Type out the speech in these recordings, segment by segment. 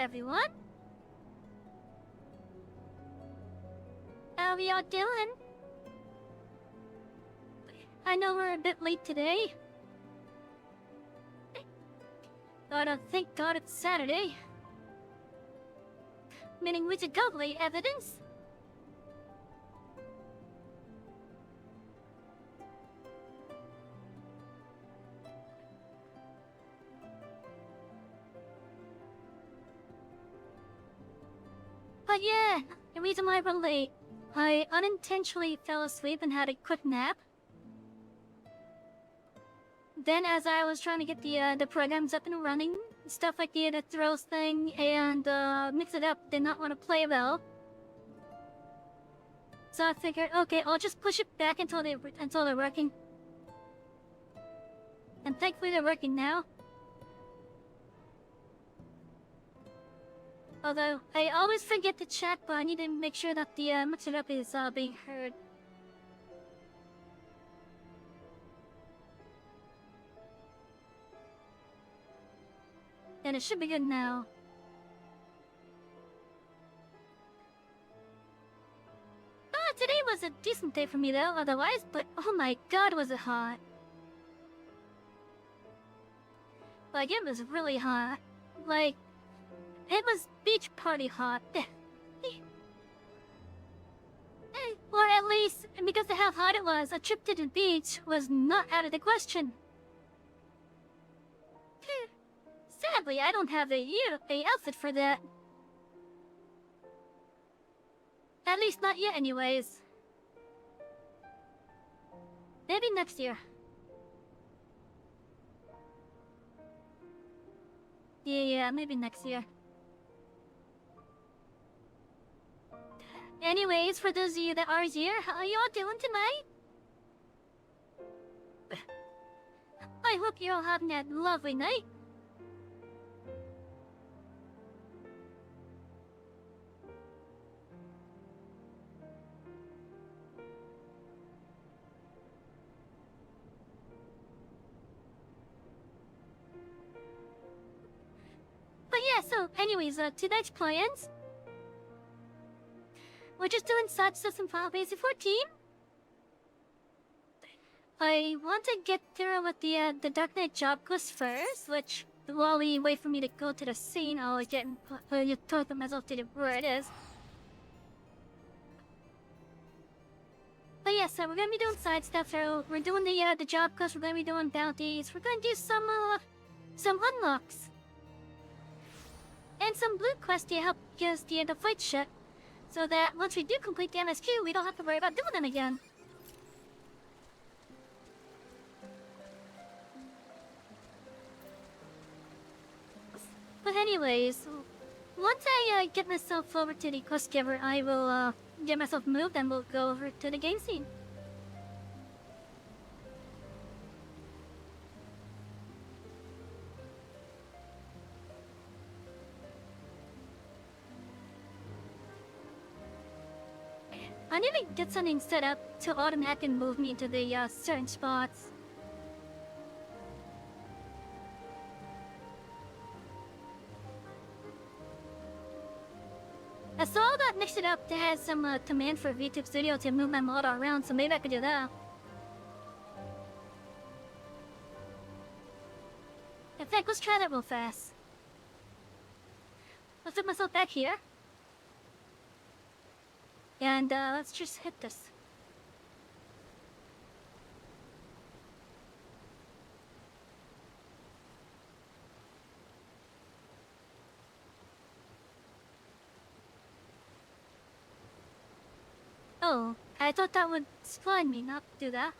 everyone. How y'all doing? I know we're a bit late today. But thank God it's Saturday. Meaning we should go late evidence. But yeah, the reason why we're late, I unintentionally fell asleep and had a quick nap. Then as I was trying to get the programs up and running, stuff like the throws thing and mix it up did not want to play well. So I figured, okay, I'll just push it back until they're working. And thankfully they're working now. Although, I always forget to chat, but I need to make sure that the mix it up is being heard. And it should be good now. Today was a decent day for me though, otherwise, but oh my god was it hot. Like, it was really hot. Like, it was beach party hot. Or at least, because of how hot it was, a trip to the beach was not out of the question. Sadly, I don't have a outfit for that. At least not yet anyways. Maybe next year. Yeah, maybe next year. Anyways, for those of you that are here, how are y'all doing tonight? I hope you're all having a lovely night. But yeah, so anyways, tonight's plans. We're just doing such system file basic 14. I want to get through with the Dark Knight job quest first, which while we wait for me to go to the scene, I'll get talk myself to where it is. But yeah, so we're gonna be doing side stuff. So we're doing the job quest. We're gonna be doing bounties. We're gonna do some unlocks and some blue quests to help get us the fight shit. So that once we do complete the MSQ, we don't have to worry about doing them again. But anyways, once I get myself over to the quest giver, I will get myself moved and we'll go over to the game scene. I need to get something set up to automatically move me into the certain spots. I saw that Mix It Up has some command for VTube Studio to move my model around, so maybe I could do that. In fact, let's try that real fast. I'll put myself back here. And let's just hit this. Oh, I thought that would slide me, not do that.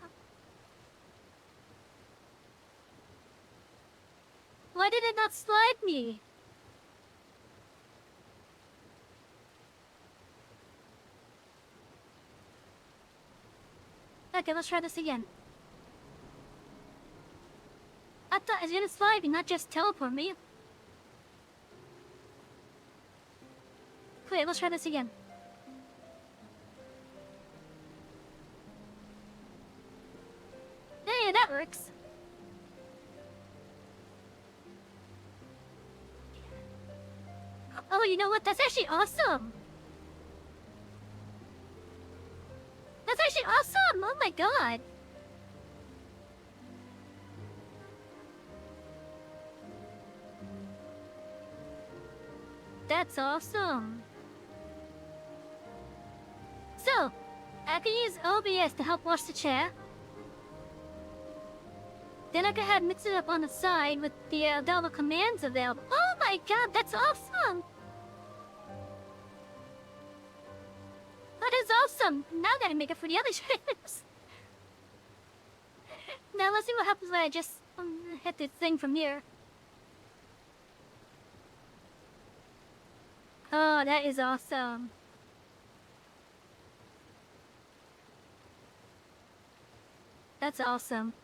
Why did it not slide me? Okay, let's try this again. I thought it was gonna slide me, not just teleport me. Wait, let's try this again. Yeah, that works. Oh, you know what? That's actually awesome! That's actually awesome! Oh my god! That's awesome! So, I can use OBS to help wash the chair. Then I can have mix it up on the side with the double commands available. Oh my god, that's awesome! That is awesome! Now I gotta make it for the other chairs. Now let's see what happens when I just hit the thing from here. Oh, that is awesome. That's awesome.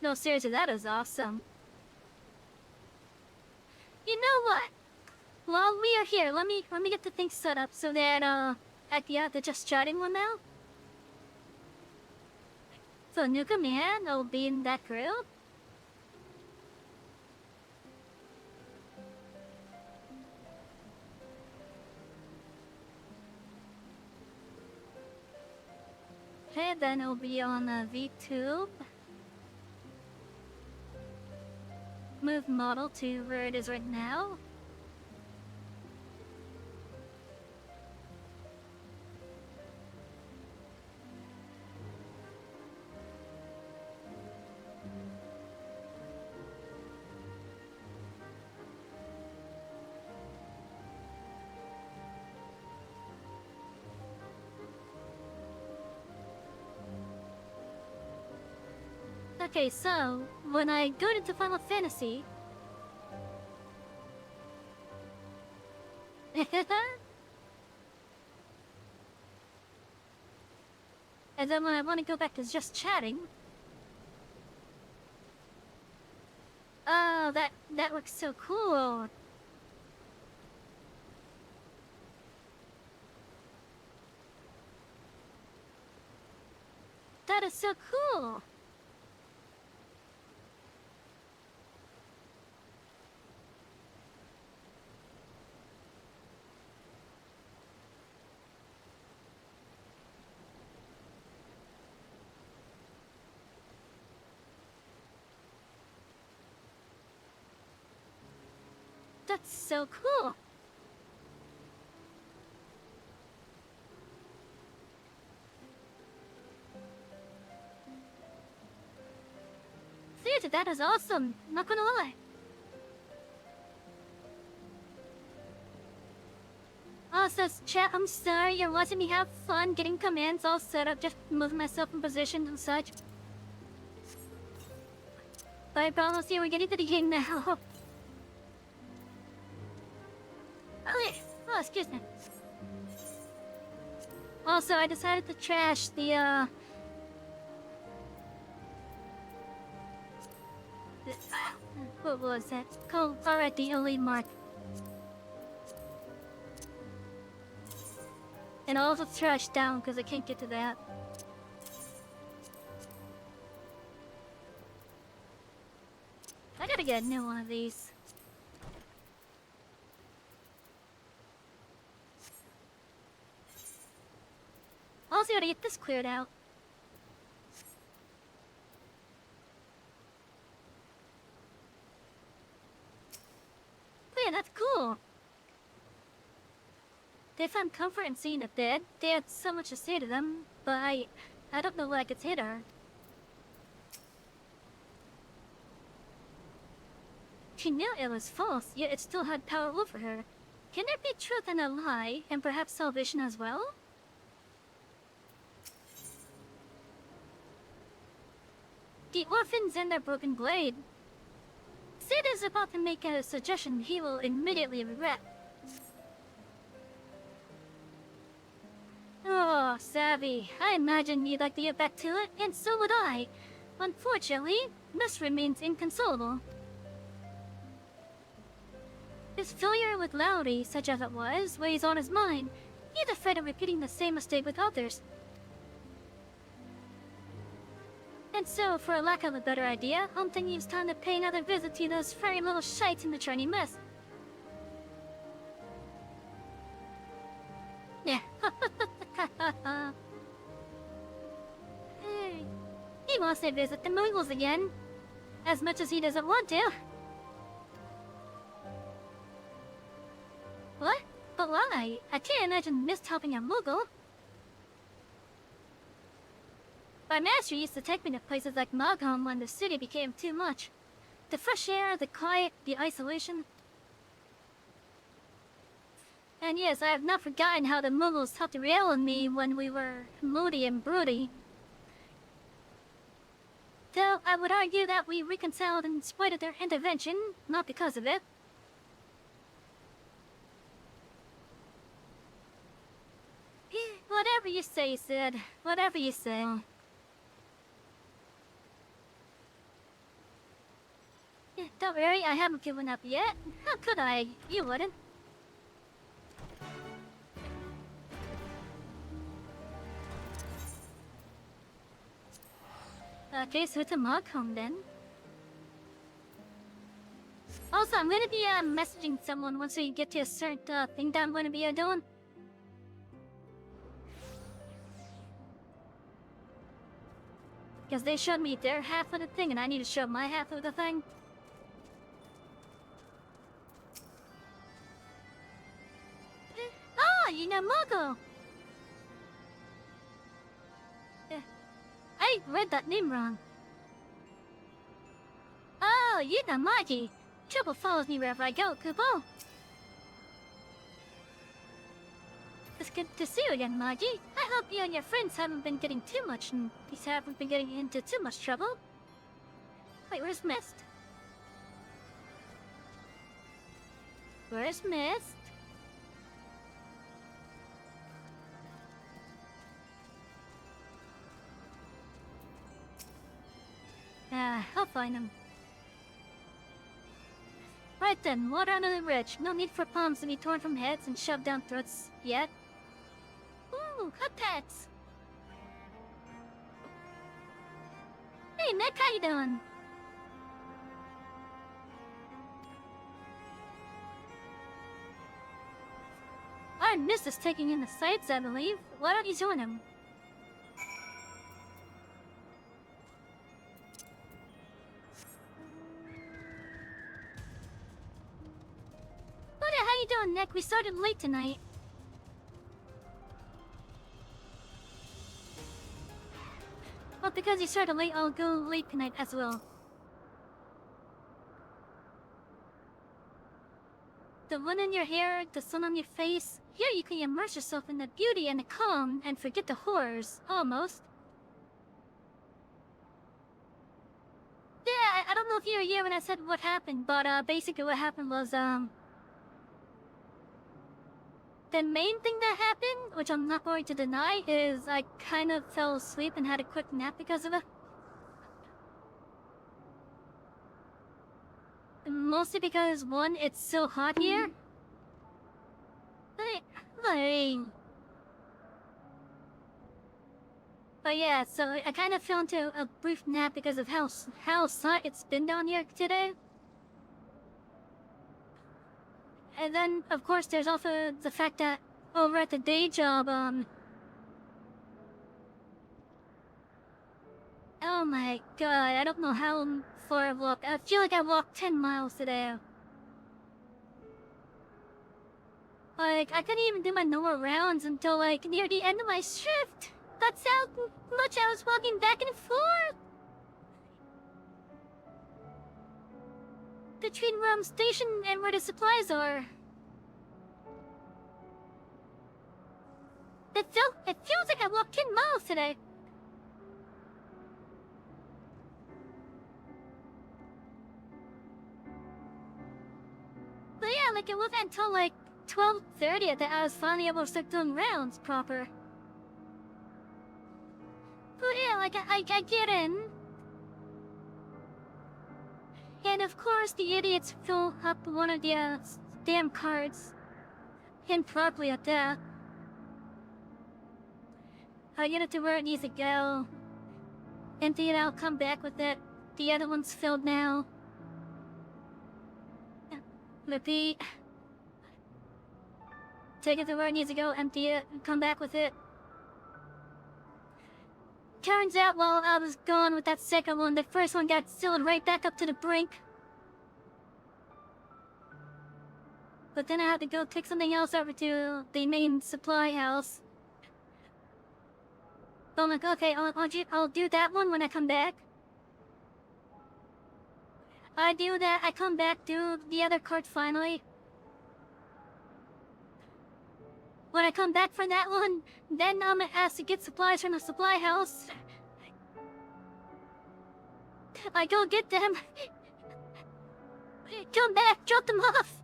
No, seriously, that is awesome. You know what? While we are here, let me get the thing set up so that they're just chatting one now. So new command will be in that group. Okay, then it'll be on VTube. Move model to where it is right now. Okay, so when I go into Final Fantasy, and then when I want to go back to just chatting, oh, that looks so cool. That is so cool. That's so cool. Seriously, that is awesome. Not gonna lie. Oh, says chat, I'm sorry, you're watching me have fun getting commands all set up, just moving myself in position and such. But I promise you, we're getting to the game now. Oh, excuse me. Also, I decided to trash the, what was that? Called, alright, the elite mark. And I'll also trash down, because I can't get to that. I gotta get a new one of these. Also gotta get this cleared out. Oh yeah, that's cool. They found comfort in seeing the dead. They had so much to say to them, but I don't know what I could say to her. She knew it was false, yet it still had power over her. Can there be truth in a lie, and perhaps salvation as well? The orphans and their broken blade. Sid is about to make a suggestion he will immediately regret. Oh, Savvy, I imagine you'd like to get back to it, and so would I. Unfortunately, Miss remains inconsolable. His failure with Lowry, such as it was, weighs on his mind. He just afraid of repeating the same mistake with others. And so, for a lack of a better idea, I'm thinking it's time to pay another visit to those furry little shites in the trainee mess. Yeah. Hey, he wants to visit the Muggles again. As much as he doesn't want to. What? But why? I can't imagine missed helping a Muggle. My master used to take me to places like Mogham when the city became too much. The fresh air, the quiet, the isolation. And yes, I have not forgotten how the Muggles helped rail on me when we were moody and broody. Though I would argue that we reconciled in spite of their intervention, not because of it. Whatever you say, Sid. Whatever you say. Don't worry, I haven't given up yet. How could I? You wouldn't. Okay, so to Mogham then. Also, I'm gonna be messaging someone once we get to a certain thing that I'm gonna be doing. Because they showed me their half of the thing and I need to show my half of the thing. Oh, you know Muggle! I read that name wrong. Oh, Yuta Magi. Trouble follows me wherever I go, Kubo. It's good to see you again, Magi. I hope you and your friends haven't been getting too much into too much trouble. Wait, where's Mist? Where's Mist? I'll find him. Right then, water under the bridge. No need for palms to be torn from heads and shoved down throats yet. Ooh, hot pets! Hey, Mick, how you doing? Our Miss is taking in the sights, I believe. Why don't you join him? How you doing, Nick? We started late tonight. Well, because you started late, I'll go late tonight as well. The wind in your hair, the sun on your face. Here you can immerse yourself in the beauty and the calm and forget the horrors, almost. Yeah, I don't know if you were here when I said what happened, but basically what happened was, the main thing that happened, which I'm not going to deny, is I kind of fell asleep and had a quick nap because of it. Mostly because, one, it's so hot here. But yeah, so I kind of fell into a brief nap because of how hot it's been down here today. And then, of course, there's also the fact that over at the day job, oh my god, I don't know how far I've walked. I feel like I walked 10 miles today. Like, I couldn't even do my normal rounds until, like, near the end of my shift. That's how much I was walking back and forth. Between where I'm stationed and where the supplies are. It feels like I walked 10 miles today. But yeah, like it wasn't until like 12:30 that I was finally able to start doing rounds proper. But yeah, like I get in. And of course the idiots fill up one of the damn cards. Improperly at that. I get it to where it needs to go. Empty it out, come back with it. The other one's filled now. Repeat. Take it to where it needs to go, empty it, come back with it. Turns out while I was gone with that second one, the first one got sealed right back up to the brink. But then I had to go take something else over to the main supply house. So I'm like, okay, I'll do that one when I come back. I do that, I come back, do the other cart finally. When I come back from that one, then I'm asked to get supplies from the supply house. I go get them. Come back, drop them off.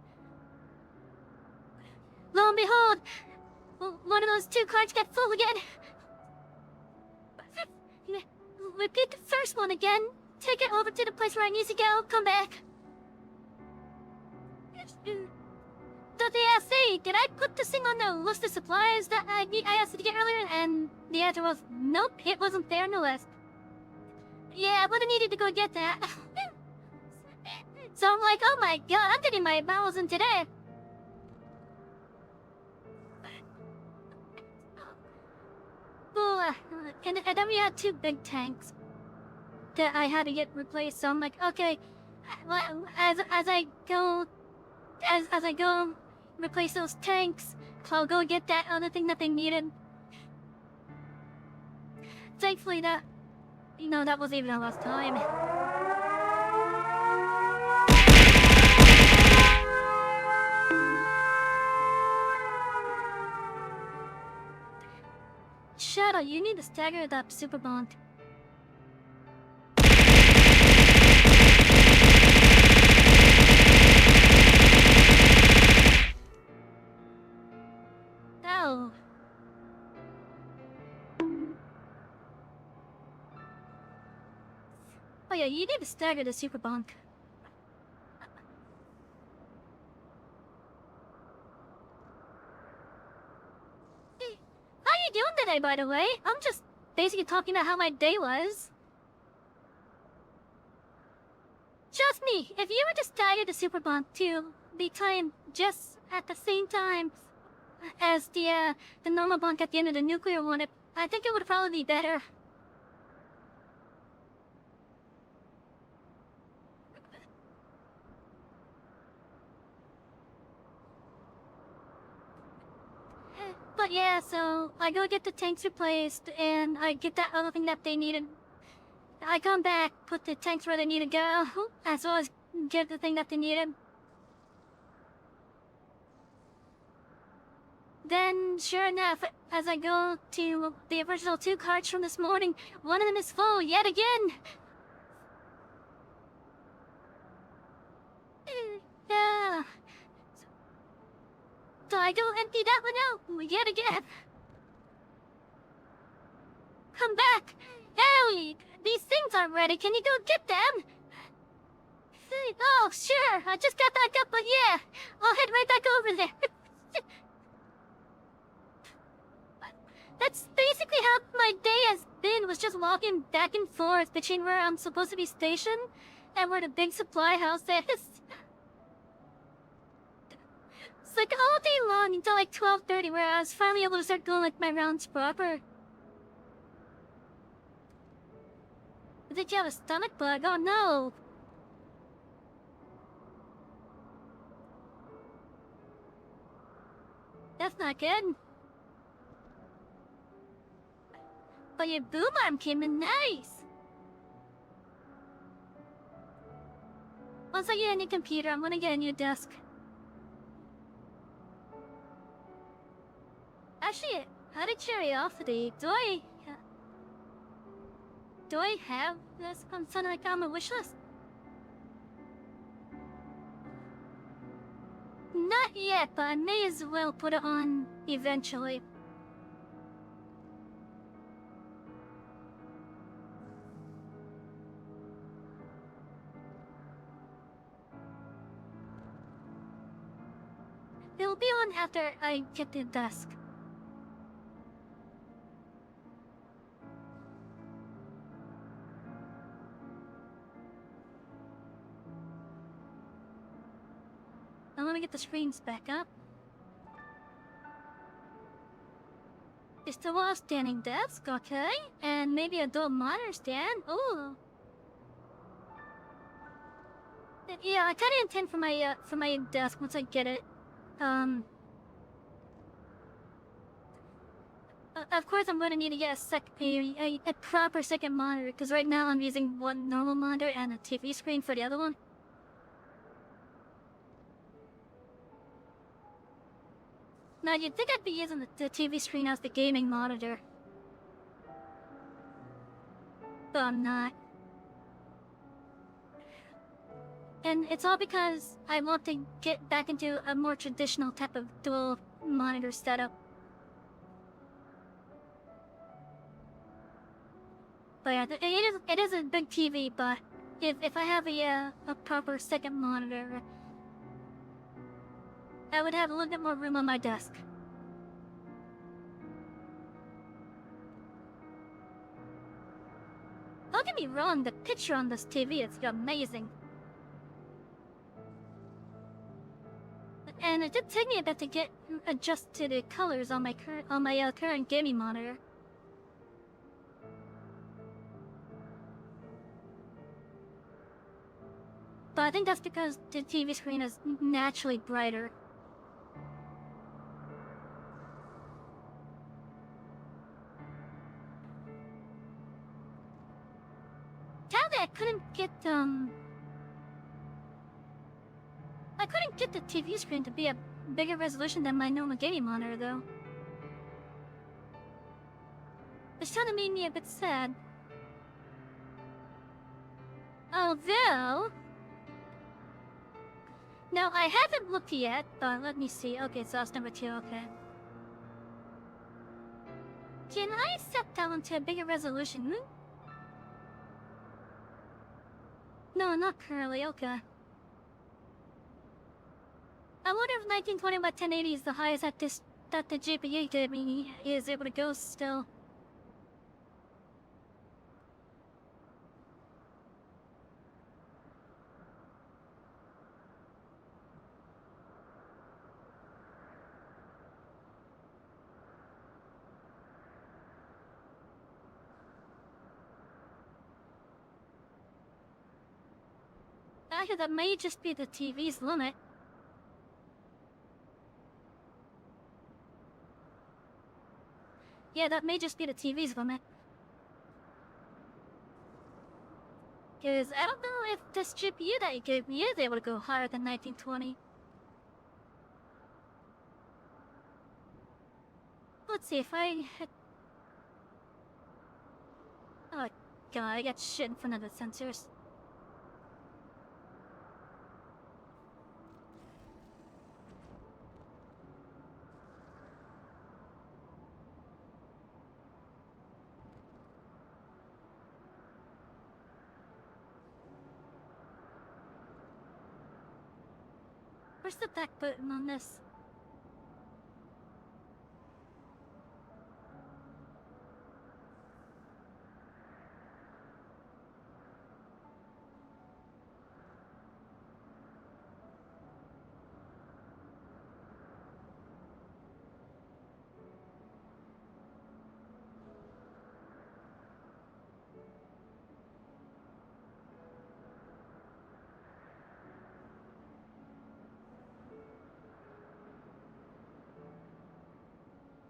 Lo and behold, one of those 2 carts got full again. Repeat the first one again. Take it over to the place where I need to go. Come back. So they asked, hey, did I put this thing on the list of supplies that I asked to get earlier? And the answer was, nope, it wasn't there on the list. Yeah, I would've needed to go get that. So I'm like, oh my god, I'm getting my bowels in today. And then we had 2 big tanks that I had to get replaced. So I'm like, okay, as I go replace those tanks, I'll go get that other thing that they needed. Thankfully, that wasn't even the last time. Shadow, you need to stagger that super bond. Oh. Oh yeah, you need to stagger the super bonk. How you doing today, by the way? I'm just basically talking about how my day was. Trust me, if you were to stagger the super bonk to be timed just at the same time as the normal bonk at the end of the nuclear one, I think it would probably be better. But yeah, so I go get the tanks replaced, and I get that other thing that they needed. I come back, put the tanks where they need to go, as well as get the thing that they needed. Then, sure enough, as I go to the original 2 carts from this morning, one of them is full yet again. Yeah. So I go empty that one out yet again. Come back! Hey, these things aren't ready. Can you go get them? Oh, sure. I just got back up, but yeah, I'll head right back over there. That's basically how my day has been, was just walking back and forth between where I'm supposed to be stationed and where the big supply house is. It's like all day long until like 12:30, where I was finally able to start doing like my rounds proper. Did you have a stomach bug? Oh no! That's not good. But your boom arm came in nice! Once I get a new computer, I'm gonna get a new desk. Actually, out of curiosity, do I have this on something on my wish list? Not yet, but I may as well put it on eventually. It'll be on after I get the desk. get the screens back up. It's the wall standing desk, okay? And maybe a dual monitor stand. Ooh. Yeah, I kind of intend for my desk once I get it. Of course, I'm going to need to get a proper second monitor, because right now I'm using one normal monitor and a TV screen for the other one. Now, you'd think I'd be using the TV screen as the gaming monitor. But I'm not. And it's all because I want to get back into a more traditional type of dual monitor setup. But yeah, it is a big TV, but if I have a proper second monitor, I would have a little bit more room on my desk. Don't get me wrong, the picture on this TV is amazing. And it did take me a bit to get adjust to the colors on my current gaming monitor. But I think that's because the TV screen is naturally brighter. Sadly, I couldn't get the TV screen to be a bigger resolution than my normal gaming monitor, though. Which kind of made me a bit sad. Although... Now, I haven't looked yet, but let me see. Okay, so that's number 2, okay. Can I set that one to a bigger resolution? No, not currently, okay. I wonder if 1920 by 1080 is the highest that the GPU gave me is able to go still. Actually, that may just be the TV's limit. Yeah, that may just be the TV's limit. Because I don't know if this GPU that you gave me is able to go higher than 1920. Let's see if I hit... Oh god, I got shit in front of the sensors. Where's the back button on this?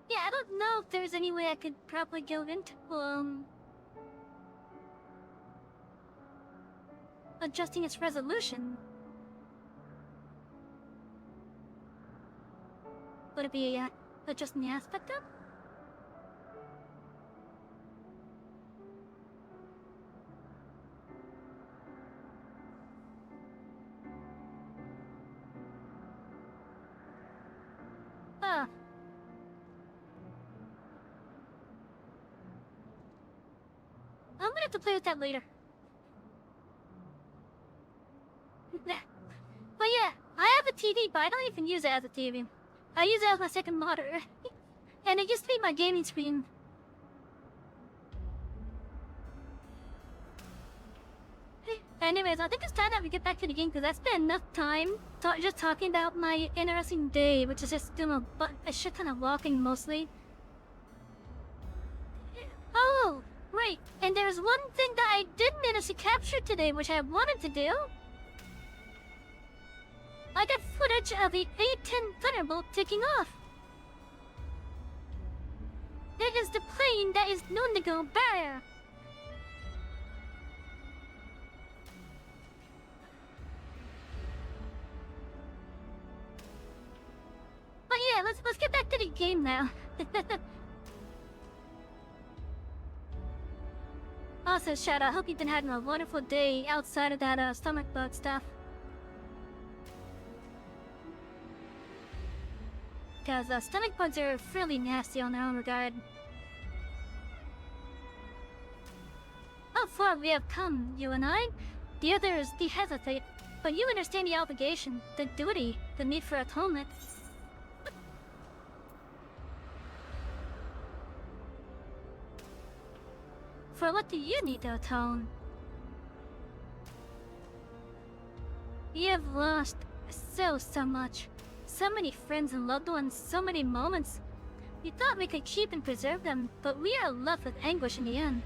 Yeah, I don't know if there's any way I could probably go into, adjusting its resolution. Would it be, adjusting the aspect up? I'm gonna have to play with that later. But yeah, I have a TV, but I don't even use it as a TV. I use it as my second monitor. And it used to be my gaming screen. Anyways, I think it's time that we get back to the game because that's been enough time just talking about my interesting day, which is just doing a shit ton of walking mostly. Oh, right, and there's one thing that I did manage to capture today, which I wanted to do. I got footage of the A-10 Thunderbolt taking off. It is the plane that is known to go barrier. But yeah, let's get back to the game now. Also, Shadow, I hope you've been having a wonderful day outside of that stomach bug stuff. Because stomach bugs are fairly nasty on their own regard. How far we have come, you and I. The others, they hesitate. But you understand the obligation, the duty, the need for atonement. For what do you need to atone? You have lost so much. So many friends and loved ones, so many moments. We thought we could keep and preserve them, but we are left with anguish in the end.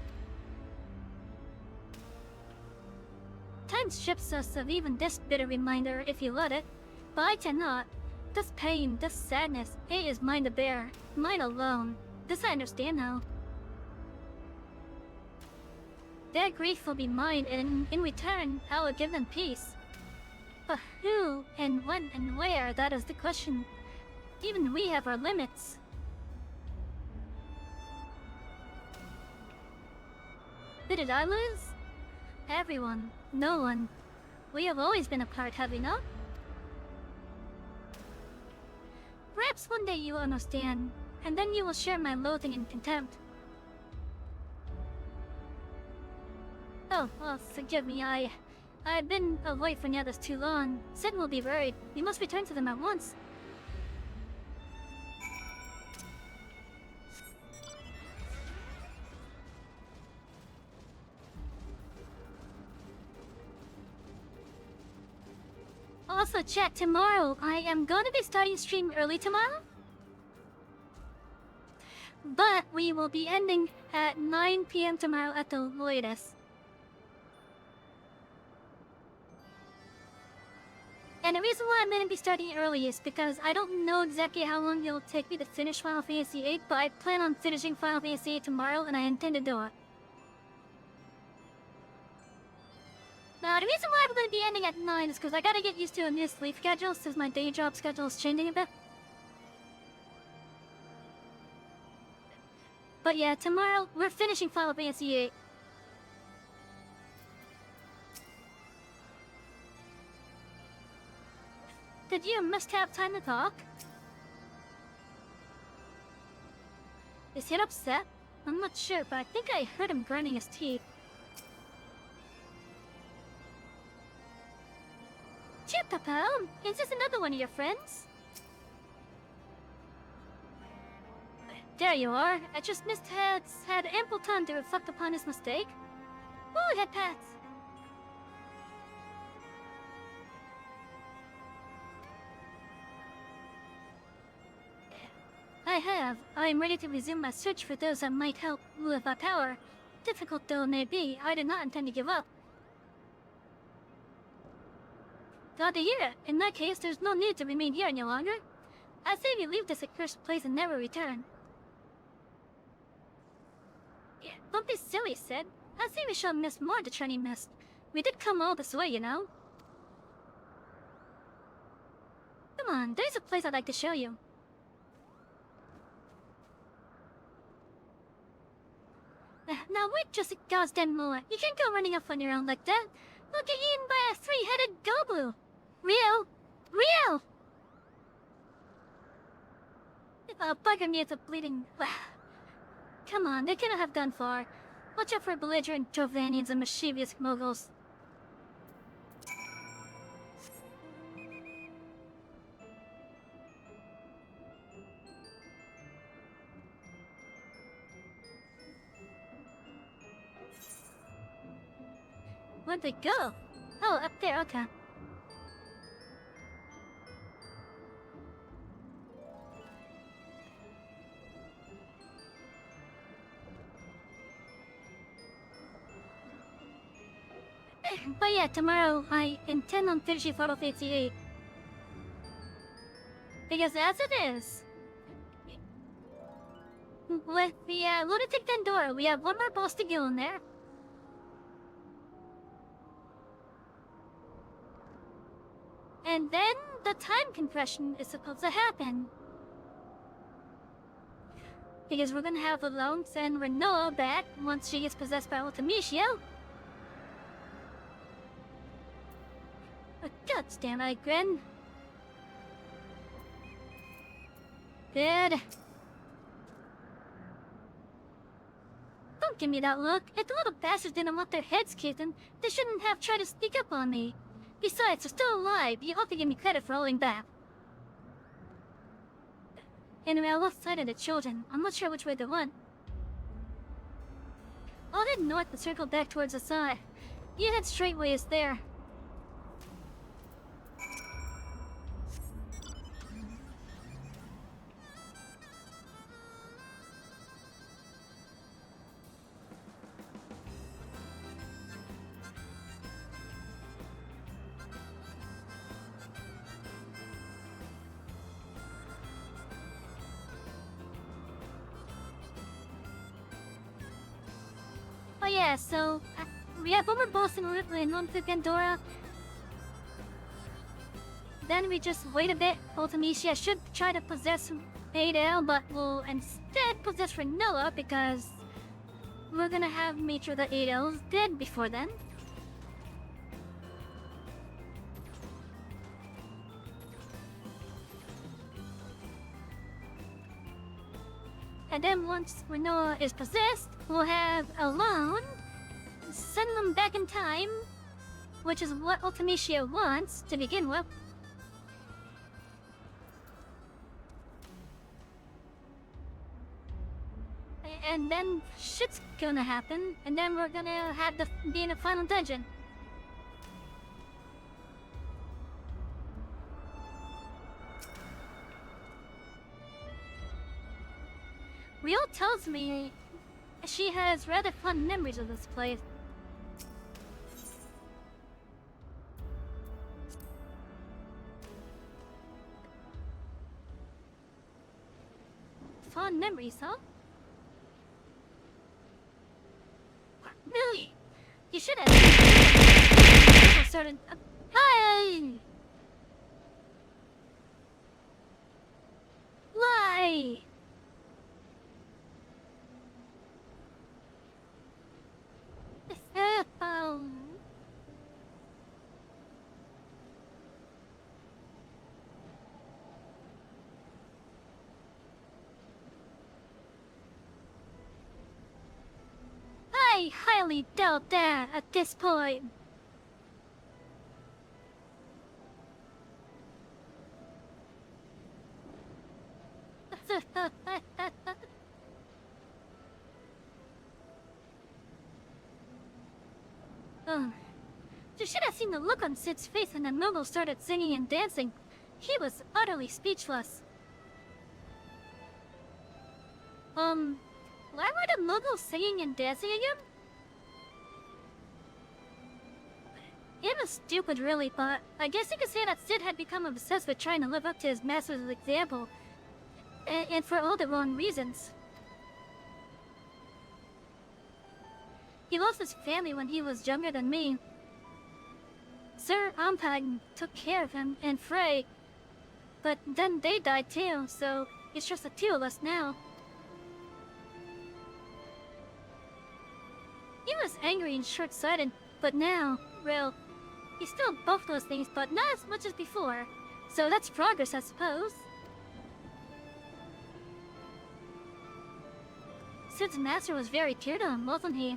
Time strips us of even this bitter reminder if you let it, but I cannot. This pain, this sadness, it is mine to bear, mine alone. This I understand now. Their grief will be mine, and in return, I will give them peace. But who, and when, and where, that is the question. Even we have our limits. Who did I lose? Everyone. No one. We have always been apart, have we not? Perhaps one day you will understand, and then you will share my loathing and contempt. Oh, well, forgive me, I've been away from the others too long. Sid will be worried. We must return to them at once. Also, chat, tomorrow, I am going to be starting stream early tomorrow. But we will be ending at 9 PM tomorrow at the latest. And the reason why I'm going to be starting early is because I don't know exactly how long it will take me to finish Final Fantasy VIII, but I plan on finishing Final Fantasy VIII tomorrow, and I intend to do it. Now, the reason why I'm going to be ending at 9 is because I gotta get used to a new sleep schedule since my day job schedule is changing a bit. But yeah, tomorrow, we're finishing Final Fantasy VIII. Did you must have time to talk? Is he upset? I'm not sure, but I think I heard him grinding his teeth. Chip, pal, is this another one of your friends? There you are. I just missed had ample time to reflect upon his mistake. Oh, head pats. I have. I am ready to resume my search for those that might help with my power. Difficult though it may be, I did not intend to give up. Glad to hear it. In that case, there's no need to remain here any longer. I say we leave this accursed place and never return. Yeah, don't be silly, Sid. I say we shall miss more the Trini missed. We did come all this way, you know. Come on, there's a place I'd like to show you. Now wait just a goddamn moment. You can't go running off on your own like that. We'll get eaten by a three-headed goblin. Real? Real! Bugger me at the bleeding... Come on, they cannot have gone far. Watch out for belligerent Jovanians and mischievous moguls. Where'd they go? Oh, up there, okay. But yeah, tomorrow I intend on finishing FFXIV. Because as it is, with the lunatic Pandora, we have one more boss to go in there. And then the time compression is supposed to happen. Because we're gonna have Alone send Renoa back once she gets possessed by Ultimatio. God damn it, Grin. Good. Don't give me that look. If the little bastards didn't want their heads kicked in, they shouldn't have tried to sneak up on me. Besides, they're still alive. You ought to give me credit for holding back. Anyway, I lost sight of the children. I'm not sure which way they went. I'll head north and circle back towards the side. You head straight way is there. Oh yeah, so we have one more boss in Ripley and one to Pandora. Then we just wait a bit. Ultimatio should try to possess Adele, but we'll instead possess Renoa because we're gonna have made sure that Adele's dead before then. And then once Renoa is possessed, we'll have Alone send them back in time, which is what Ultimatio wants to begin with. And then shit's gonna happen, and then we're gonna have to be in a final dungeon. Rio tells me she has rather fond memories of this place. Fond memories, huh? Really? You should have. Certain. Hi! Lie! I highly doubt that at this point. You should have seen the look on Sid's face when the Mogul started singing and dancing. He was utterly speechless. Why were the Muggles singing and dancing again? It was stupid really, but I guess you could say that Sid had become obsessed with trying to live up to his master's example. And for all the wrong reasons. He lost his family when he was younger than me. Sir Ampag took care of him and Frey, but then they died too, so it's just the two of us now. He was angry and short-sighted, but now, well, he's still both those things, but not as much as before. So that's progress, I suppose. Sid's master was very dear to him, wasn't he?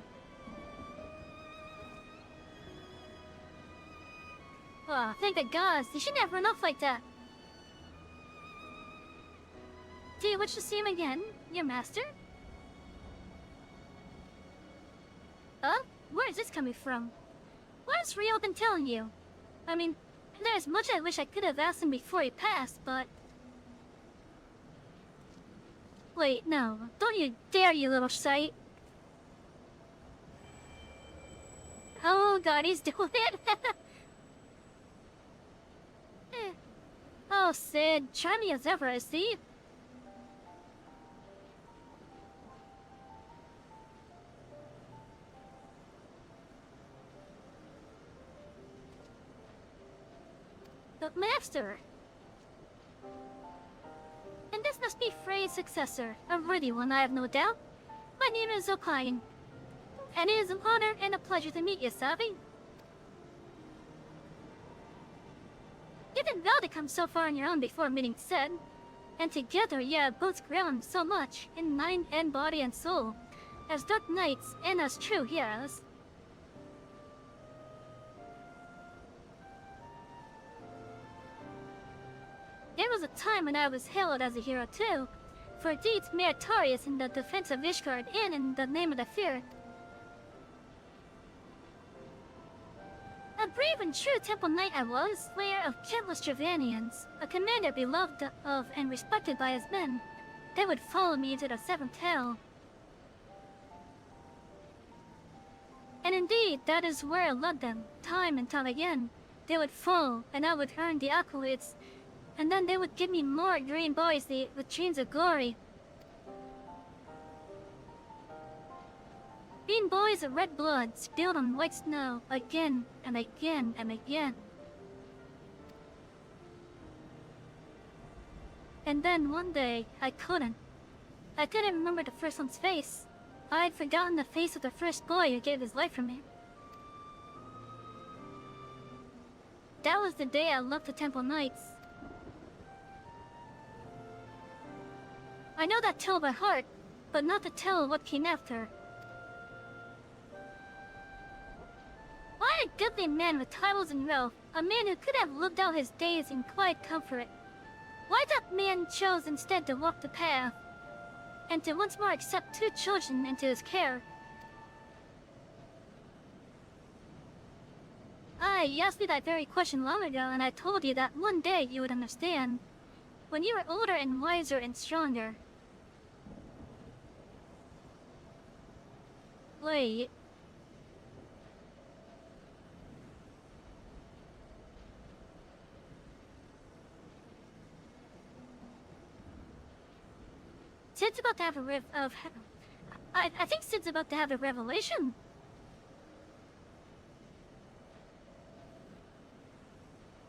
Oh, thank the gods, he should never run off like that. Do you wish to see him again, your master? Where is this coming from? What's Rio been telling you? I mean, there's much I wish I could have asked him before he passed, but... Wait, no. Don't you dare, you little shite. Oh god, he's doing it. Oh, Sid, charming as ever, I see. But Master! And this must be Frey's successor, a worthy one, I have no doubt. My name is O'Kine, and it is an honor and a pleasure to meet you, Sabi. You did well to come so far on your own before meeting Sid, and together you have both grown so much in mind and body and soul, as dark knights and as true heroes. There was a time when I was hailed as a hero too, for deeds meritorious in the defense of Ishgard and in the name of the fear. A brave and true temple knight I was, slayer of countless Travanians, a commander beloved of and respected by his men. They would follow me into the seventh hell. And indeed, that is where I led them, time and time again. They would fall, and I would earn the accolades, and then they would give me more green boys with chains of glory. Green boys of red blood spilled on white snow again and again and again. And then one day, I couldn't remember the first one's face. I had forgotten the face of the first boy who gave his life for me. That was the day I left the Temple Knights. I know that tale by heart, but not the tale of what came after. Why a goodly man with titles and wealth, a man who could have lived out his days in quiet comfort. Why that man chose instead to walk the path, and to once more accept 2 children into his care. You asked me that very question long ago, and I told you that one day you would understand. When you were older and wiser and stronger. Wait. Sid's about to have a I think Sid's about to have a revelation.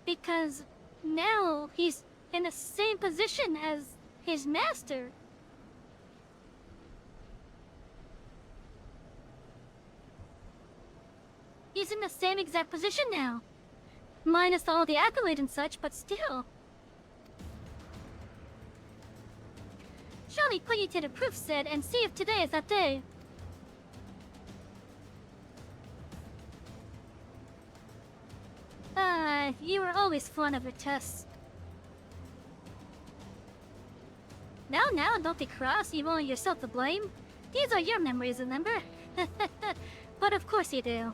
Because now he's in the same position as his master. He's in the same exact position now. Minus all the accolades and such, but still. Shall we put you to the proof, Sid, and see if today is that day? You were always fond of your tests. Now, don't be cross, you've only yourself to blame. These are your memories, remember? But of course you do.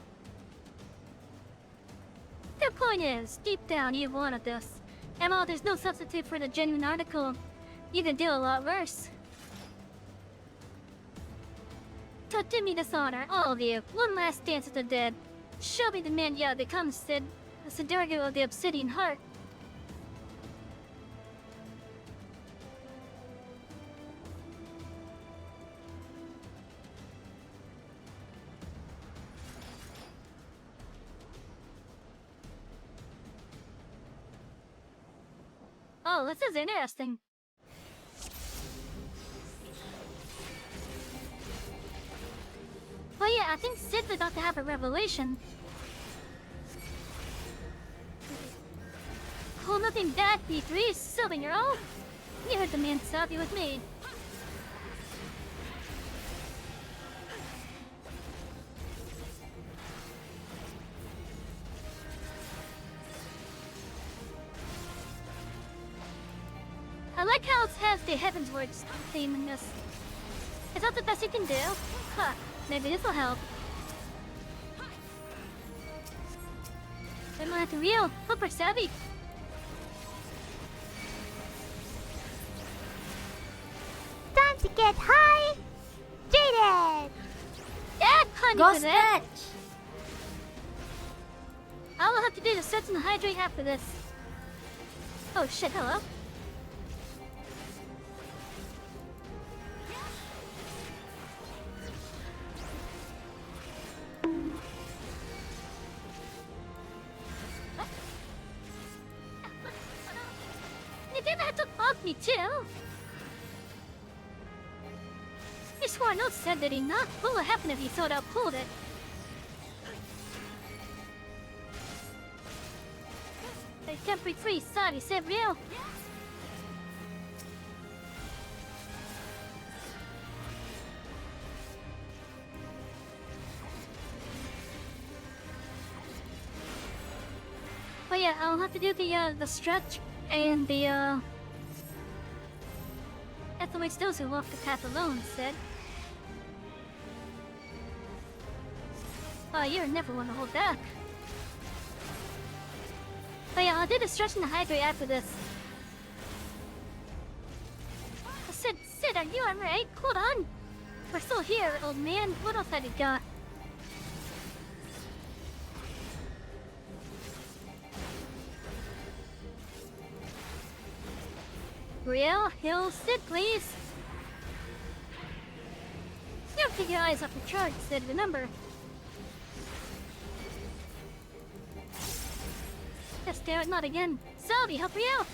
The point is, deep down you wanted this. And while there's no substitute for the genuine article, you can do a lot worse. So do me this honor, all of you. One last dance with the dead. Show me the man you have become, Sid. The Sidirgo of the Obsidian Heart. Oh, this is interesting. But yeah, I think Sid's about to have a revelation. Oh, nothing bad, P3, serving your own. You heard the man stop you with me. I like how it has the Heavensward theme in this. Is that the best you can do? Huh, maybe this'll help. I'm not real, super savvy. Time to get high! Jaded! Yeah, honey, Go for that. stretch! All I'll have to do is stretch and hydrate after this. Oh shit, hello? You didn't have to bug me too. I swore note said that he not. What would happen if he thought I pulled it? I can't be free, sorry, said real. But yeah, I'll have to do the stretch and the athletes those who walk the path alone said. Oh, you're never one to hold back. But yeah, I'll do the stretch and the hydrate after this. Sid, are you alright? Hold on. We're still here, old man. What else have you got? Real? Hill, Sid, please. Don't take your eyes off the chart, Sid, remember. Just stare at not again. Salvi, help me out!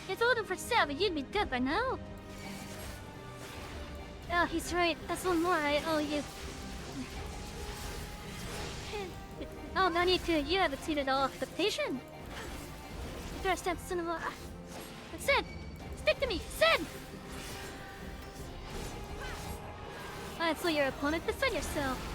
If it wasn't for Salvi, you'd be dead by now. Oh, he's right. That's one more I owe you. Oh, no need to. You have exceeded all expectation. First step, son of a... Sid! Stick to me! Sid! I saw your opponent. Defend yourself.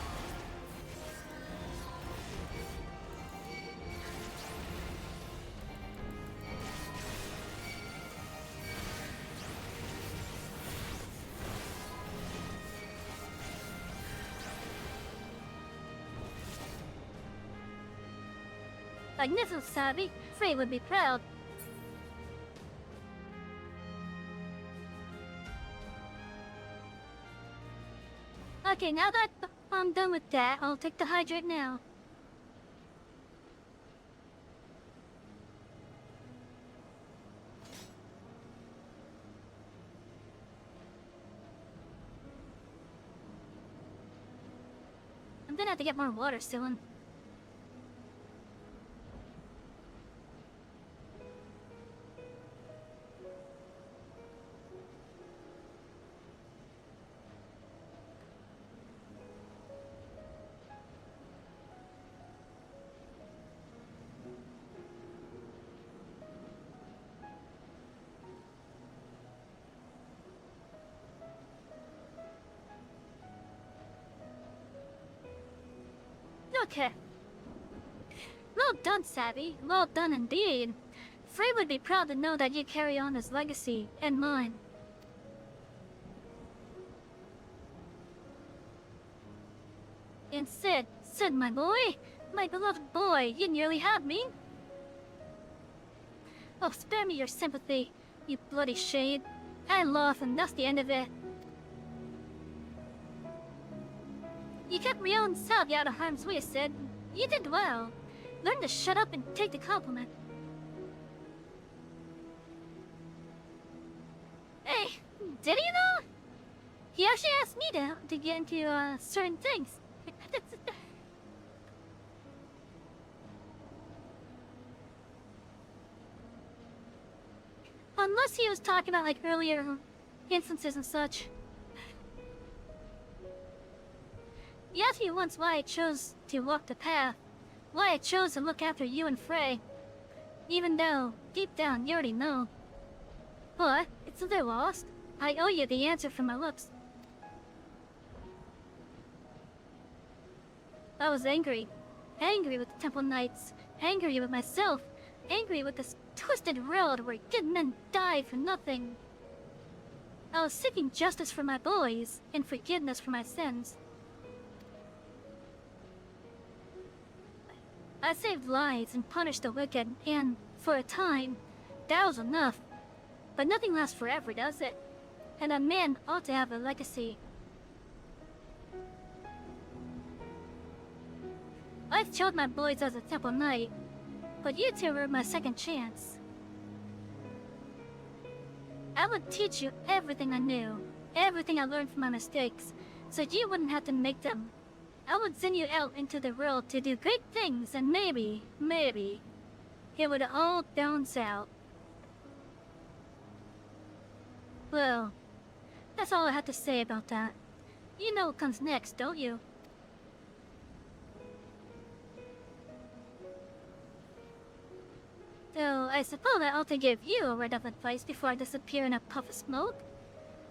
Magnificent, Savvy. Frey would be proud. Okay, now that I'm done with that, I'll take the hydrate now. I'm gonna have to get more water soon. Okay. Well done, Savvy. Well done indeed. Frey would be proud to know that you carry on his legacy, and mine. And Sid, my boy, my beloved boy, you nearly had me. Oh, spare me your sympathy, you bloody shade. I laugh and that's the end of it. You kept Rio and Salvi out of harm's way, Sid. You did well. Learn to shut up and take the compliment. Hey, did he though? He actually asked me to get into certain things. Unless he was talking about like earlier instances and such. He asked me once why I chose to walk the path, why I chose to look after you and Frey, even though, deep down, you already know. But, it's a little lost. I owe you the answer from my lips. I was angry. Angry with the Temple Knights. Angry with myself. Angry with this twisted world where good men die for nothing. I was seeking justice for my boys and forgiveness for my sins. I saved lives and punished the wicked, and for a time, that was enough. But nothing lasts forever, does it? And a man ought to have a legacy. I've killed my boys as a Temple Knight, but you two were my second chance. I would teach you everything I knew, everything I learned from my mistakes, so you wouldn't have to make them. I would send you out into the world to do great things, and maybe, it would all balance out. Well, that's all I have to say about that. You know what comes next, don't you? So, I suppose I ought to give you a word of advice before I disappear in a puff of smoke.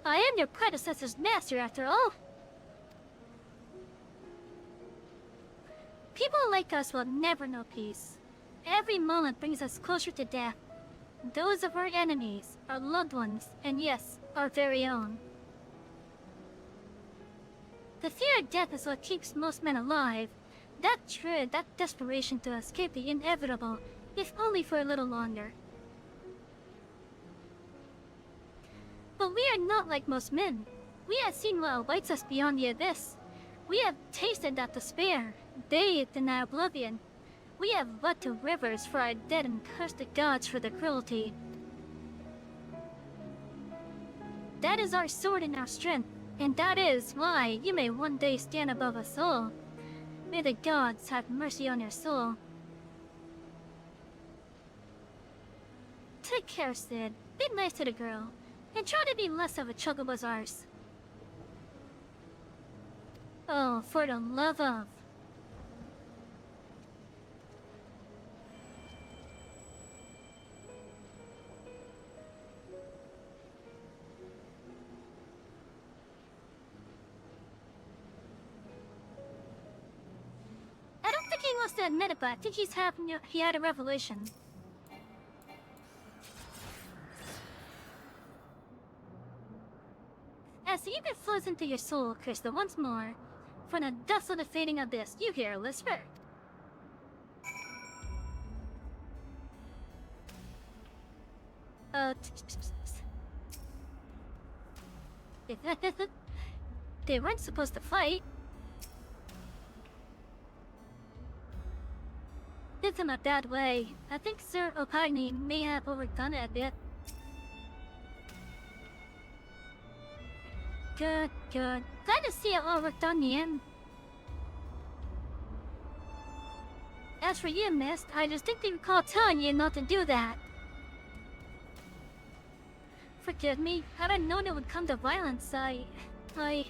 I am your predecessor's master, after all. People like us will never know peace. Every moment brings us closer to death. Those of our enemies, our loved ones, and yes, our very own. The fear of death is what keeps most men alive. That dread, that desperation to escape the inevitable, if only for a little longer. But we are not like most men. We have seen what awaits us beyond the abyss. We have tasted that despair, bathed in that oblivion. We have bled to rivers for our dead and cursed the gods for their cruelty. That is our sword and our strength, and that is why you may one day stand above us all. May the gods have mercy on your soul. Take care, Sid. Be nice to the girl, and try to be less of a chugabazars. Oh, for the love of... I don't think he wants to admit it, but I think he had a revelation. As the evening flows into your soul, Krista, once more, from the depths of the fading abyss, you hear a whisper. They weren't supposed to fight. It's in a bad way. I think Sir Opagni may have overdone it a bit. Good, good. Glad to see it all worked out in the end. As for you, Miss, I distinctly recall telling you not to do that. Forgive me, had I known it would come to violence, Don't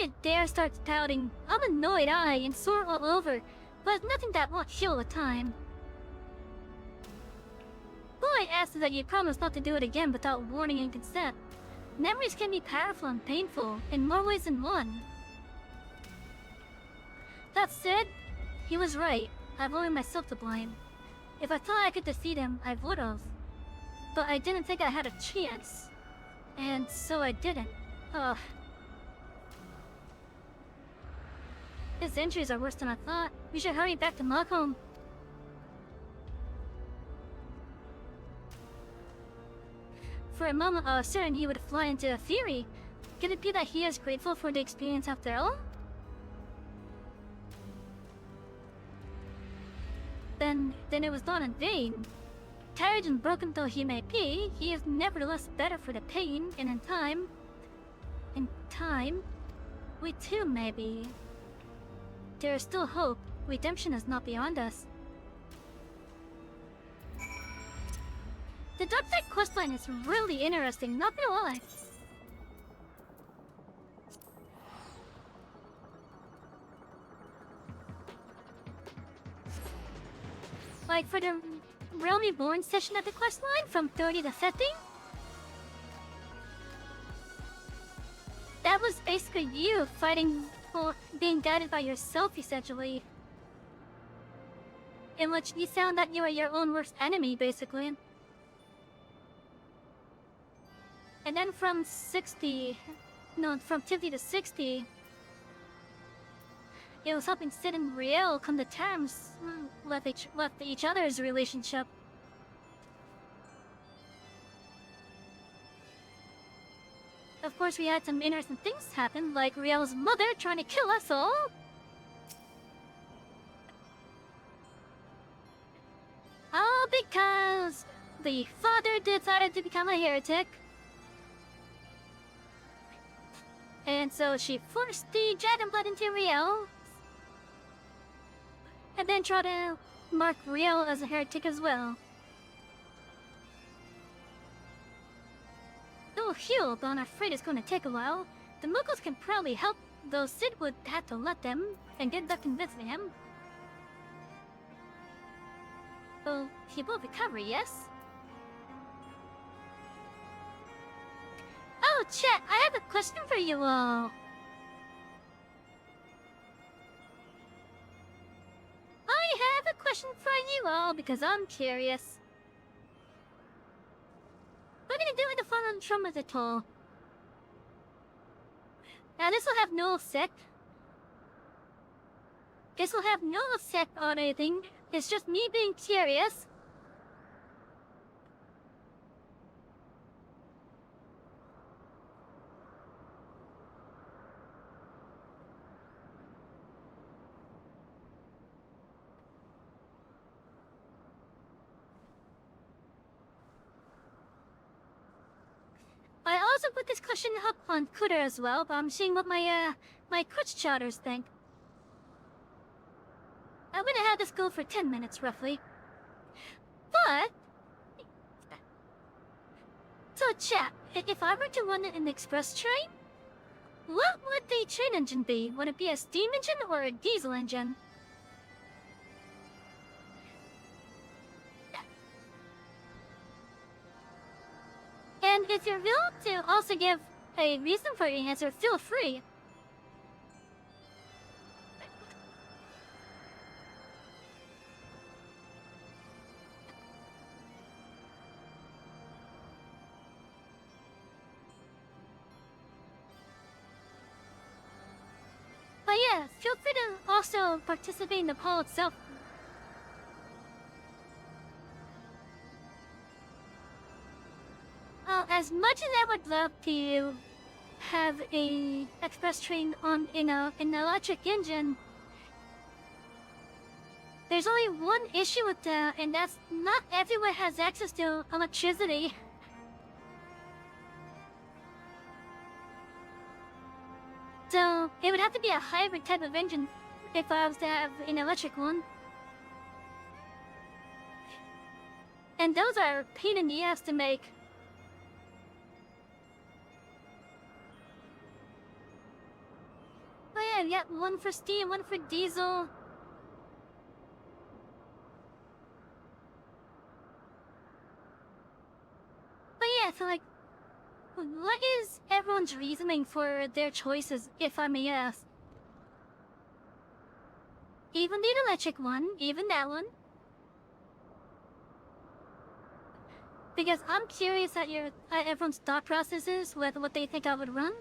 you dare start doubting. I'm annoyed, and sore all over, but nothing that won't heal with time. All I ask is that you promise not to do it again without warning and consent. Memories can be powerful and painful, in more ways than one. That said, he was right. I've only myself to blame. If I thought I could defeat him, I would've. But I didn't think I had a chance. And so I didn't. Ugh. His injuries are worse than I thought. We should hurry back to Malcolm. For a moment, I was certain he would fly into a fury. Could it be that he is grateful for the experience after all? Then it was not in vain. Tired and broken though he may be, he is nevertheless better for the pain, and in time, we too may be. There is still hope. Redemption is not beyond us. The Dark Side questline is really interesting, not gonna lie. Like for the Realm Reborn session of the questline from 30 to 50? That was basically you fighting well, being guided by yourself, essentially. In which you sound that you are your own worst enemy, basically. And then from 50 to 60, it was helping Sid and Riel come to terms with each other's relationship. Of course, we had some interesting things happen, like Riel's mother trying to kill us all. All because the father decided to become a heretic. And so she forced the dragon blood into Riel. And then tried to mark Riel as a heretic as well. Though healed, but I'm afraid it's going to take a while. The Muggles can probably help, though Sid would have to let them and get that convincing him. Well, he will recover, yes? Oh, chat, I have a question for you all. I have a question for you all because I'm curious. What are you gonna do with the fallen traumas at all? Now this will have no effect. This will have no effect on anything. It's just me being curious. I also put this question up on Twitter as well, but I'm seeing what my Twitch chatters think. I'm gonna have this go for 10 minutes, roughly. But... So, chat, if I were to run an express train, what would the train engine be? Would it be a steam engine or a diesel engine? And if you're willing to also give a reason for your answer, feel free. But yeah, feel free to also participate in the poll itself. As much as I would love to have a express train on an electric engine, there's only one issue with that, and that's not everyone has access to electricity. So it would have to be a hybrid type of engine if I was to have an electric one. And those are a pain in the ass to make. But yeah, we got one for steam, one for diesel. But yeah, so like, what is everyone's reasoning for their choices, if I may ask? Even the electric one, even that one. Because I'm curious at everyone's thought processes with what they think I would run.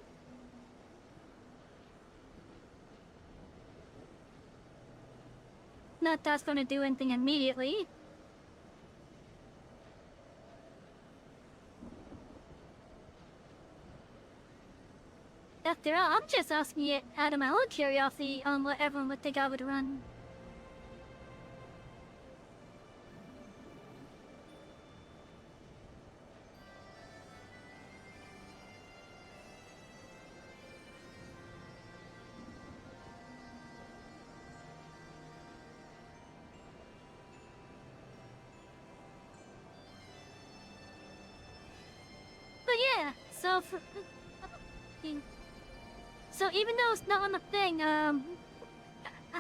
Not that's gonna do anything immediately. After all, I'm just asking it out of my own curiosity on what everyone would think I would run. But yeah, so even though it's not on the thing,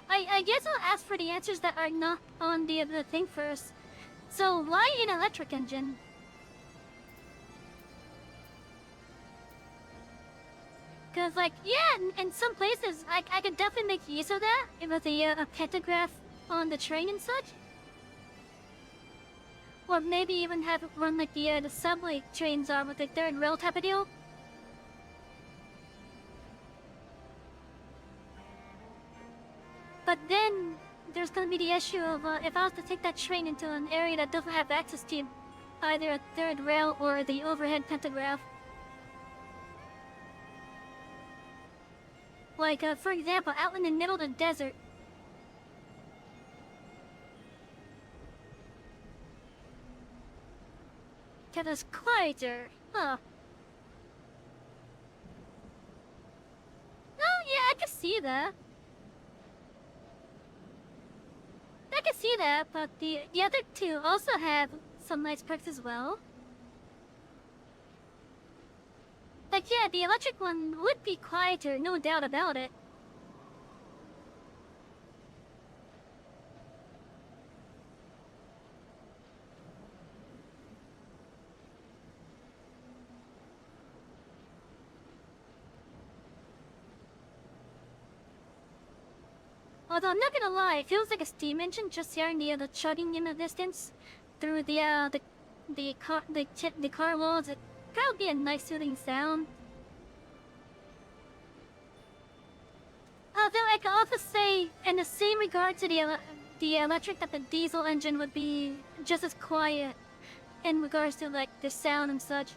I guess I'll ask for the answers that are not on the thing first. So why an electric engine? Cause like, yeah, in some places, I could definitely make use of that with a pantograph on the train and such. Or maybe even have it run like the subway trains are with the third rail type of deal. But then, there's gonna be the issue of if I was to take that train into an area that doesn't have access to either a third rail or the overhead pantograph. Like, for example, out in the middle of the desert. That is quieter, huh? Oh, yeah, I can see that. I can see that, but the other two also have some nice perks as well. Like, yeah, the electric one would be quieter, no doubt about it. Although I'm not gonna lie, it feels like a steam engine just hearing the chugging in the distance through the car walls. It would be a nice soothing sound. Although I can also say, in the same regard to the electric, that the diesel engine would be just as quiet in regards to like the sound and such.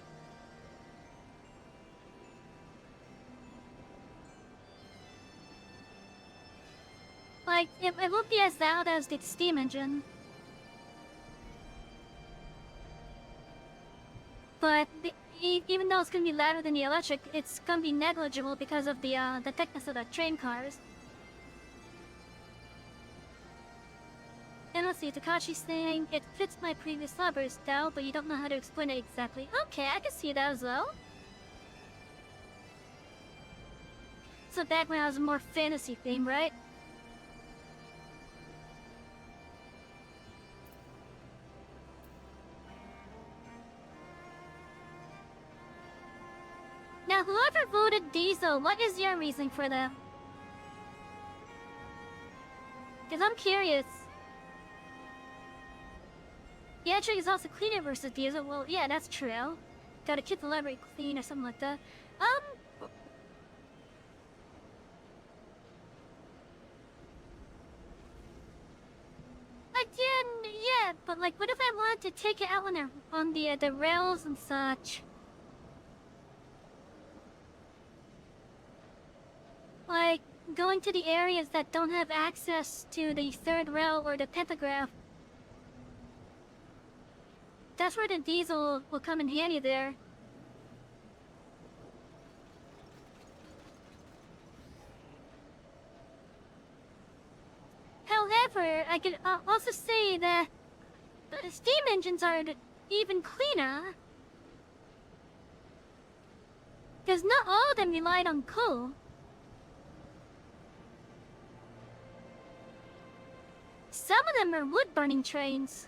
Like, it won't be as loud as the steam engine. But even though it's gonna be louder than the electric, it's gonna be negligible because of the thickness of the train cars. And let's see, Takashi's saying, it fits my previous library style, but you don't know how to explain it exactly. Okay, I can see that as well. So back when I was more fantasy themed, right? Now, whoever voted diesel, what is your reasoning for that? Because I'm curious. The electric is also cleaner versus diesel. Well, yeah, that's true. Gotta keep the library clean or something like that. Again, yeah, but like, what if I wanted to take it out on the rails and such? Like, going to the areas that don't have access to the third rail or the pantograph. That's where the diesel will come in handy there. However, I could also say that the steam engines are even cleaner. Because not all of them relied on coal. Some of them are wood-burning trains.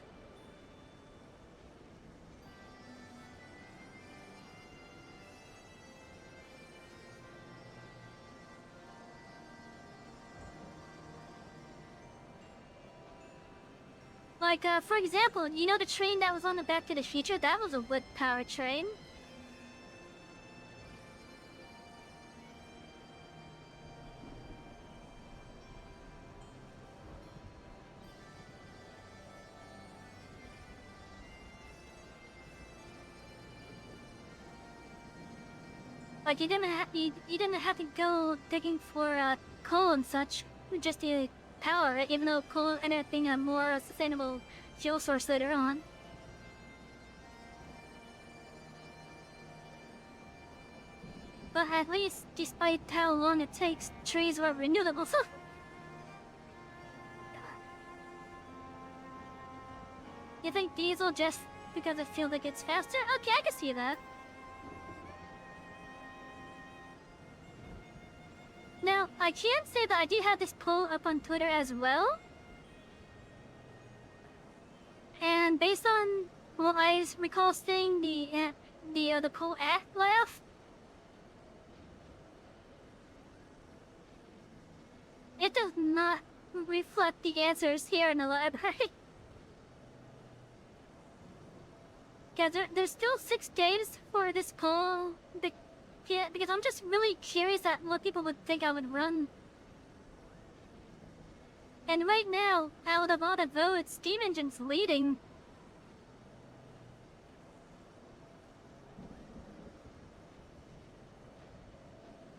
Like, for example, you know the train that was on the Back to the Future? That was a wood-powered train. Like, you didn't have to go digging for coal and such just to power it, even though coal ended up being a more sustainable fuel source later on. But at least, despite how long it takes, trees were renewable. You think diesel just because it feels like it's faster? Okay, I can see that. Now, I can say that I do have this poll up on Twitter as well. And based on what I recall seeing the poll laugh, does not reflect the answers here in the library. Yeah, there's still 6 days for this poll. Yeah, because I'm just really curious at what people would think I would run. And right now, out of all the votes, Steam Engine's leading.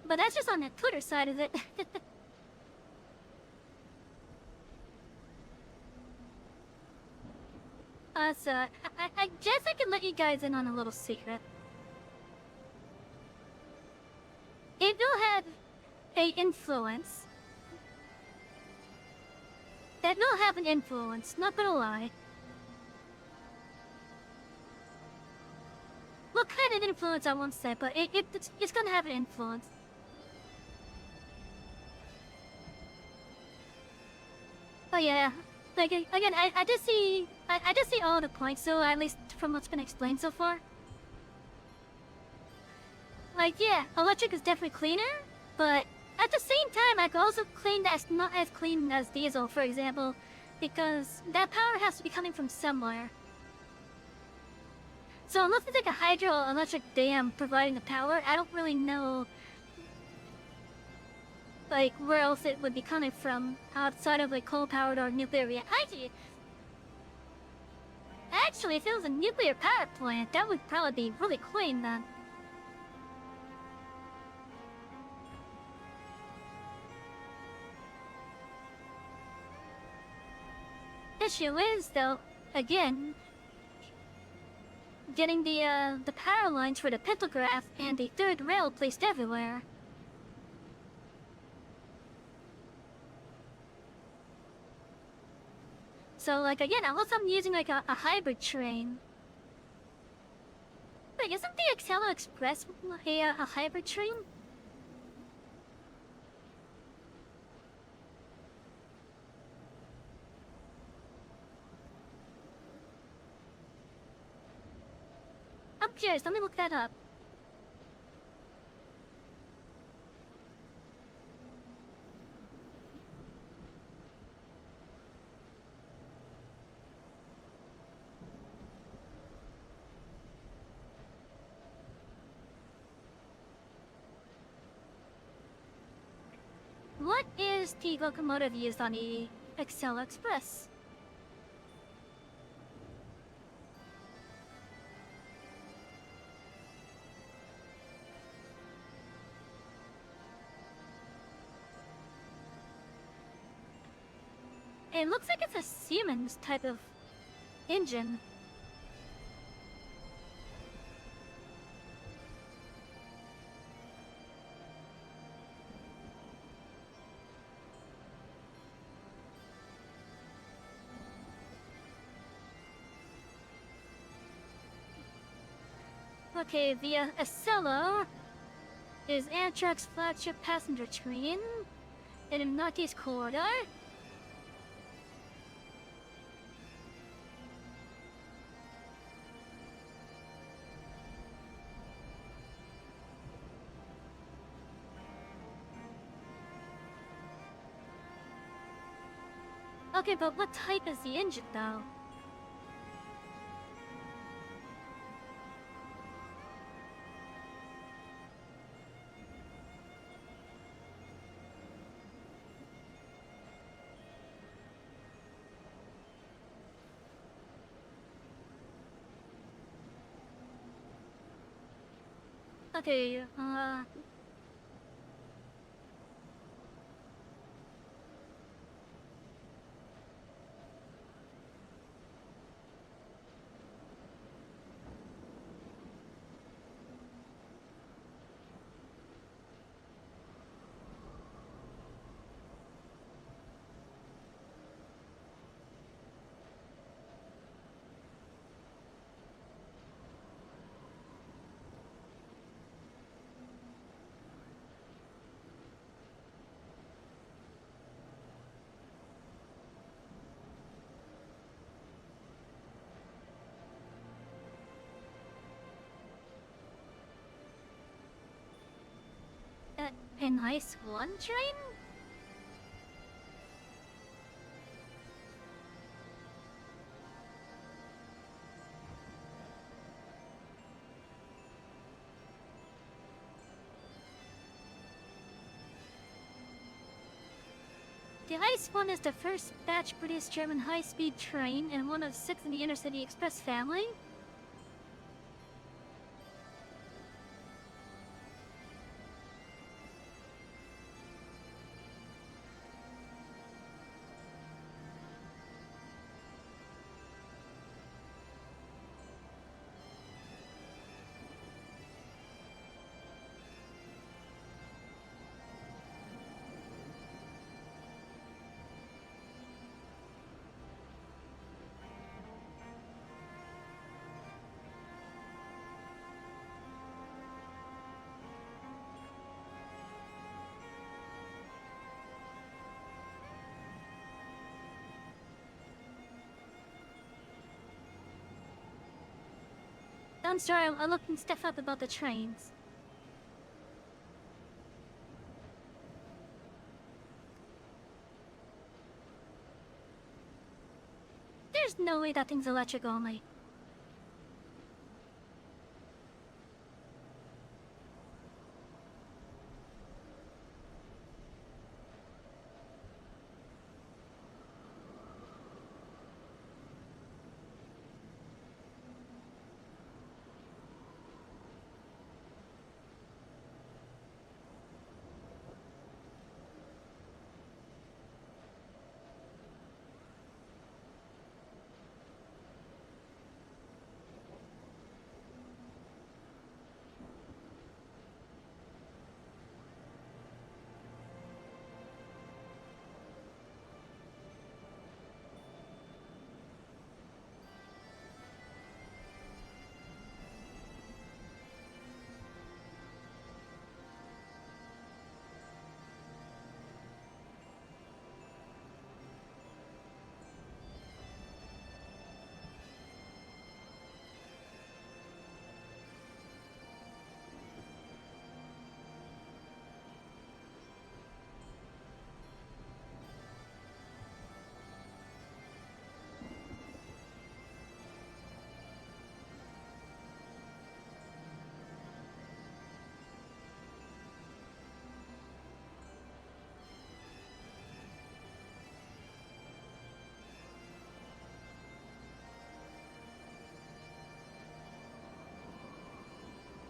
But that's just on the Twitter side of it. So, I guess I can let you guys in on a little secret. It will have a influence. That will have an influence, not gonna lie. What kind of influence I won't say, but it's gonna have an influence. Oh yeah, like again, I just see all the points. So at least from what's been explained so far. Like yeah, electric is definitely cleaner, but at the same time, I could also claim that it's not as clean as diesel, for example, because that power has to be coming from somewhere. So unless it's like a hydroelectric dam providing the power, I don't really know like where else it would be coming from outside of like coal-powered or nuclear reactor. Actually, if it was a nuclear power plant, that would probably be really clean then. Issue is though, again, getting the power lines for the pantograph and the third rail placed everywhere. So like again, unless I'm using like a hybrid train. Wait, isn't the Excella Express a hybrid train? I'm curious, let me look that up. What is the locomotive used on the Excella Express? It looks like it's a Siemens type of engine. Okay, the Acela is Amtrak's flagship passenger train in the Northeast Corridor. Okay, but what type is the engine though? Okay, a nice one train? The Ice One is the first batch-produced German high-speed train and one of 6 in the Intercity Express family. I'm sorry, I'm looking stuff up about the trains. There's no way that thing's electric only.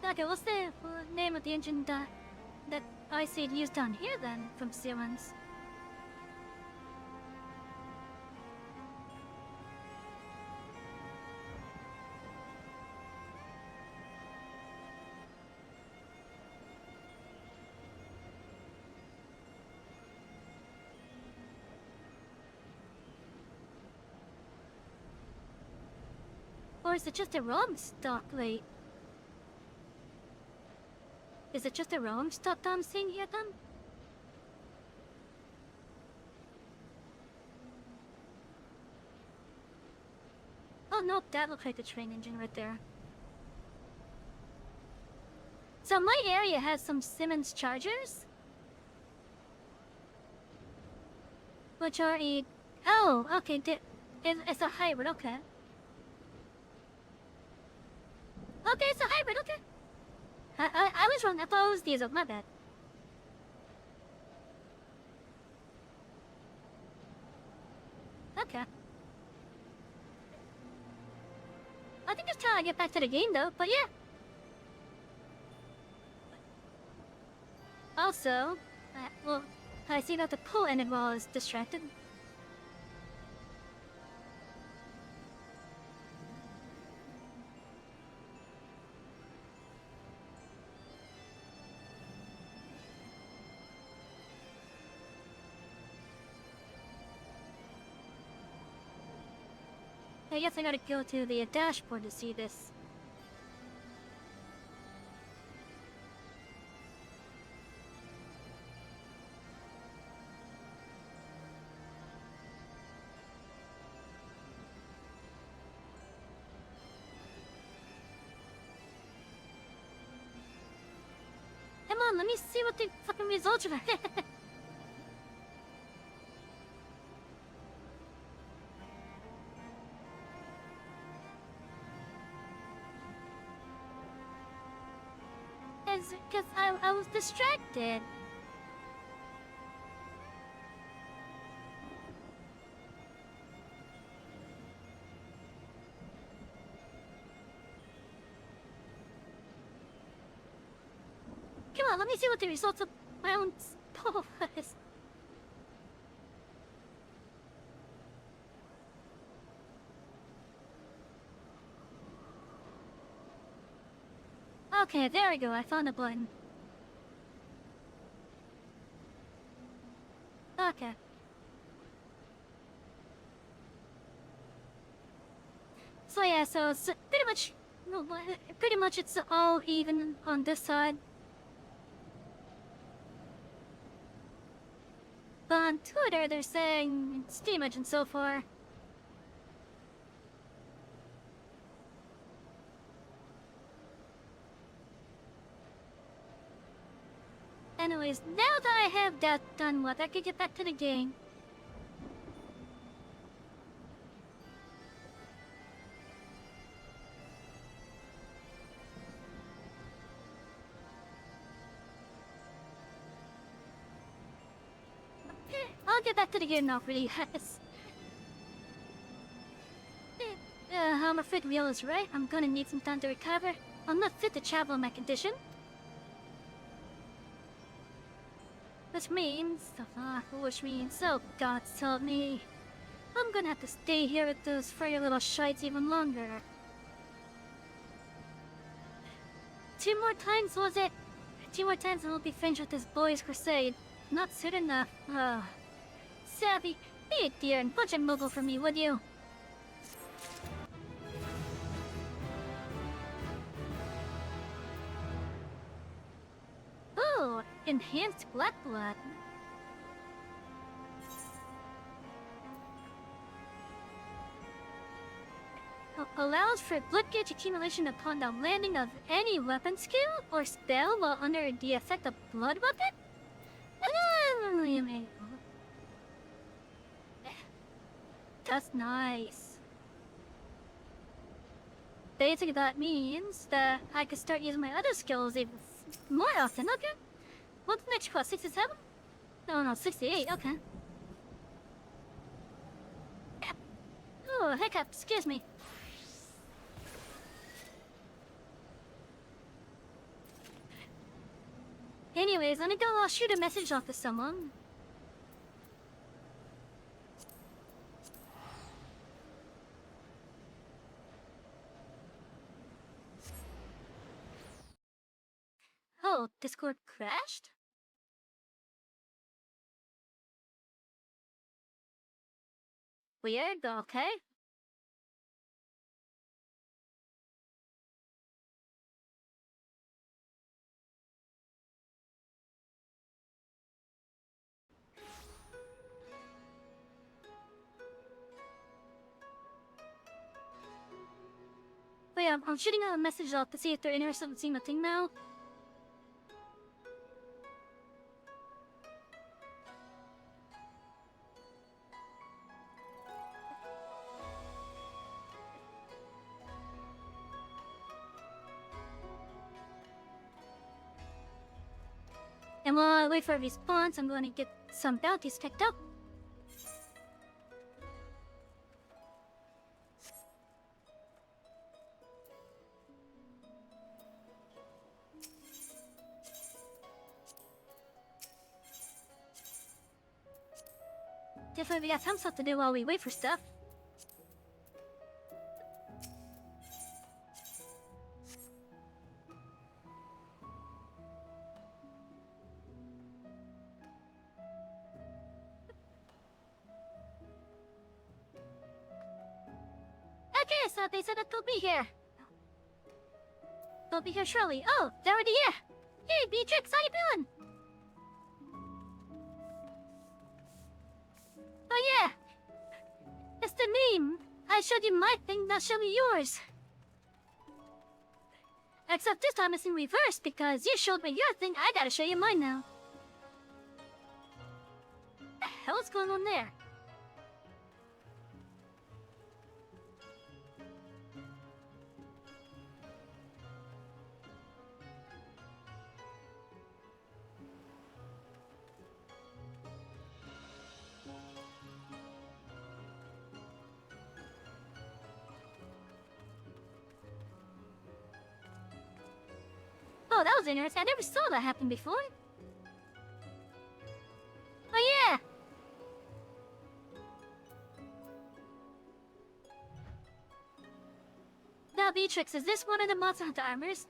Okay, what's the name of the engine that I see it used down here then, from Siemens? Or is it just a wrong stock, like? Is it just a wrong stock that I'm seeing here then? Oh no, that looks like the train engine right there. So my area has some Siemens chargers. Which are a... Oh, okay, it's a hybrid, okay. Okay, it's a hybrid, okay. I was wrong, I thought it was diesel, my bad. Okay. I think it's time to get back to the game though, but yeah. Also, well, I see that the pool ended while I was distracted. I guess I gotta go to the dashboard to see this. Come on, let me see what the fucking results are. Because I was distracted. Come on, let me see what the results of my own poll was. Okay, there we go. I found a button. Okay. So yeah, so it's pretty much it's all even on this side. But on Twitter, they're saying it's damage and so far. Anyways, now that I have that done with, I can get back to the game. I'll get back to the game now for you guys. I'm afraid Real is right. I'm gonna need some time to recover. I'm not fit to travel in my condition. Which means, oh God help me. I'm gonna have to stay here with those furry little shites even longer. 2 more times, was it? 2 more times and we'll be finished with this boys' crusade. Not soon enough. Savvy, be a dear and punch a mogul for me, would you? Oh, enhanced black blood. Allows for blood gauge accumulation upon the landing of any weapon skill or spell while under the effect of blood weapon? That's nice. Basically that means that I could start using my other skills even more often, okay? What's the next quest, 67? No, 68, okay. Oh, hiccup, excuse me. Anyways, let me go shoot a message off to someone. Oh, Discord crashed? Weird, okay. Wait, I'm shooting a message off to see if they're interested in seeing the thing now. And while I wait for a response, I'm going to get some bounties checked out. Definitely got some stuff to do while we wait for stuff. Okay, so they said that they'll be here. They'll be here shortly. Oh, they're already here. Hey, Beatrix, how you doing? Oh yeah, it's the name. I showed you my thing, now show me yours. Except this time it's in reverse because you showed me your thing, I gotta show you mine now. What the hell's going on there? Oh, that was interesting. I never saw that happen before. Oh, yeah. Now, Beatrix, is this one of the Monster Hunter armors?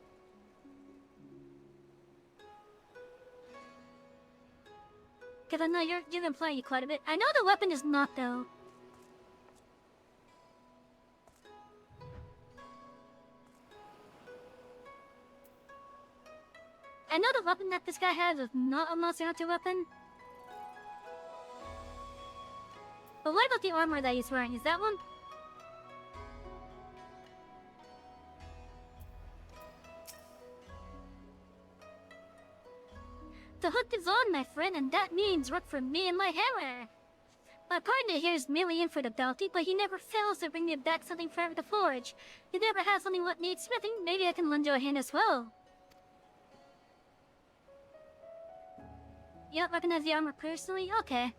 Because I know you've been playing it quite a bit. I know the weapon is not, though. I know the weapon that this guy has is not a Monster Hunter weapon. But what about the armor that he's wearing? Is that one? The hunt is on, my friend, and that means work for me and my hammer. My partner here is merely in for the bounty, but he never fails to bring me back something for the forge. He never has something what needs smithing. Maybe I can lend you a hand as well. You don't recognize the armor personally? Okay.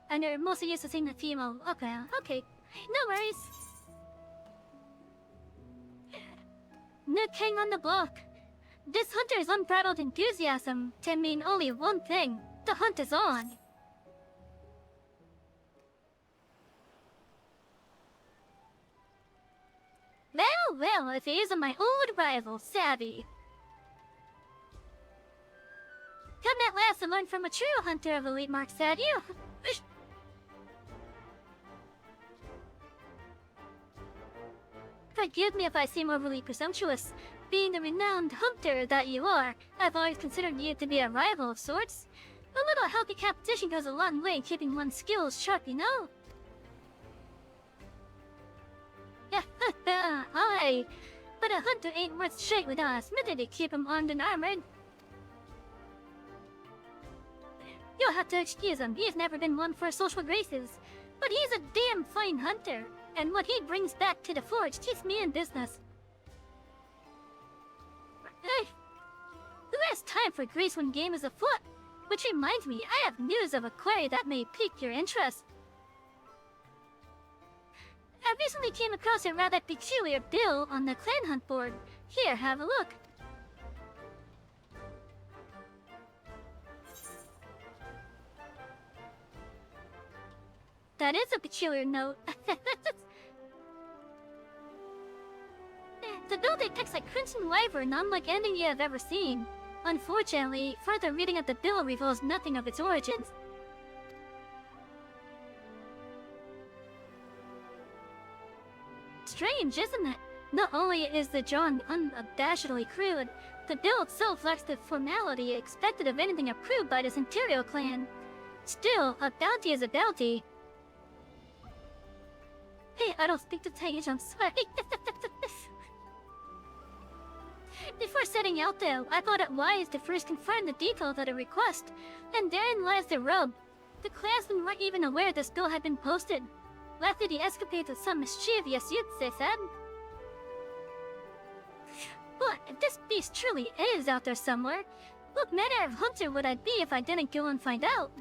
And you're mostly used to seeing the female. Okay. No worries. New king on the block. This hunter's unbridled enthusiasm can mean only one thing. The hunt is on. Well, if he isn't my old rival, Savvy. Come at last and learn from a true hunter of elite marks, had you? Forgive me if I seem overly presumptuous. Being the renowned hunter that you are, I've always considered you to be a rival of sorts. A little healthy competition goes a long way in keeping one's skills sharp, you know? Aye, but a hunter ain't worth shit without a smithy to keep him armed and armored. You'll have to excuse him, he's never been one for social graces. But he's a damn fine hunter, and what he brings back to the forge keeps me in business. Who has time for grace when game is afoot? Which reminds me, I have news of a quarry that may pique your interest. I recently came across a rather peculiar bill on the clan hunt board. Here, have a look. That is a peculiar note. The bill depicts a crimson wyvern unlike anything you have ever seen. Unfortunately, further reading of the bill reveals nothing of its origins. Strange, isn't it? Not only is the drawing unabashedly crude, the bill itself lacks the formality expected of anything approved by the Centurial clan. Still, a bounty is a bounty. Hey, I don't speak to Tage, I'm sorry. Before setting out though, I thought it wise to first confirm the details of the request, and therein lies the rub. The clansmen weren't even aware this bill had been posted. Left the escapades of some mischievous youth, they said. But if this beast truly is out there somewhere, what manner of hunter would I be if I didn't go and find out?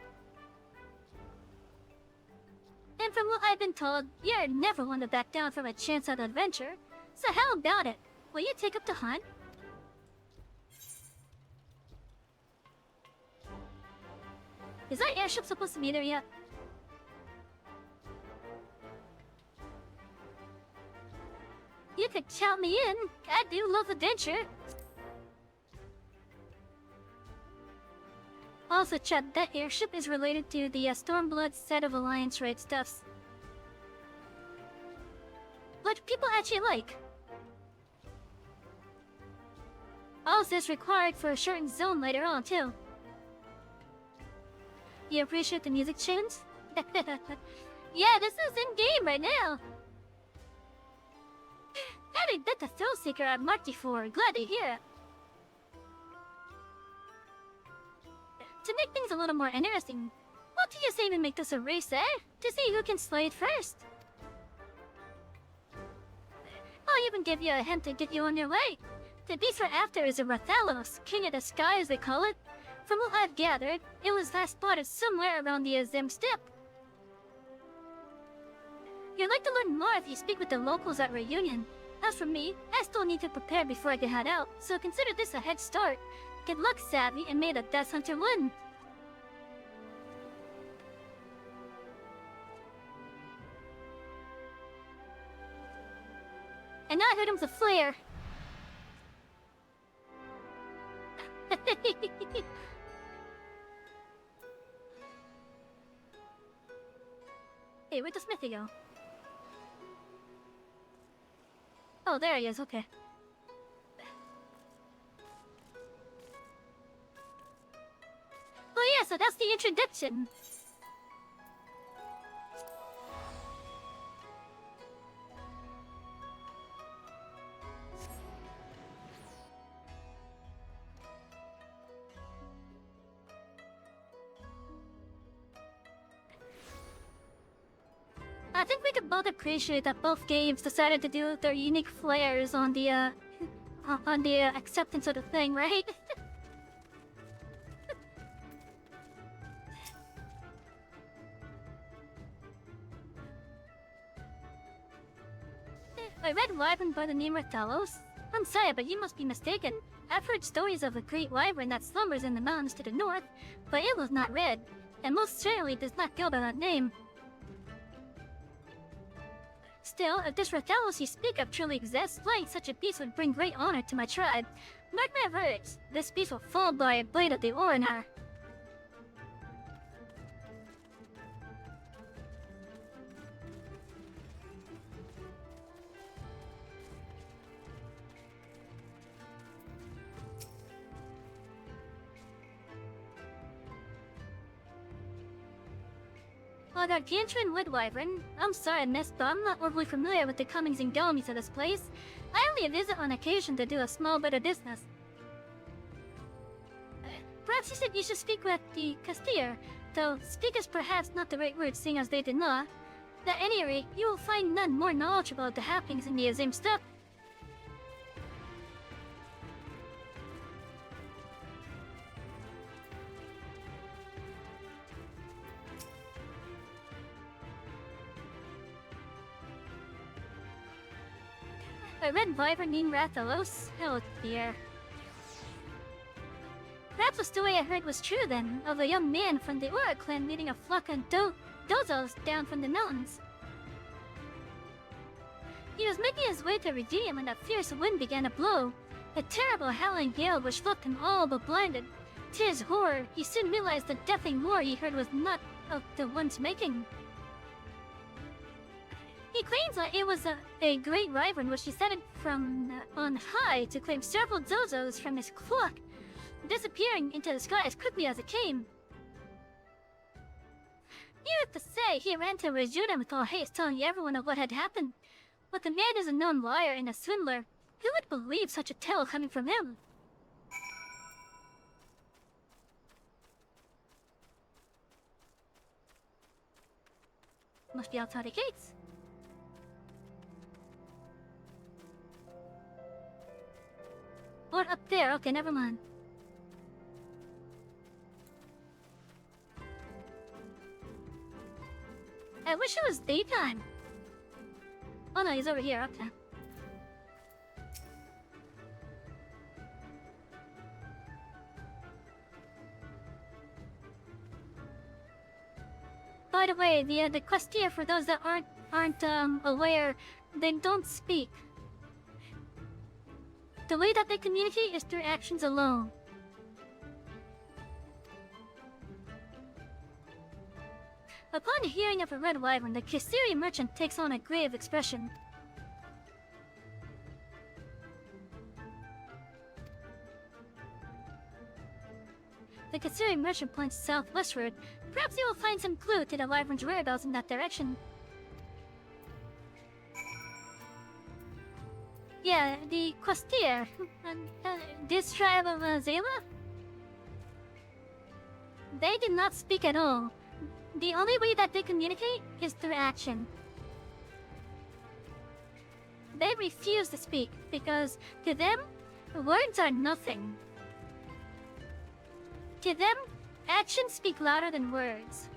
And from what I've been told, you're never one to back down from a chance at adventure. So how about it? Will you take up the hunt? Is that airship supposed to be there yet? You could count me in. I do love adventure. Also, chat, that airship is related to the Stormblood set of Alliance raid stuffs. What people actually like. Also, it's required for a certain zone later on, too. You appreciate the music tunes? Yeah, this is in-game right now. Having bet the Thrill Seeker at Marty for, glad to hear it. To make things a little more interesting, what do you say we make this a race, eh? To see who can slay it first. I'll even give you a hint to get you on your way. The beast we're after is a Rathalos, king of the sky as they call it. From what I've gathered, it was last spotted somewhere around the Azim steppe. You'd like to learn more if you speak with the locals at Reunion. As for me, I still need to prepare before I can head out, so consider this a head start. Good luck, Savvy, and may the Death Hunter win! And now I heard him with a flare! Hey, where'd the smithy go? Oh, there he is, okay. Oh yeah, so that's the introduction. I think we could both appreciate that both games decided to do their unique flares on the acceptance of the thing, right? A red wyvern by the name of Talos? I'm sorry, but you must be mistaken. I've heard stories of a great wyvern that slumbers in the mountains to the north, but it was not red, and most certainly does not go by that name. Still, if this Rathalos you speak of truly exists, flying such a beast would bring great honor to my tribe. Mark my words, this beast will fall by a blade of the Orinar. Oh, Gargantuan Wood Wyvern. I'm sorry, miss, but I'm not overly familiar with the comings and goings of this place. I only visit on occasion to do a small bit of business. Perhaps you said you should speak with the Castilla, though speak is perhaps not the right word, seeing as they did not. At any rate, you will find none more knowledgeable of the happenings in the Azim steppe. A red wyvern named Rathalos? Oh dear. Perhaps the story I heard was true then, of a young man from the Aura clan leading a flock of dozos down from the mountains. He was making his way to Redeem when a fierce wind began to blow. A terrible howling gale which left him all but blinded. To his horror, he soon realized the deafening roar he heard was not of the one's making. He claims that it was a great wyvern which descended from on high to claim several dozos from his flock, disappearing into the sky as quickly as it came. Needless to say, he ran to Rejuda with all haste, telling everyone of what had happened. But the man is a known liar and a swindler. Who would believe such a tale coming from him? Must be outside the gates. Or up there, okay, never mind. I wish it was daytime. Oh no, he's over here, okay. By the way, the quest here, for those that aren't aware, they don't speak. The way that they communicate is through actions alone. Upon the hearing of a red wyvern, the Kisiri merchant takes on a grave expression. The Kisiri merchant points southwestward. Perhaps you will find some clue to the wyvern's whereabouts in that direction. Yeah, the Quastir. This tribe of Zayla? They did not speak at all. The only way that they communicate is through action. They refuse to speak because, to them, words are nothing. To them, actions speak louder than words.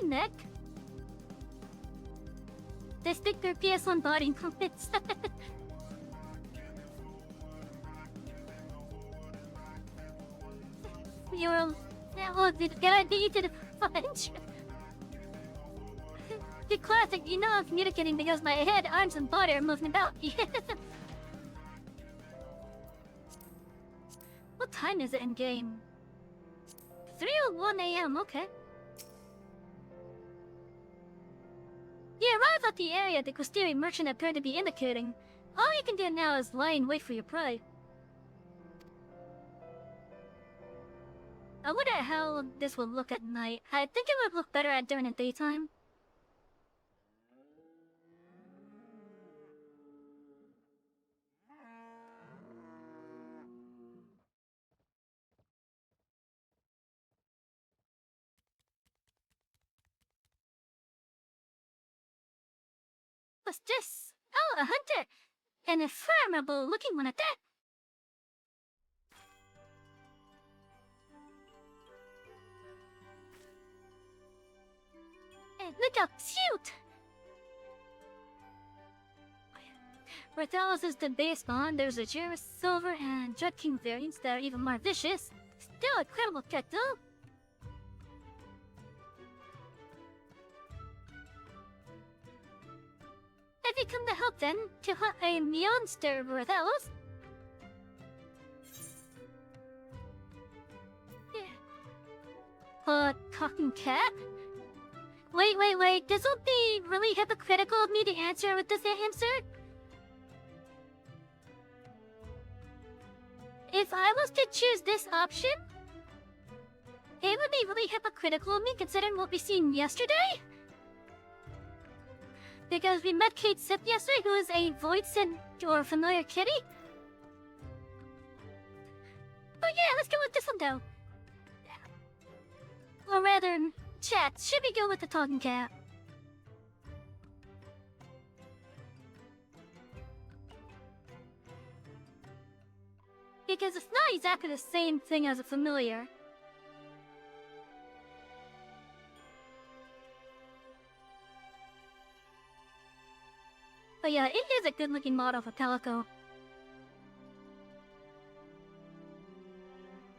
neck. They stick their PS1 body in puppets. You're now get ID to the punch. The classic, you know I'm communicating because my head, arms, and body are moving about. What time is it in game? 3:01 a.m., okay. You arrive at the area the Custiri merchant appeared to be indicating. All you can do now is lie in wait for your prey. I wonder how this will look at night. I think it would look better at during the daytime. What's this? Oh, a hunter! An affirmable looking one at that! And look how cute! Rathalos is the base bond. There's a Jerris Silver and Jet King variants that are even more vicious. Still incredible cat though. Have you come to help then? To hunt a monster, Rathalos? Yeah. Talking cat? Wait. This will be really hypocritical of me to answer with this answer. If I was to choose this option, it would be really hypocritical of me considering what we seen yesterday. Because we met Kate Sip yesterday, who is a void sent or familiar kitty. But yeah, let's go with this one though. Or rather, chat, should we go with the talking cat? Because it's not exactly the same thing as a familiar. But yeah, it is a good-looking model for Calico.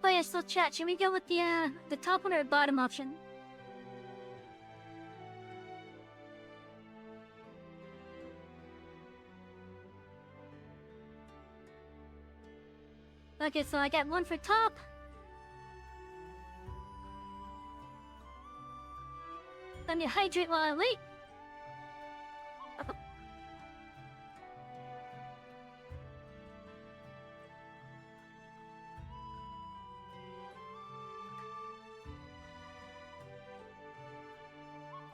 But yeah, so chat, should we go with the top one or bottom option? Okay, so I got one for top. Let me hydrate while I wait.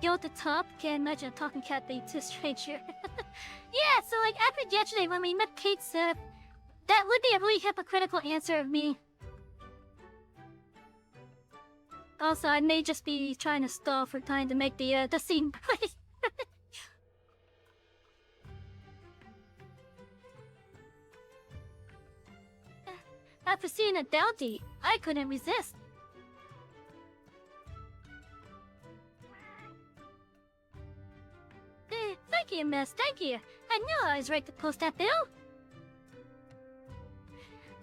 Go at the top. Can't imagine a talking cat being too strange here. Yeah, so like after yesterday when we met Kate Sip, that would be a really hypocritical answer of me. Also, I may just be trying to stall for time to make the scene. After seeing a Doubty, I couldn't resist. Thank you, miss, thank you. I knew I was right to post that bill.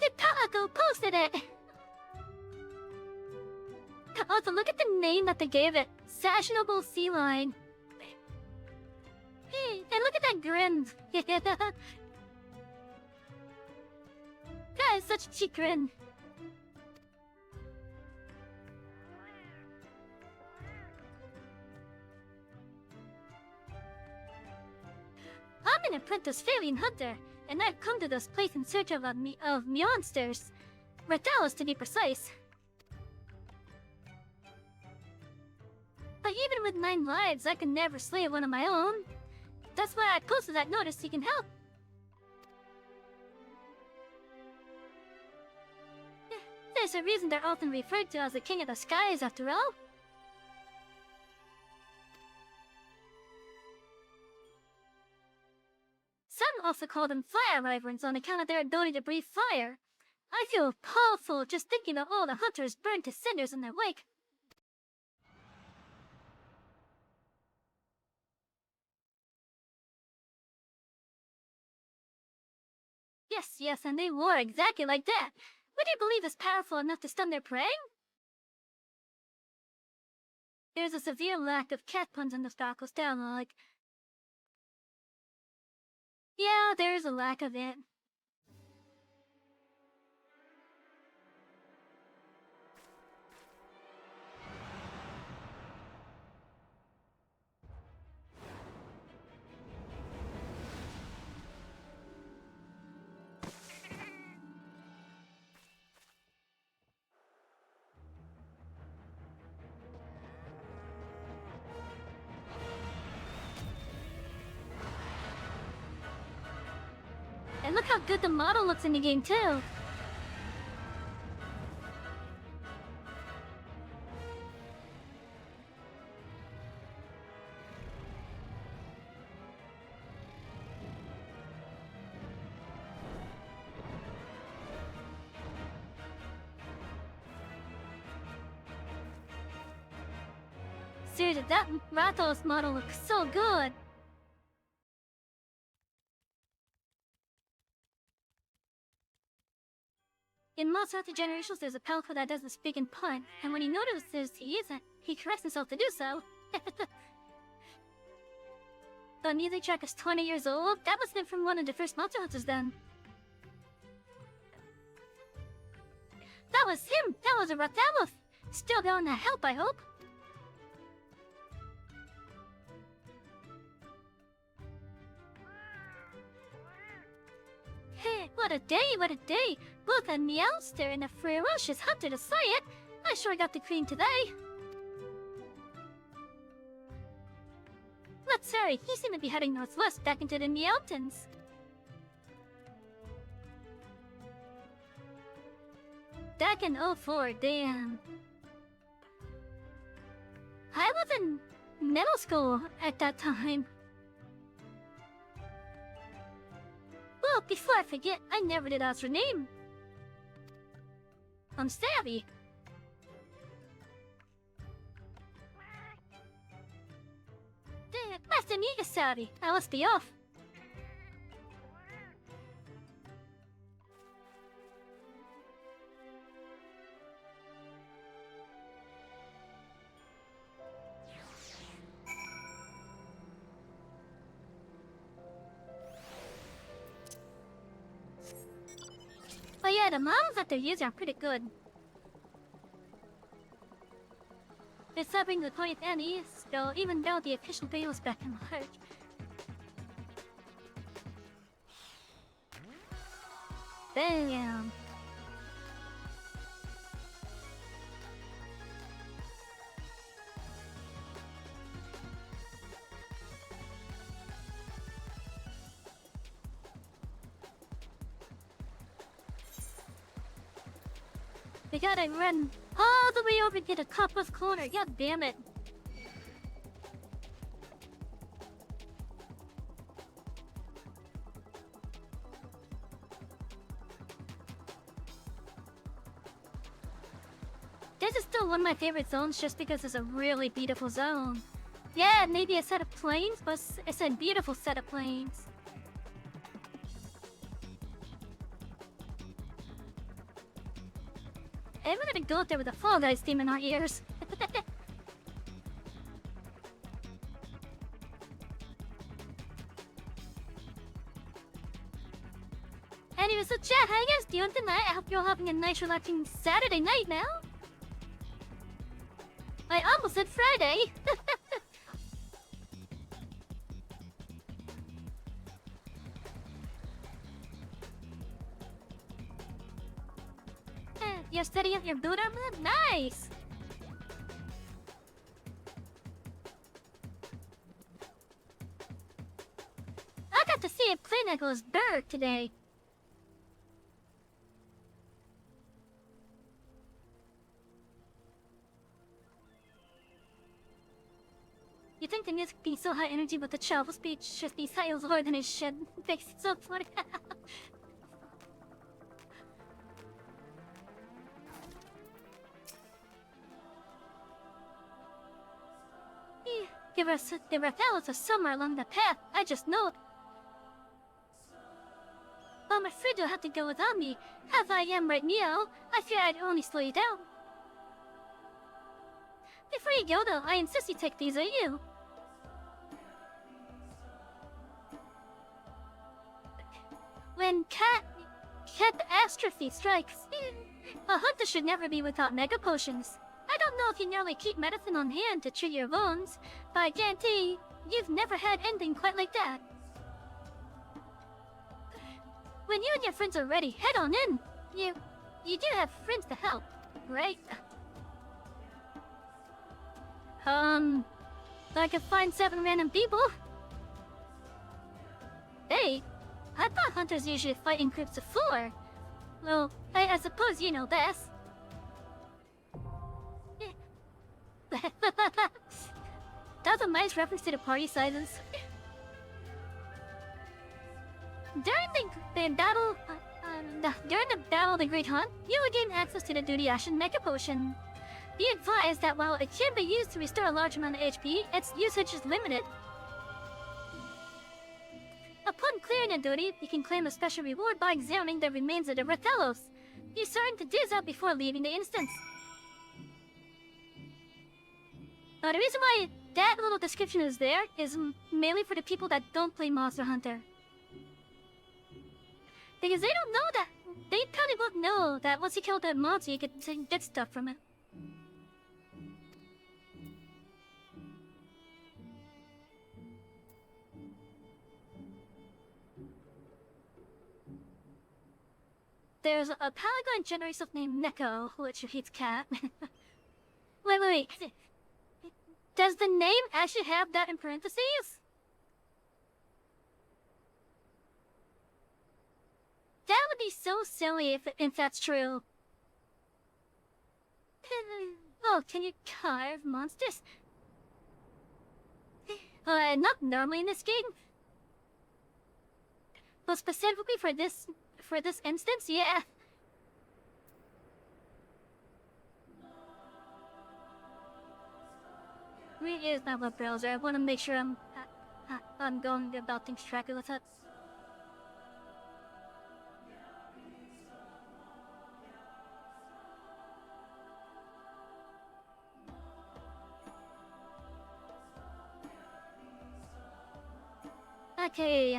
The Calico posted it! Also, look at the name that they gave it. Fashionable Sea Lion. Hey, and look at that grin. That is such a cheap grin. I'm an apprentice alien hunter, and I've come to this place in search of monsters. Rathalos, to be precise. But even with 9 lives, I can never slay one of my own. That's why I posted that notice so you can help. There's a reason they're often referred to as the King of the Skies, after all. Some also call them fire wyverns on account of their ability to breathe fire. I feel powerful just thinking of all the hunters burned to cinders in their wake. Yes, and they were exactly like that. Would you believe it's powerful enough to stun their prey? There's a severe lack of cat puns in the Stockholm dialogue. Yeah, there's a lack of it. And look how good the model looks in the game, too. Seriously, that Rathos model looks so good. In most other generations, there's a pelican that doesn't speak in pun, and when he notices he isn't, he corrects himself to do so. The music track is 20 years old. That must have been from one of the first Monster Hunters then. That was him! That was a Rathalos! Still going to help, I hope. Hey, what a day, what a day! Both a Meowster and a ferocious hunter to say it! I sure got the cream today! Let's hurry, he seemed to be heading northwest back into the mountains. Back in 04, damn. I was in middle school at that time. Well, before I forget, I never did ask her name. I'm savvy. Nice to meet you, Savvy. I must be off. But yeah, the models that they're using are pretty good. They're subbing the 20th Annie, though, even though the official day was back in March. Damn. We gotta run all the way over to the Copper's Corner. God damn it. This is still one of my favorite zones just because it's a really beautiful zone. Yeah, maybe a set of plains, but it's a beautiful set of plains. And we're gonna go out there with a Fall Guys theme in our ears. Anyway, so chat, how you guys doing tonight? I hope you're all having a nice relaxing Saturday night now. I almost said Friday. You're studying your Buddha move? Nice! I got to see a Clinical's bird today. You think the music being so high energy but the travel speech just be sales lower than it should? Makes it so funny. There were fellows somewhere along the path. I just know it. Bummer, afraid you'll have to go without me. As I am right now, I fear I'd only slow you down. Before you go though, I insist you take these, are you? When catastrophe strikes, a hunter should never be without mega potions. I don't know if you normally keep medicine on hand to treat your wounds, but I guarantee you've never had anything quite like that. When you and your friends are ready, head on in. You do have friends to help, right? I could find 7 random people. Hey, I thought hunters usually fight in groups of 4. Well, I suppose you know this. That's a nice reference to the party sizes. During the battle of the Great Hunt, you will gain access to the Duty Ashen Mega Potion. Be advised that while it can be used to restore a large amount of HP, its usage is limited. Upon clearing a duty, you can claim a special reward by examining the remains of the Rathalos. Be certain to do so before leaving the instance. The reason why that little description is there is mainly for the people that don't play Monster Hunter. Because they don't know that. They probably won't know that once you kill that monster, you can get stuff from it. There's a Paragon generous named Neko, which hates cat. Wait. Does the name actually have that in parentheses? That would be so silly if that's true. Oh, can you carve monsters? Not normally in this game. But specifically for this instance, yeah. Really is not a browser. I want to make sure I'm going about things correctly with it. Okay,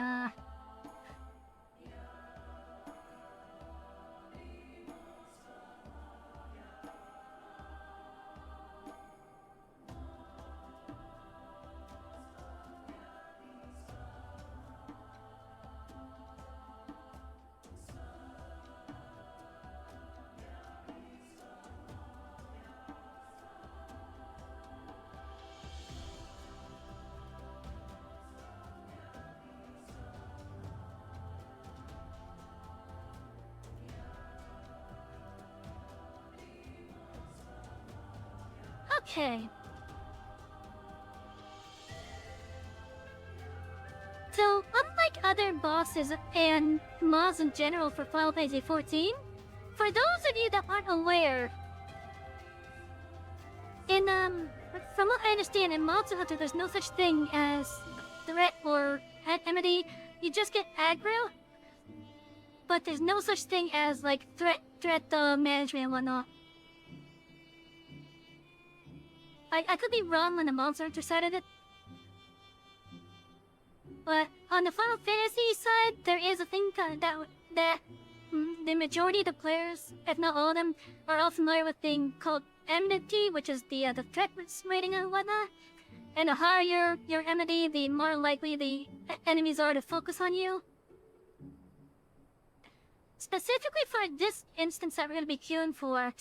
okay. So, unlike other bosses and mods in general for Final Fantasy XIV, for those of you that aren't aware, from what I understand, in Monster Hunter, there's no such thing as threat or enmity. You just get aggro, but there's no such thing as like threat management and whatnot. I could be wrong on the Monster Hunter side of it, but on the Final Fantasy side, there is a thing that the majority of the players, if not all of them, are all familiar with thing called enmity, which is the threat rating and whatnot. And the higher your enmity, the more likely the enemies are to focus on you. Specifically for this instance that we're going to be queuing for,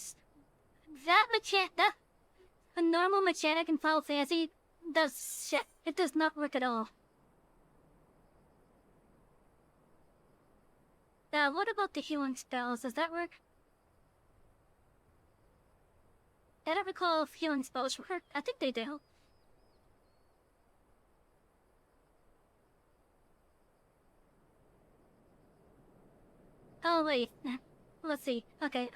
a normal mechanic in Final Fantasy does shit. It does not work at all. Now, what about the healing spells? Does that work? I don't recall if healing spells work. I think they do. Oh, wait. Let's see. Okay,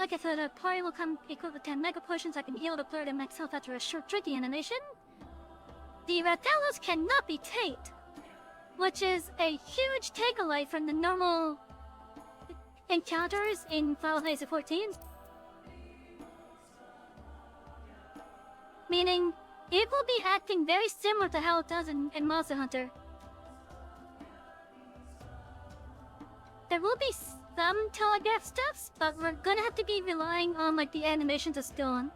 Like I said, a party will come equipped with 10 mega potions. I can heal the player to max health after a short tricky animation. The Rathalos cannot be tamed, which is a huge take-away from the normal encounters in Final Fantasy XIV. Meaning, it will be acting very similar to how it does in Monster Hunter. There will be some telegraph stuffs, but we're gonna have to be relying on like the animations of still on.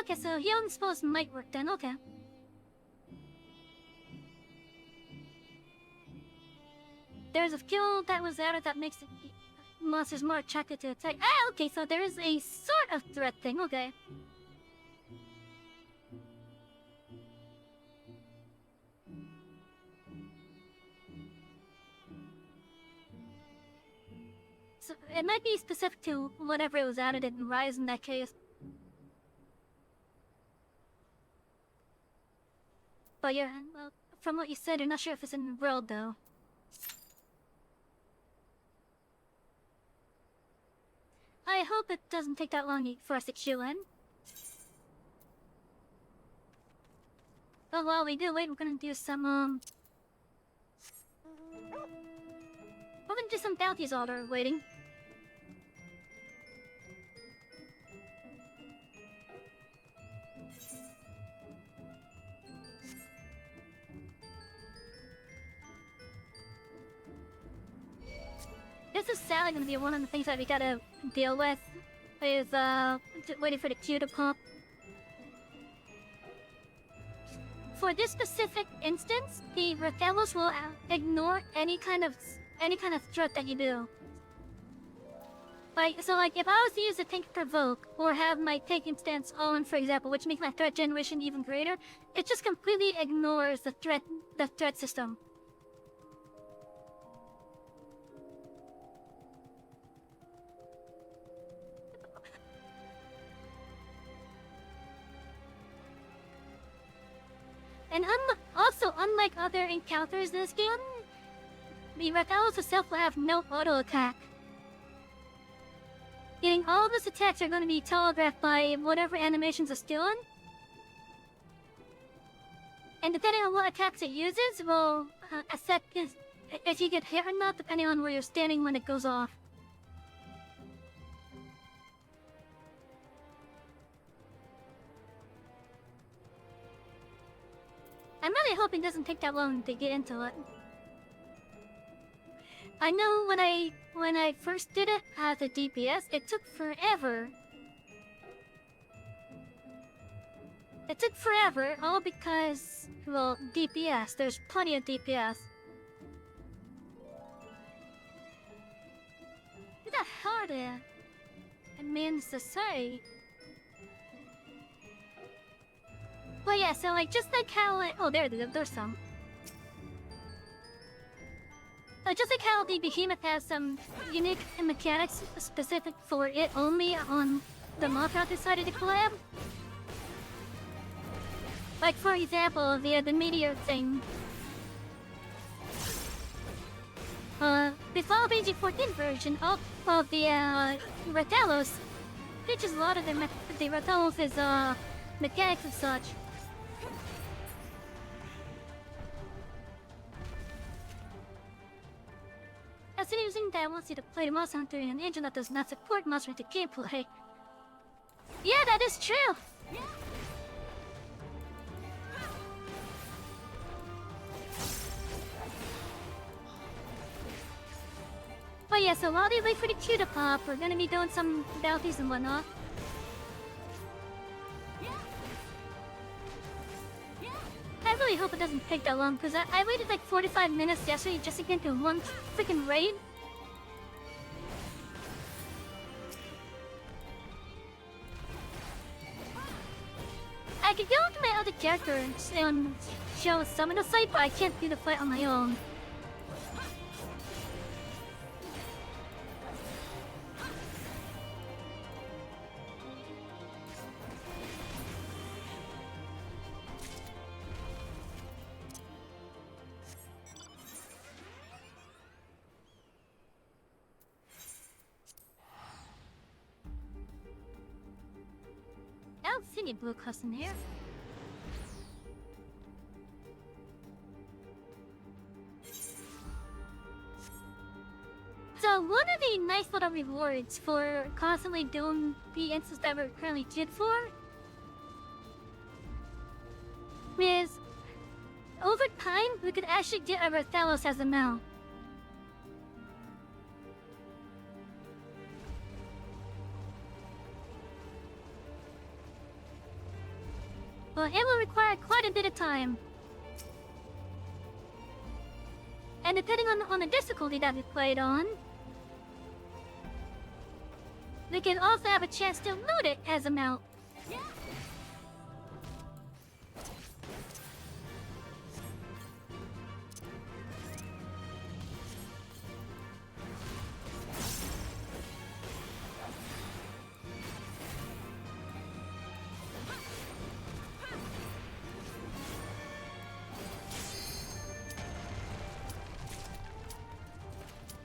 Okay, so healing spells might work then, okay. There's a skill that was added that makes monsters more attracted to attack. Ah, okay, so there is a sort of threat thing, okay. So it might be specific to whatever it was added in Rise in that case. But yeah, well, from what you said, you're not sure if it's in the world, though. I hope it doesn't take that long for us to queue in. But while we do wait, we're gonna do some, we're gonna do some bounties while they're waiting. This is sadly gonna be one of the things that we gotta deal with, is waiting for the queue to pop. For this specific instance, the Rathalos will ignore any kind of threat that you do. Like, so like, if I was to use a Tank Provoke, or have my taking stance on, for example, which makes my threat generation even greater, it just completely ignores the threat system. And also, unlike other encounters in this game, the Rathalos itself will have no auto attack. Meaning all of its attacks are going to be telegraphed by whatever animations are still on. And depending on what attacks it uses will affect if you get hit or not, depending on where you're standing when it goes off. I'm really hoping it doesn't take that long to get into it. I know when I first did it as a DPS, it took forever. It took forever, all because, well, DPS. There's plenty of DPS. What the hell are they? It means to say. Well, yeah, so like, just like how, like, oh, there's some. Just like how the Behemoth has some unique mechanics specific for it only on the Mothra decided to collab. Like, for example, the meteor thing. The Final Fantasy XIV version of the Rathalos features a lot of the Rathalos' mechanics and such. As using that wants you to play the Monster Hunter in an engine that does not support Monster Hunter gameplay. Yeah, that is true! But yeah, so while they wait for the queue to pop, we're gonna be doing some bounties and whatnot. really hope it doesn't take that long, because I waited like 45 minutes yesterday just to get to one freaking raid. I could go into my other character and show some of the site, but I can't do the fight on my own. I don't see any blue cuss in here. So one of the nice little rewards for constantly doing the instances that we're currently did for is over time we could actually get our Rathalos as a mount. But it will require quite a bit of time. And depending on the difficulty that we played on, we can also have a chance to loot it as a mount.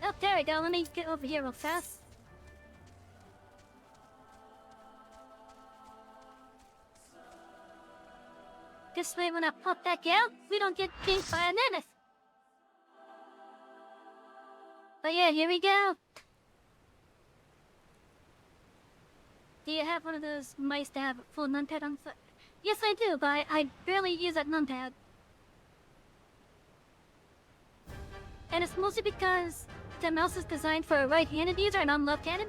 Oh, there we go. Let me get over here real fast. This way, when I pop back out, we don't get pinged by an enemy. But yeah, here we go. Do you have one of those mice that have a full numpad on foot? Yes, I do, but I barely use that numpad. And it's mostly because the mouse is designed for a right-handed user and I'm left-handed.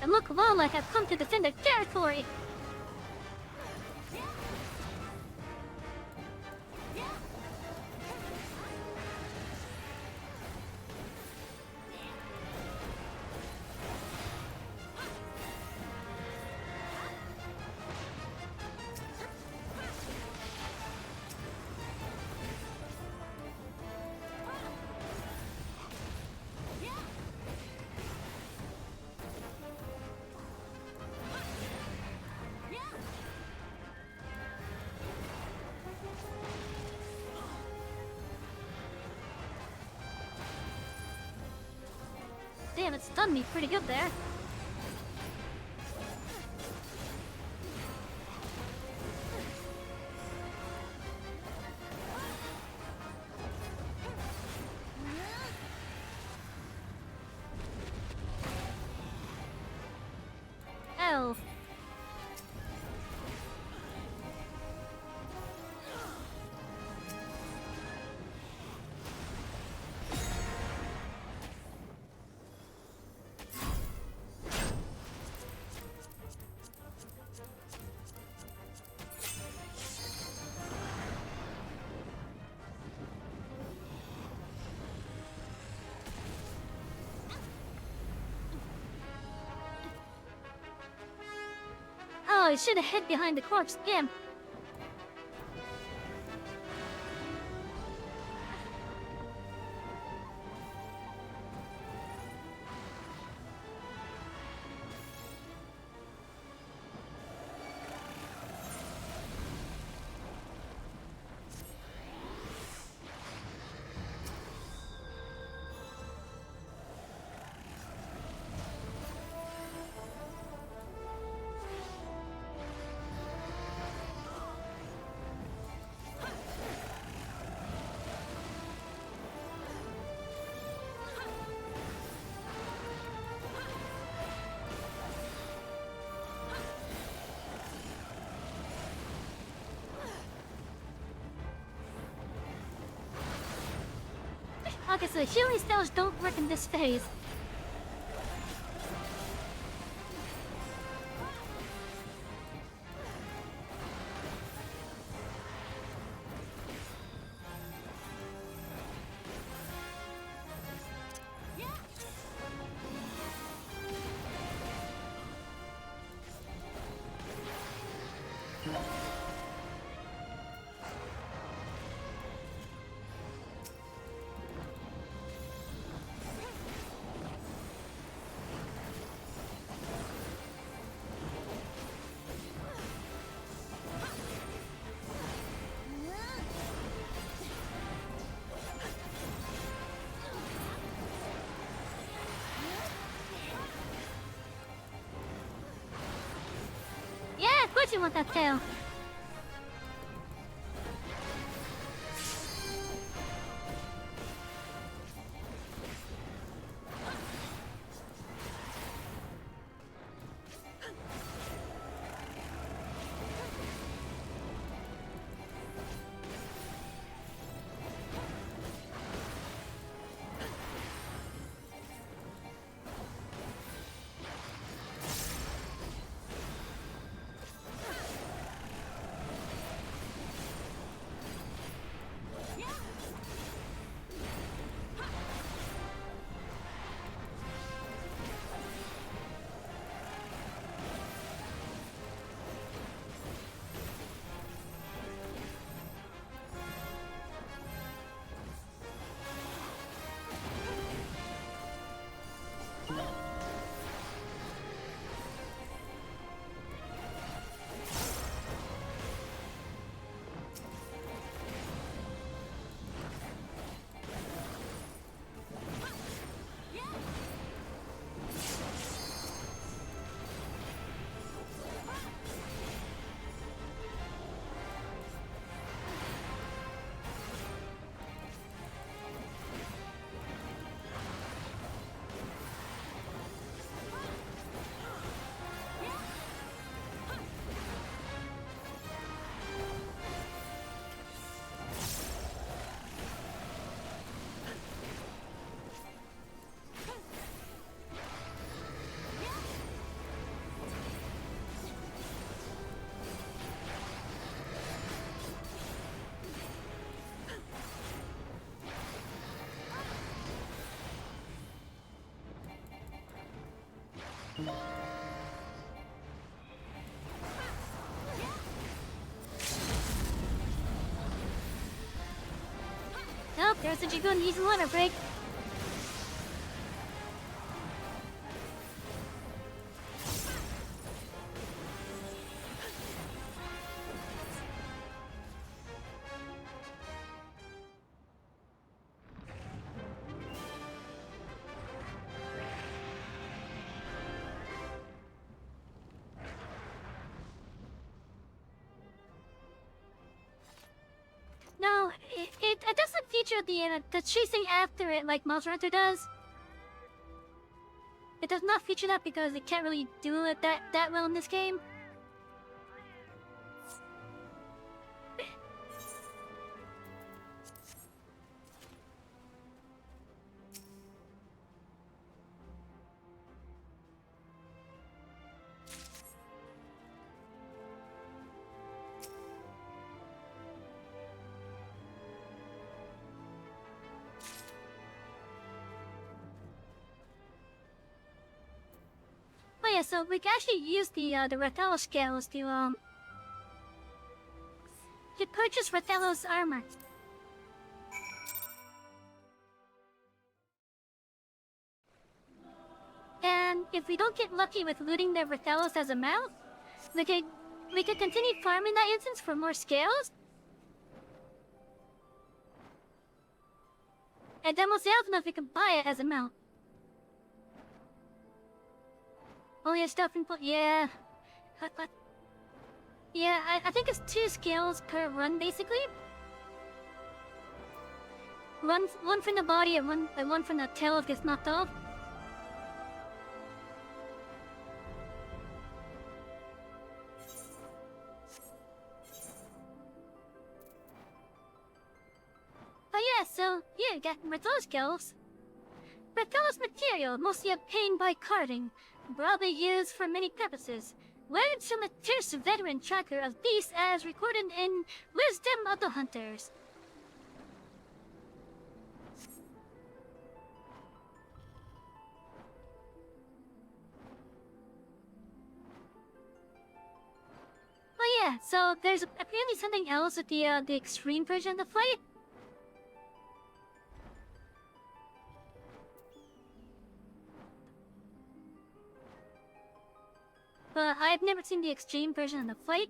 And look, Lola have come to defend their territory! Damn, it stunned me pretty good there. Oh. Oh, I should have hid behind the corpse. Damn. Okay, so healing spells don't work in this phase. Yeah, of course you want that tail. Nope, there's a Dragoon needs a water break. No, it doesn't feature the chasing after it like Monster Hunter does. It does not feature that because it can't really do it that well in this game. yeah, so we can actually use the Rathalos scales to purchase Rathalos armor. And if we don't get lucky with looting the Rathalos as a mount, we could continue farming that instance for more scales. And then we'll see if we can buy it as a mount. Only a stuff in yeah. Yeah, I think it's 2 scales per run basically. One from the body and one from the tail if it gets knocked off. But yeah, so yeah, got Rathalos scales. Rathalos material, mostly obtained by carting, broadly used for many purposes. Learned from a terse veteran tracker of beasts as recorded in Wisdom of the Hunters. Oh yeah, so there's apparently something else with the extreme version of the fight. But I've never seen the extreme version of the fight.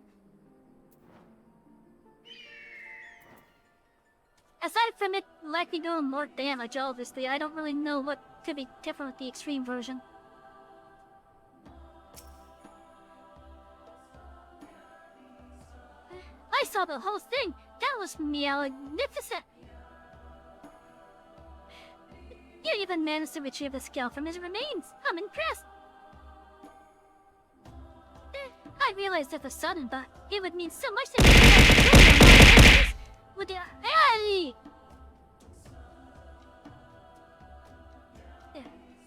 Aside from it likely doing more damage, obviously, I don't really know what could be different with the extreme version. I saw the whole thing! That was magnificent! You even managed to retrieve the scale from his remains! I'm impressed! I realized it was sudden, but it would mean so much to me. With the hey!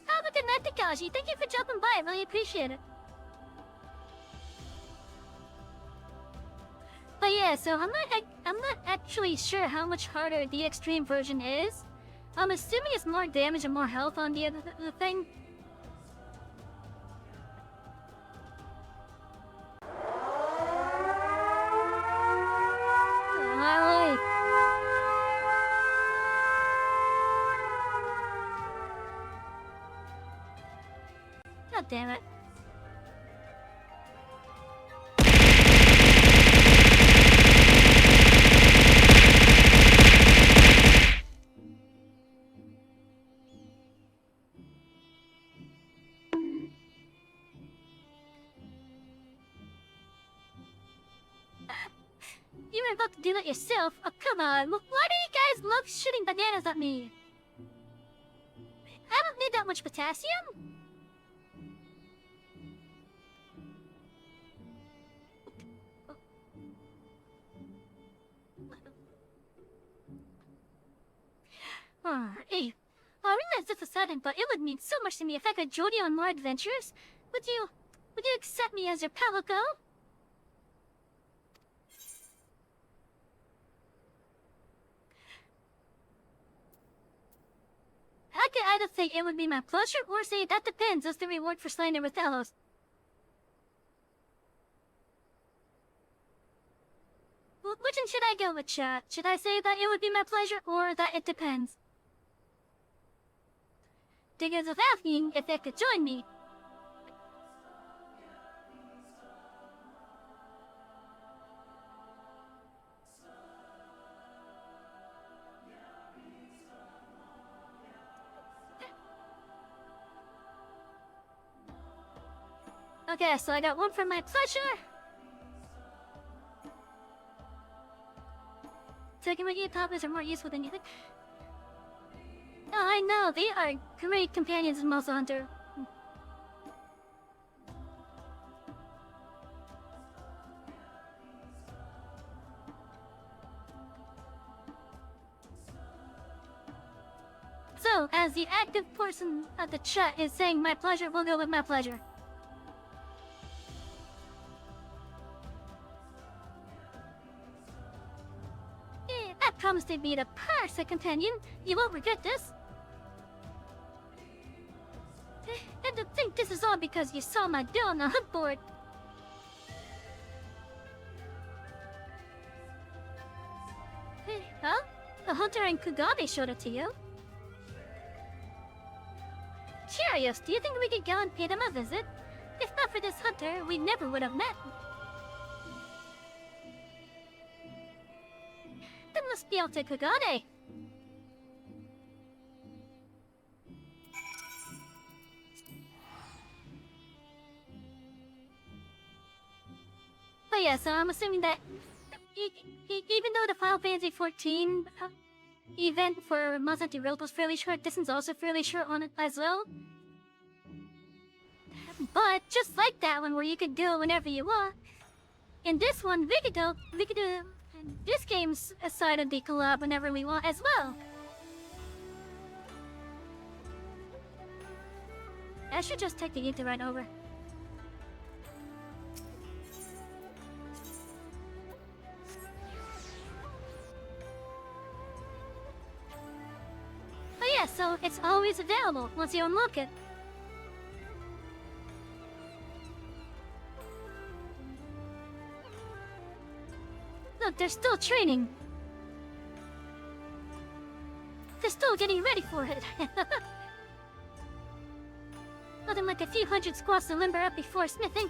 Have a good night, Takashi. Thank you for dropping by. I really appreciate it. But yeah, so I'm not actually sure how much harder the extreme version is. I'm assuming it's more damage and more health on the thing. God damn it. You were about to do that yourself? Oh, come on. Why do you guys love shooting bananas at me? I don't need that much potassium. Hey, I realize this is sudden, but it would mean so much to me if I could join you on more adventures. Would you accept me as your pal girl? I could either say it would be my pleasure, or say that depends as the reward for slaying the Rathalos. Which one should I go with, chat? Should I say that it would be my pleasure, or that it depends? Because of asking if they could join me. Okay, so I got one for my pleasure. Taking my e-poppers are more useful than you think. Oh, I know, they are great companions in Monster Hunter. So, as the active person of the chat is saying my pleasure, we'll go with my pleasure. I promised to be the perfect companion. You won't regret this. And don't think this is all because you saw my bill on the hunt board. Huh? The hunter and Kugane showed it to you. Curious, do you think we could go and pay them a visit? If not for this hunter, we never would have met. Then let's be out to Kugane. But yeah, so I'm assuming that even though the Final Fantasy XIV event for Monsanto Road was fairly short, this one's also fairly short on it as well. But just like that one where you could do it whenever you want, in this one we could do this game's side of the collab whenever we want as well. I should just take the ether right over. But yeah, so it's always available once you unlock it. Look, they're still training. They're still getting ready for it. Nothing like a few hundred squats to limber up before smithing.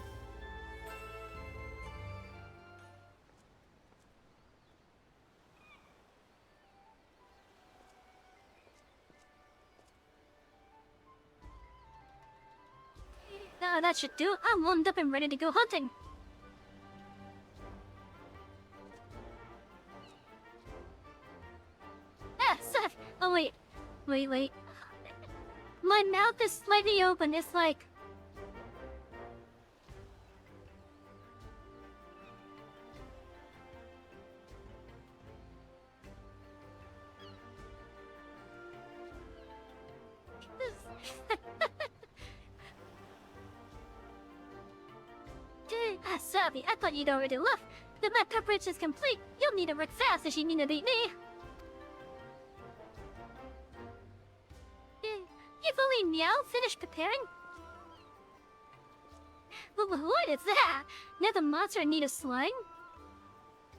That should do. I'm warmed up and ready to go hunting. Oh wait. My mouth is slightly open, it's like... Savvy, I thought you'd already left. The map coverage is complete. You'll need to work fast if you need to beat me. You've only now finished preparing? What is that? Another monster in need of slaying?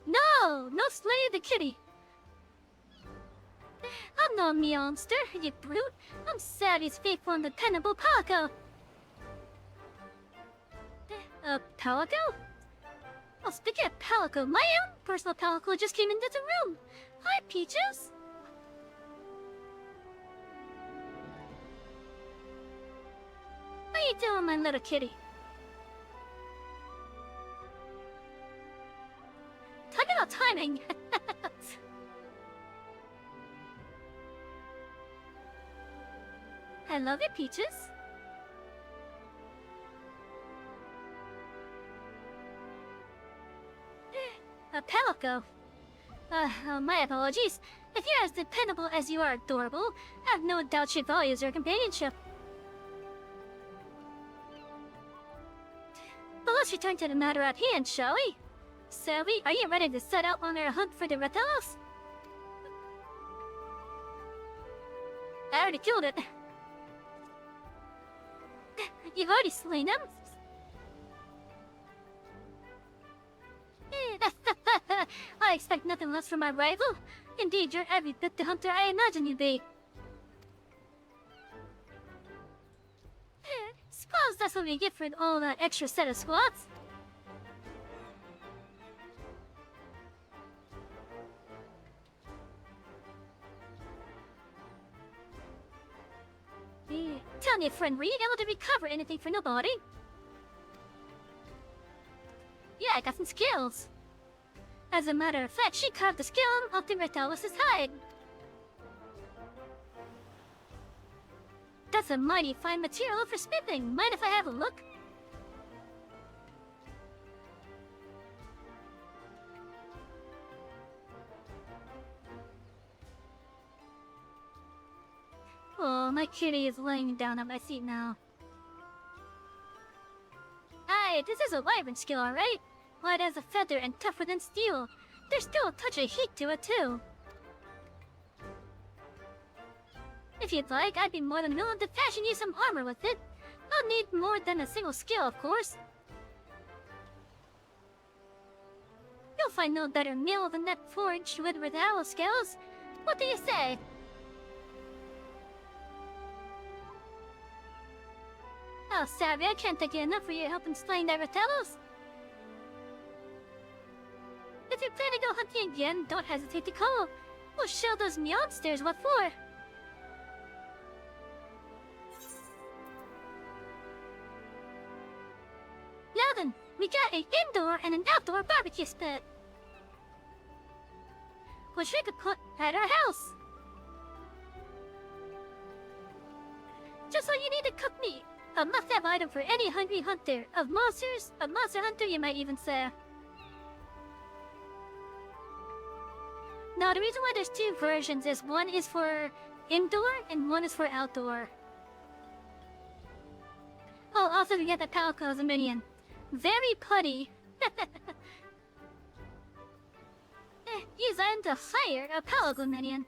No slaying the kitty. I'm not a monster, you brute. I'm Savvy's faithful and dependable Palico. Palico? Oh, speaking of Palico, my own personal Palico just came into the room. Hi, Peaches. How you doing, my little kitty? Talk about timing. I love you, Peaches. Palico. My apologies. If you're as dependable as you are adorable, I have no doubt she values your companionship. But let's return to the matter at hand, shall we? Savvy, are you ready to set out on our hunt for the reptiles? I already killed it. You've already slain them? I expect nothing less from my rival. Indeed, you're every bit the hunter I imagine you'd be. Suppose that's what we get for all that extra set of squats. Tell your friend Reed able to recover anything for nobody. Yeah, I got some skills. As a matter of fact, she carved the skill off the Retalis' hide. That's a mighty fine material for smithing. Mind if I have a look? Oh, my kitty is laying down on my seat now. Aye, this is a wyvern skill, alright? Light as a feather and tougher than steel. There's still a touch of heat to it, too. If you'd like, I'd be more than willing to fashion you some armor with it. I'll need more than a single skill, of course. You'll find no better meal than that forged with Ritalo scales. What do you say? Oh, Savvy, I can't thank you enough for your help in slaying the Ritalos. If you plan to go hunting again, don't hesitate to call. We'll show those monsters what for. Now then, we got an indoor and an outdoor barbecue spot, which we could put at our house. Just all you need to cook meat. A must-have item for any hungry hunter of monsters, a monster hunter you might even say. Now the reason why there's two versions is one is for indoor and one is for outdoor. Oh, also we get the Palco as a minion. Very putty. Use item to hire a Palco minion.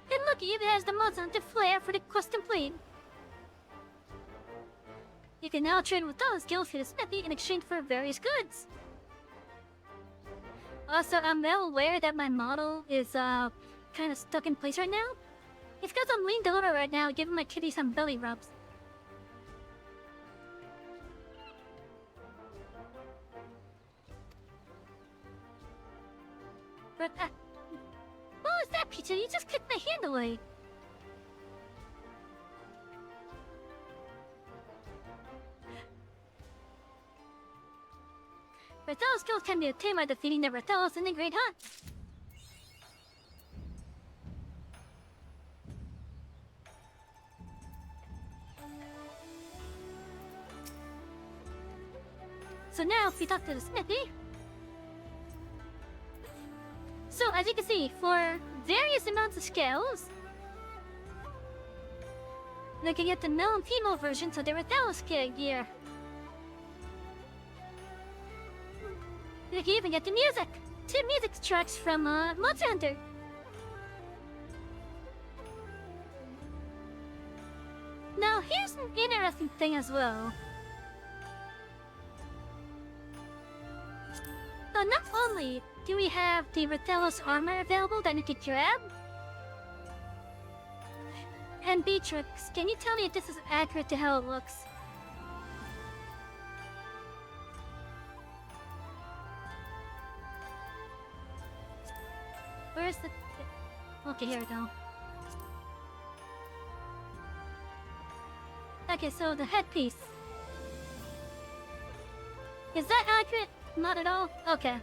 And look, it even has the Monster Hunter flair for the custom plane. You can now trade with those skills for the smithy in exchange for various goods. Also, I'm well aware that my model is kind of stuck in place right now. It's because I'm leaned over right now, giving my kitty some belly rubs. But, what was that, Peter? You just kicked my hand away. Ratello skills can be obtained by defeating the Ratellos in the Great Hunt. So now, if we talk to the smithy. So, as you can see, for various amounts of scales, they can get the male and female versions of the Ratello scale gear. You can even get the music! 2 music tracks from Monster Hunter! Now here's an interesting thing as well. So not only do we have the Ratello's armor available that you can grab, and Beatrix, can you tell me if this is accurate to how it looks? Where's the... Okay, here we go. Okay, so the headpiece. Is that accurate? Not at all? Okay.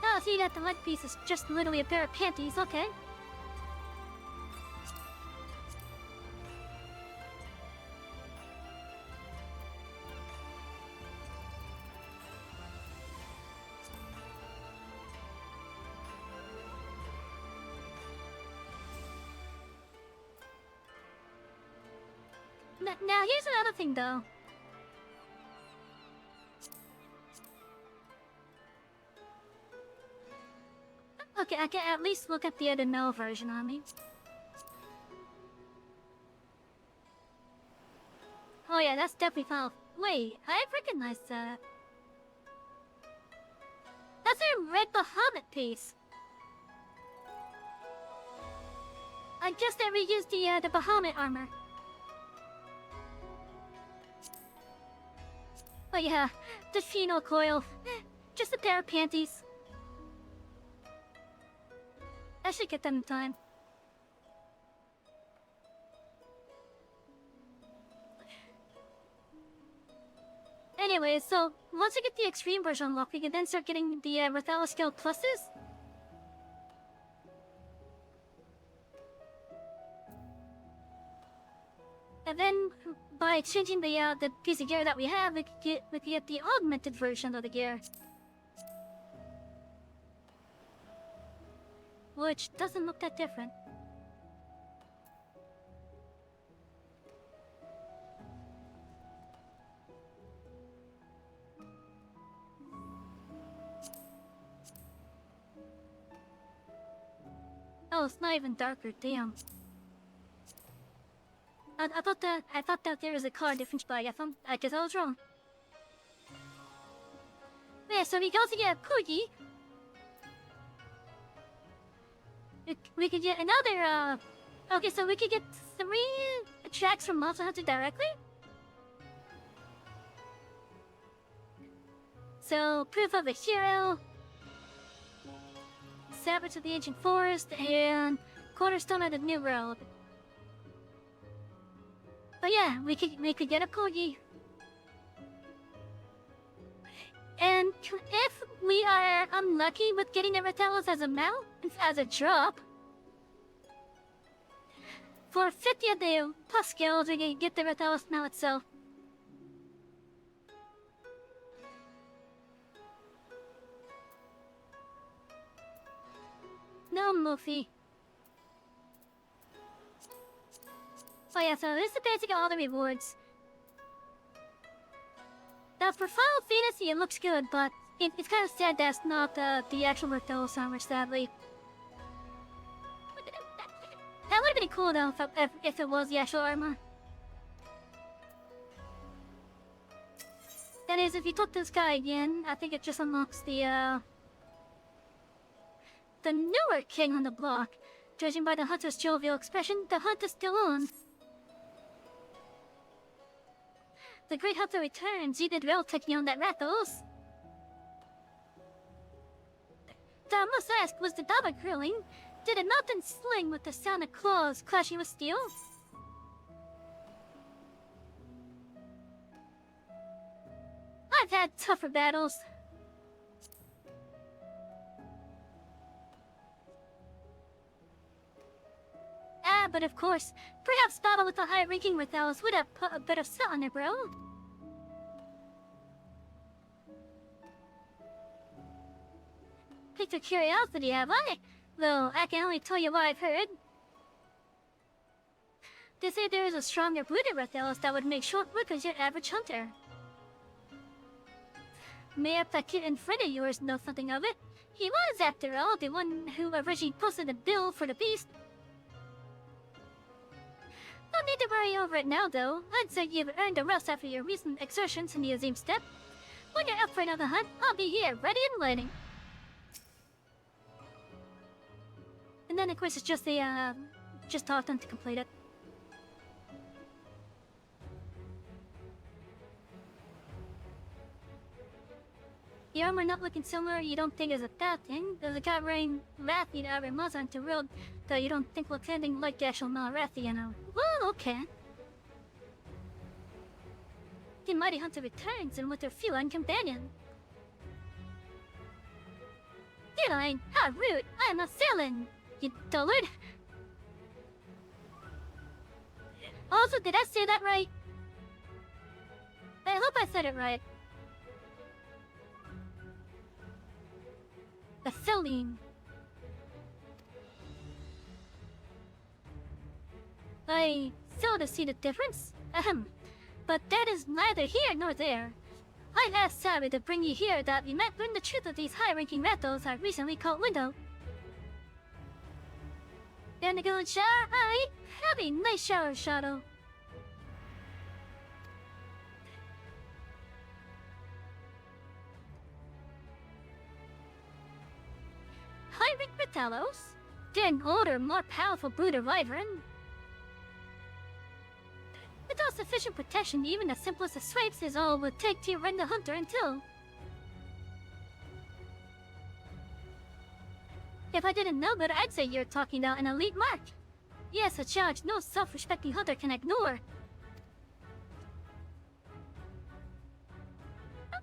Oh, so you got the headpiece is just literally a pair of panties, okay. Now, here's another thing, though. Okay, I can at least look at the other male version on me. Oh yeah, that's definitely foul. Wait, I recognize that. That's a red Bahamut piece. I guess they reused the Bahamut armor. Oh yeah, the Pheno coil. Just a pair of panties. I should get them in time. Anyway, so once we get the extreme version unlocked, we can then start getting the Ratello scale pluses. And then, by exchanging the piece of gear that we have, we could get the augmented version of the gear. Which doesn't look that different. it's not even darker, damn. I thought that there was a color difference, but I guess I was wrong. Yeah, so we got to get a cookie. We could get another, okay, so we could get 3 tracks from Monster Hunter directly? So, Proof of a Hero, Savage of the Ancient Forest, and Cornerstone of the New World. But yeah, we could get a Corgi. And if we are unlucky with getting the Retalos as a mount, as a drop, for 50 of the plus skills, we can get the Retalos mount itself. No, Muffy. So yeah, so this is basically all the rewards. Now for Final Fantasy, it looks good, but it's kind of sad that's not the actual Retalos armor, sadly. That would have been cool though if it was the actual armor. That is, if you took this guy again, I think it just unlocks the newer king on the block. Judging by the hunter's jovial expression, the hunt is still on. The great hunter returns. You did well taking on that Rathos. I must ask, was the Daba grilling? Did it not then sling with the sound of claws clashing with steel? I've had tougher battles. But of course, perhaps battle with the high-ranking Retalos would have put a bit of salt on their bro. Piqued your curiosity, have I? Though, I can only tell you what I've heard. They say there is a stronger breed of Retalos that would make short work as your average hunter. Mayhap that kid in front of yours knows something of it. He was, after all, the one who originally posted the bill for the beast. No need to worry over it now, though. I'd say you've earned a rest after your recent exertions in the Azim Steppe. When you're up for another hunt, I'll be here, ready and waiting. And then, of course, it's just just talk them to complete it. The armor not looking similar, you don't think is a bad thing. There's a guy wearing Rathian armor Mazan to road that you don't think looks anything like the actual Malrathi, you know. Well, okay. The mighty hunter returns and with her feline companion. Feline, how rude! I am a Sailing, you dullard! Also, did I say that right? I hope I said it right. The Feline. I fail to see the difference. Ahem. But that is neither here nor there. I asked Sabi to bring you here that we might learn the truth of these high-ranking Rathos I recently caught wind of. Gonna go and shower? Aye. Have a nice shower, Shadow. High-rank Retalos? They're an older, more powerful brood of Wyvern. Without sufficient protection, even the simplest of swipes is all it would take to rend the hunter until. If I didn't know better, I'd say you're talking about an elite mark. Yes, a challenge no self-respecting hunter can ignore.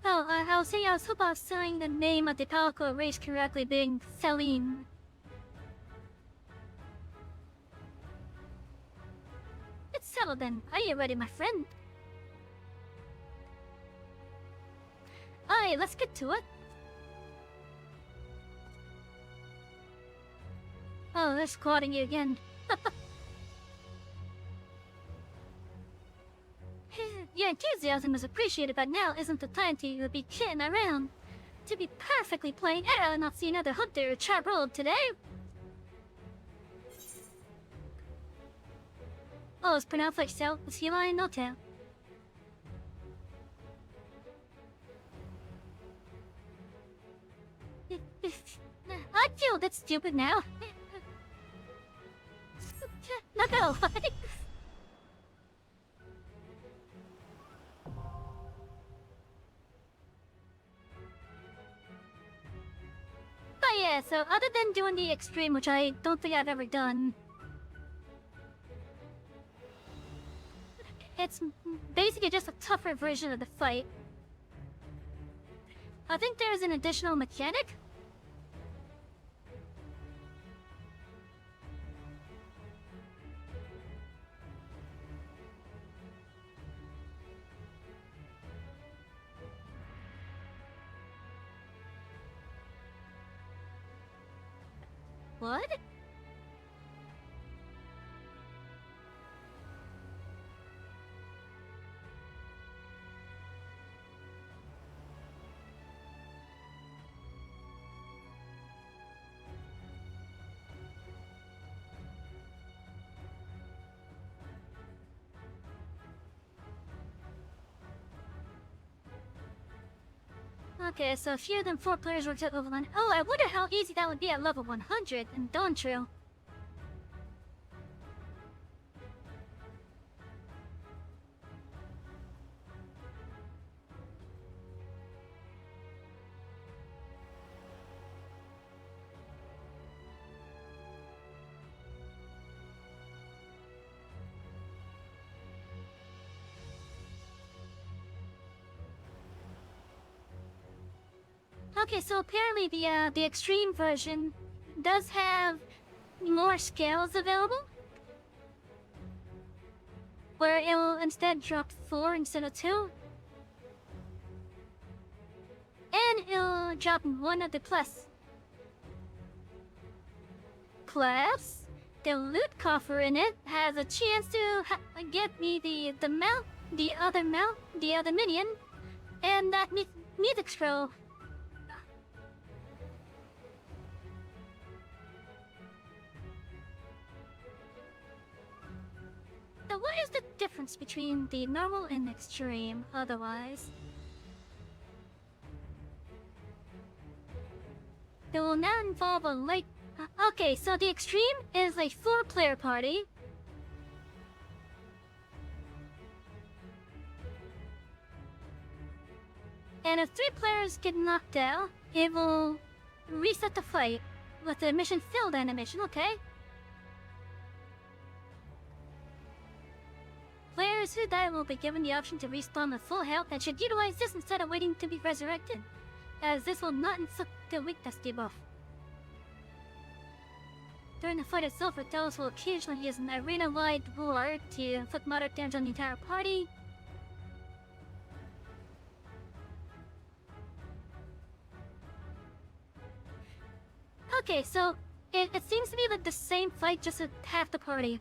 Oh, I'll say I was hoping I was saying the name of the Palico race correctly, being Selim. It's settled then. Are you ready, my friend? Aye, let's get to it. Oh, they're squatting you again. Your enthusiasm is appreciated, but now isn't the time to be kidding around. To be perfectly plain, I have not seen another hunter or charbroiled today. Oh, it's pronounced like cell. It's Eli no tail. I feel that's stupid now. No go. But yeah, so other than doing the extreme, which I don't think I've ever done, it's basically just a tougher version of the fight. I think there's an additional mechanic. What? Okay, so fewer than 4 players works at level 1. Oh, I wonder how easy that would be at level 100 in Dawn Trail. Okay, so apparently the extreme version does have more scales available, where it will instead drop 4 instead of 2, and it'll drop 1 of the plus. Plus, the loot coffer in it has a chance to get me the mount, the other minion, and that music scroll. So what is the difference between the normal and extreme otherwise? It will now involve a light... okay, so the extreme is a 4-player party. And if 3 players get knocked out, it will reset the fight with the mission failed animation, okay? Players who die will be given the option to respawn with full health and should utilize this instead of waiting to be resurrected, as this will not inflict the weakness debuff. During the fight itself, Atellus will occasionally use an arena-wide roar to inflict moderate damage on the entire party. Okay, so it seems to be like the same fight, just with half the party.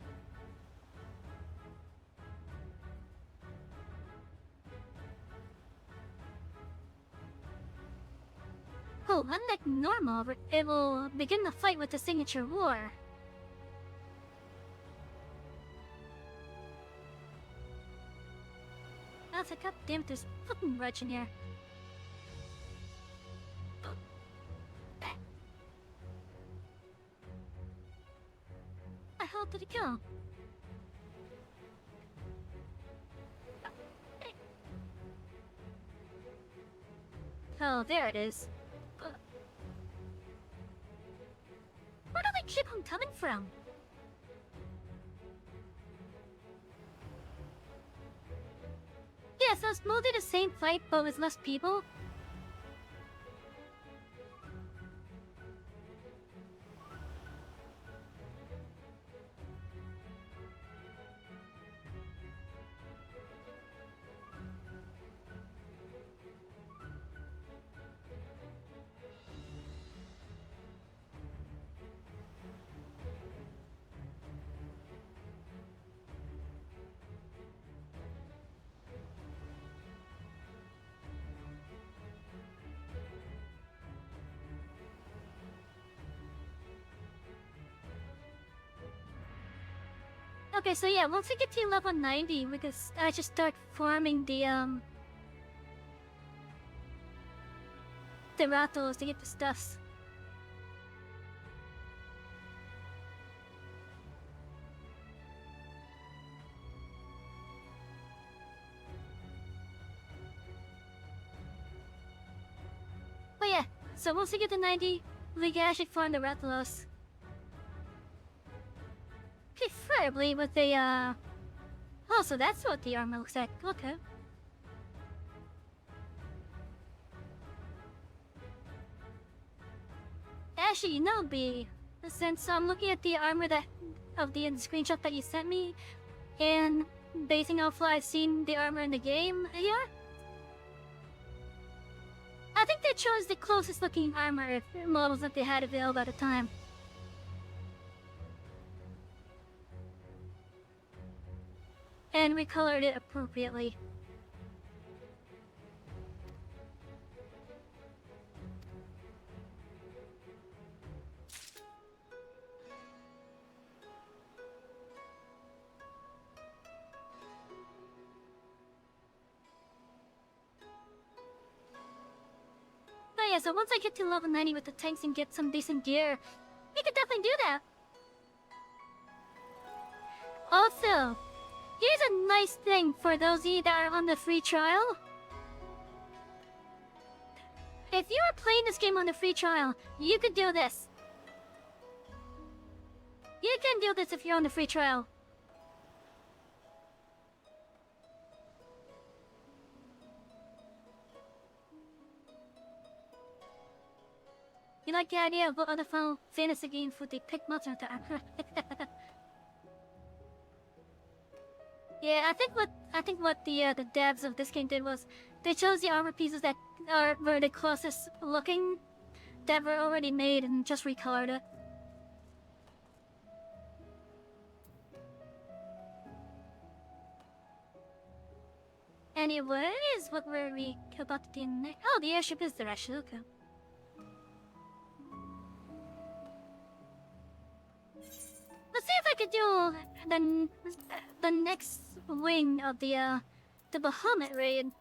Oh, unlike normal, it will begin the fight with the signature roar. That's a goddamn, there's fucking rudge in here. Where the hell did it go? Oh, there it is. Where do they keep on coming from? Yeah, so it's mostly the same fight, but with less people. Okay, so yeah, once we get to level 90, we can I just start farming the rattles to get the stuffs. But yeah, so once we get to 90, we can actually farm the rattles. Preferably with the oh, so that's what the armor looks like. Okay. Actually, you know, B, since I'm looking at the armor of the screenshot that you sent me, and basing off what I've seen the armor in the game, yeah, I think they chose the closest looking armor models that they had available at the time. And recolored it appropriately. But yeah, so once I get to level 90 with the tanks and get some decent gear, we could definitely do that. Also, here's a nice thing for those of you that are on the free trial. If you are playing this game on the free trial, you could do this. You can do this if you're on the free trial. You like the idea of what other Final Fantasy games would they pick monsters to Yeah, I think what the devs of this game did was they chose the armor pieces that were the closest looking that were already made and just recolored it. Anyways, what were we about to do next? Oh, the airship is there actually, okay. Let's see if I could do the next wing of the Bahamut raid.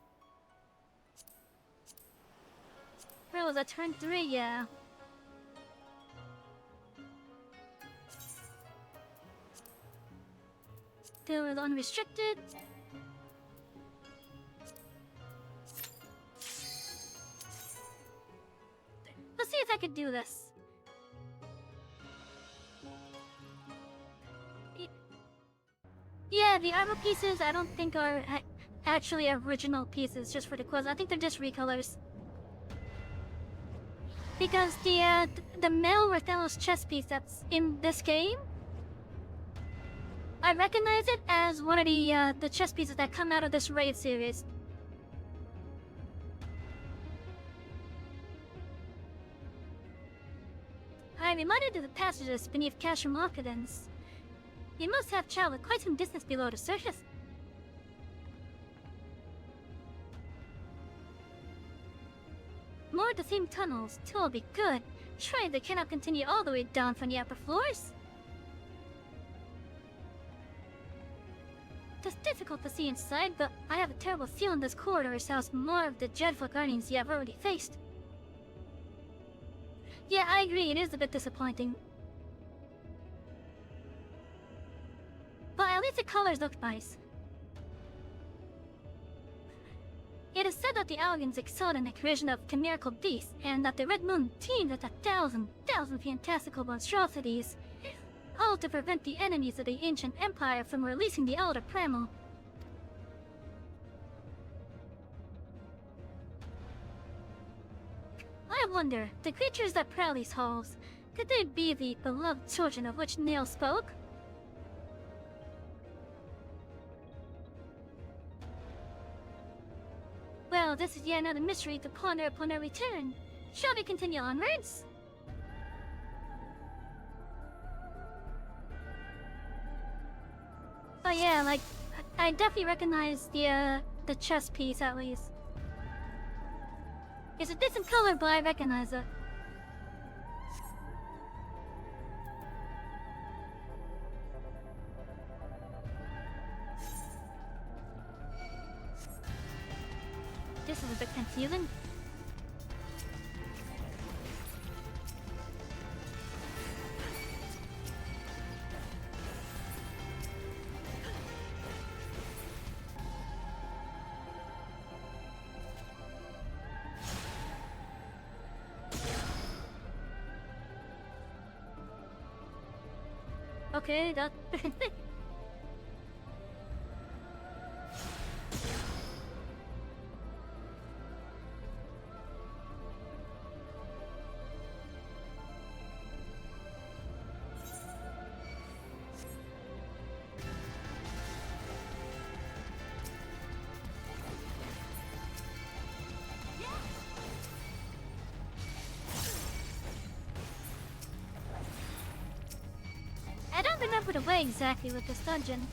Where was that? Turn 3, yeah. Still with unrestricted. Let's see if I could do this. Yeah, the armor pieces I don't think are actually original pieces just for the clothes. I think they're just recolors. Because the male Rathalos chest piece that's in this game, I recognize it as one of the chest pieces that come out of this raid series. I'm reminded of the passages beneath Kashumakadens. You must have traveled quite some distance below the surface. More of the same tunnels, too, will be good. Surely they cannot continue all the way down from the upper floors. It's difficult to see inside, but I have a terrible feeling this corridor has housed more of the dreadful guardians you have already faced. Yeah, I agree, it is a bit disappointing. But at least the colors look nice. It is said that the Algans excelled in the creation of chimerical beasts, and that the Red Moon teemed with 1,000 fantastical monstrosities, all to prevent the enemies of the ancient empire from releasing the Elder Primal. I wonder, the creatures that prowl these halls, could they be the beloved children of which Neil spoke? Well, this is yet another mystery to ponder upon our return. Shall we continue onwards? Oh yeah, like, I definitely recognize the chest piece at least. It's a different color, but I recognize it. feeling. Okay, that. I don't remember the way exactly with this dungeon.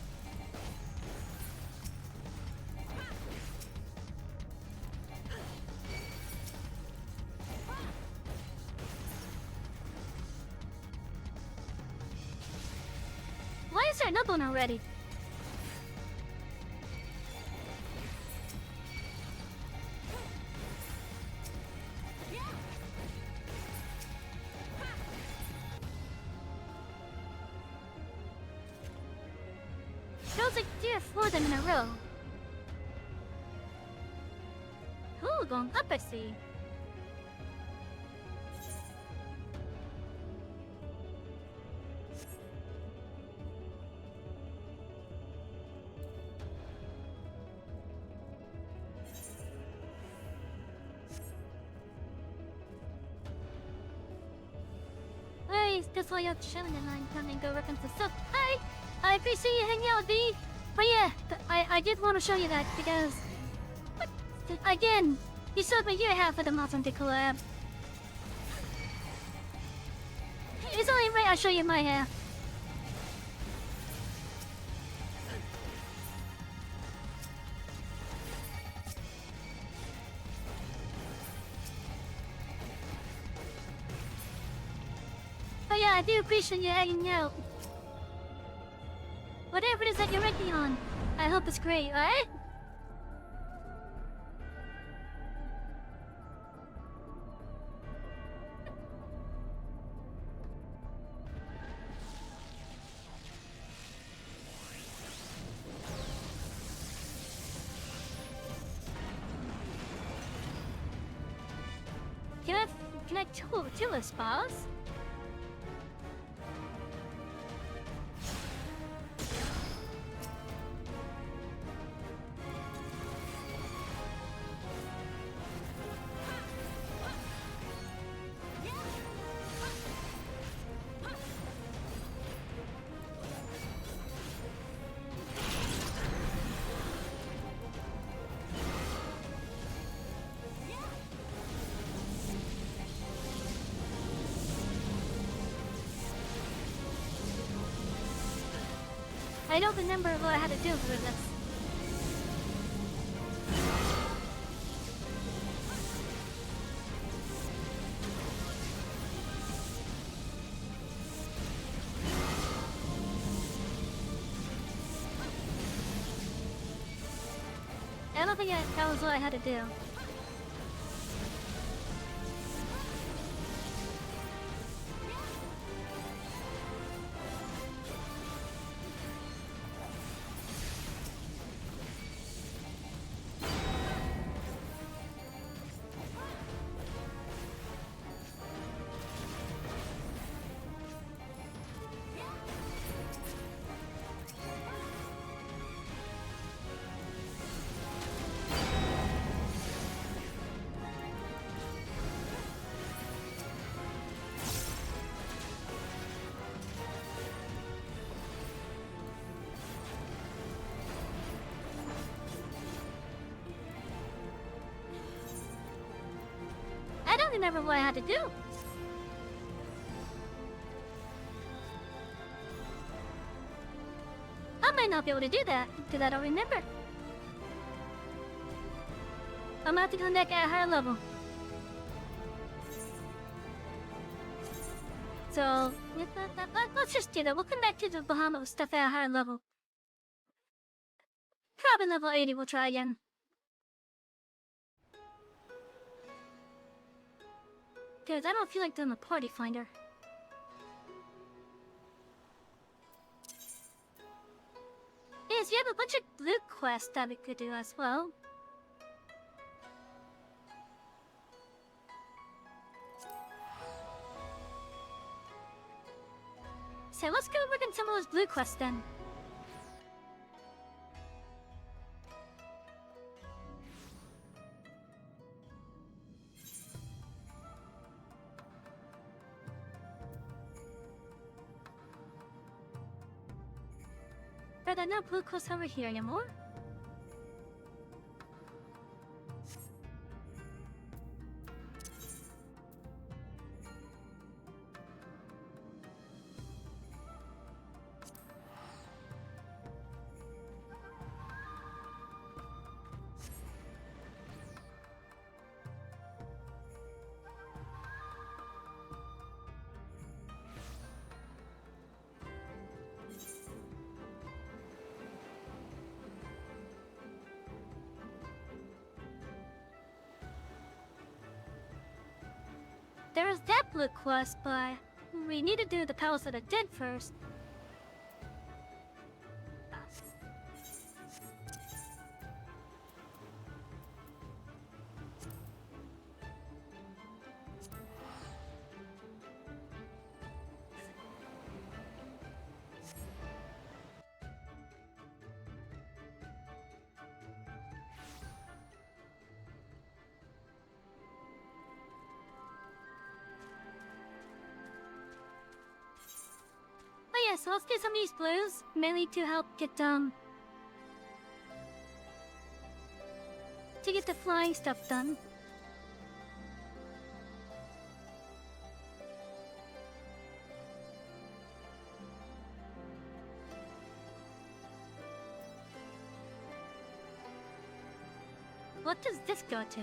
Why is there another one already? Feels like there are 4 of them in a row. Ooh, going up, I see. Hey, that's why you're chilling and I'm coming to go work on some stuff. Hi! I appreciate you hanging out with me. But yeah, I did want to show you that because... But, again, you showed me your half of the mods on the collab. It's only right I show you my half. But yeah, I do appreciate you hanging out. Whatever it is that you're working on, I hope it's great, alright? Can I tell us, boss? I don't remember what I had to do for this. I don't think that was what I had to do. I don't remember what I had to do. I might not be able to do that, because I don't remember. I'm gonna have to come back at a higher level. So, let's just do that. We'll come back to the Bahamut stuff at a higher level. Probably level 80, we'll try again. Dude, I don't feel like doing a party finder. Yes, we have a bunch of blue quests that we could do as well. So let's go work on some of those blue quests then. But there are no blue quests over here anymore. There's that blue quest, but we need to do the Palace of the Dead first. Oh yeah, so let's do some of these blues, mainly to help get to get the flying stuff done. What does this go to?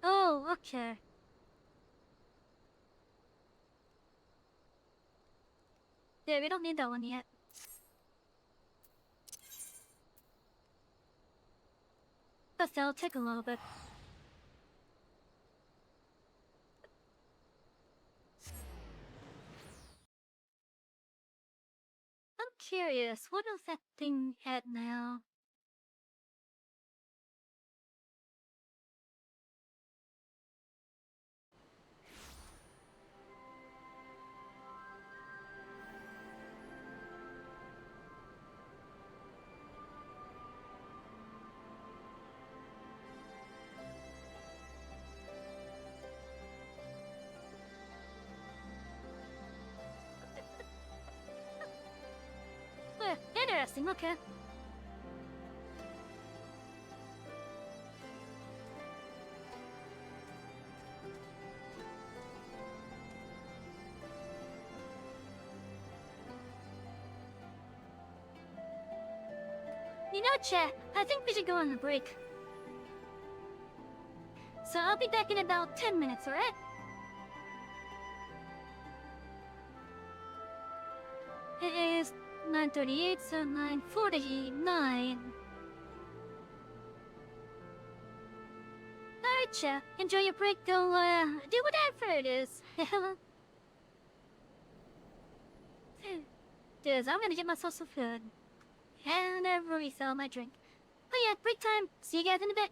Oh, okay. Yeah, we don't need that one yet. But that'll take a little bit. I'm curious, what does that thing had now? Interesting, okay. You know, chat, I think we should go on a break. So I'll be back in about 10 minutes, alright? It is 9:38, so 9:49. Alright, chat, enjoy your break, go, do whatever it is. Dude, I'm gonna get myself some food. And refill my drink. Oh yeah, break time. See you guys in a bit.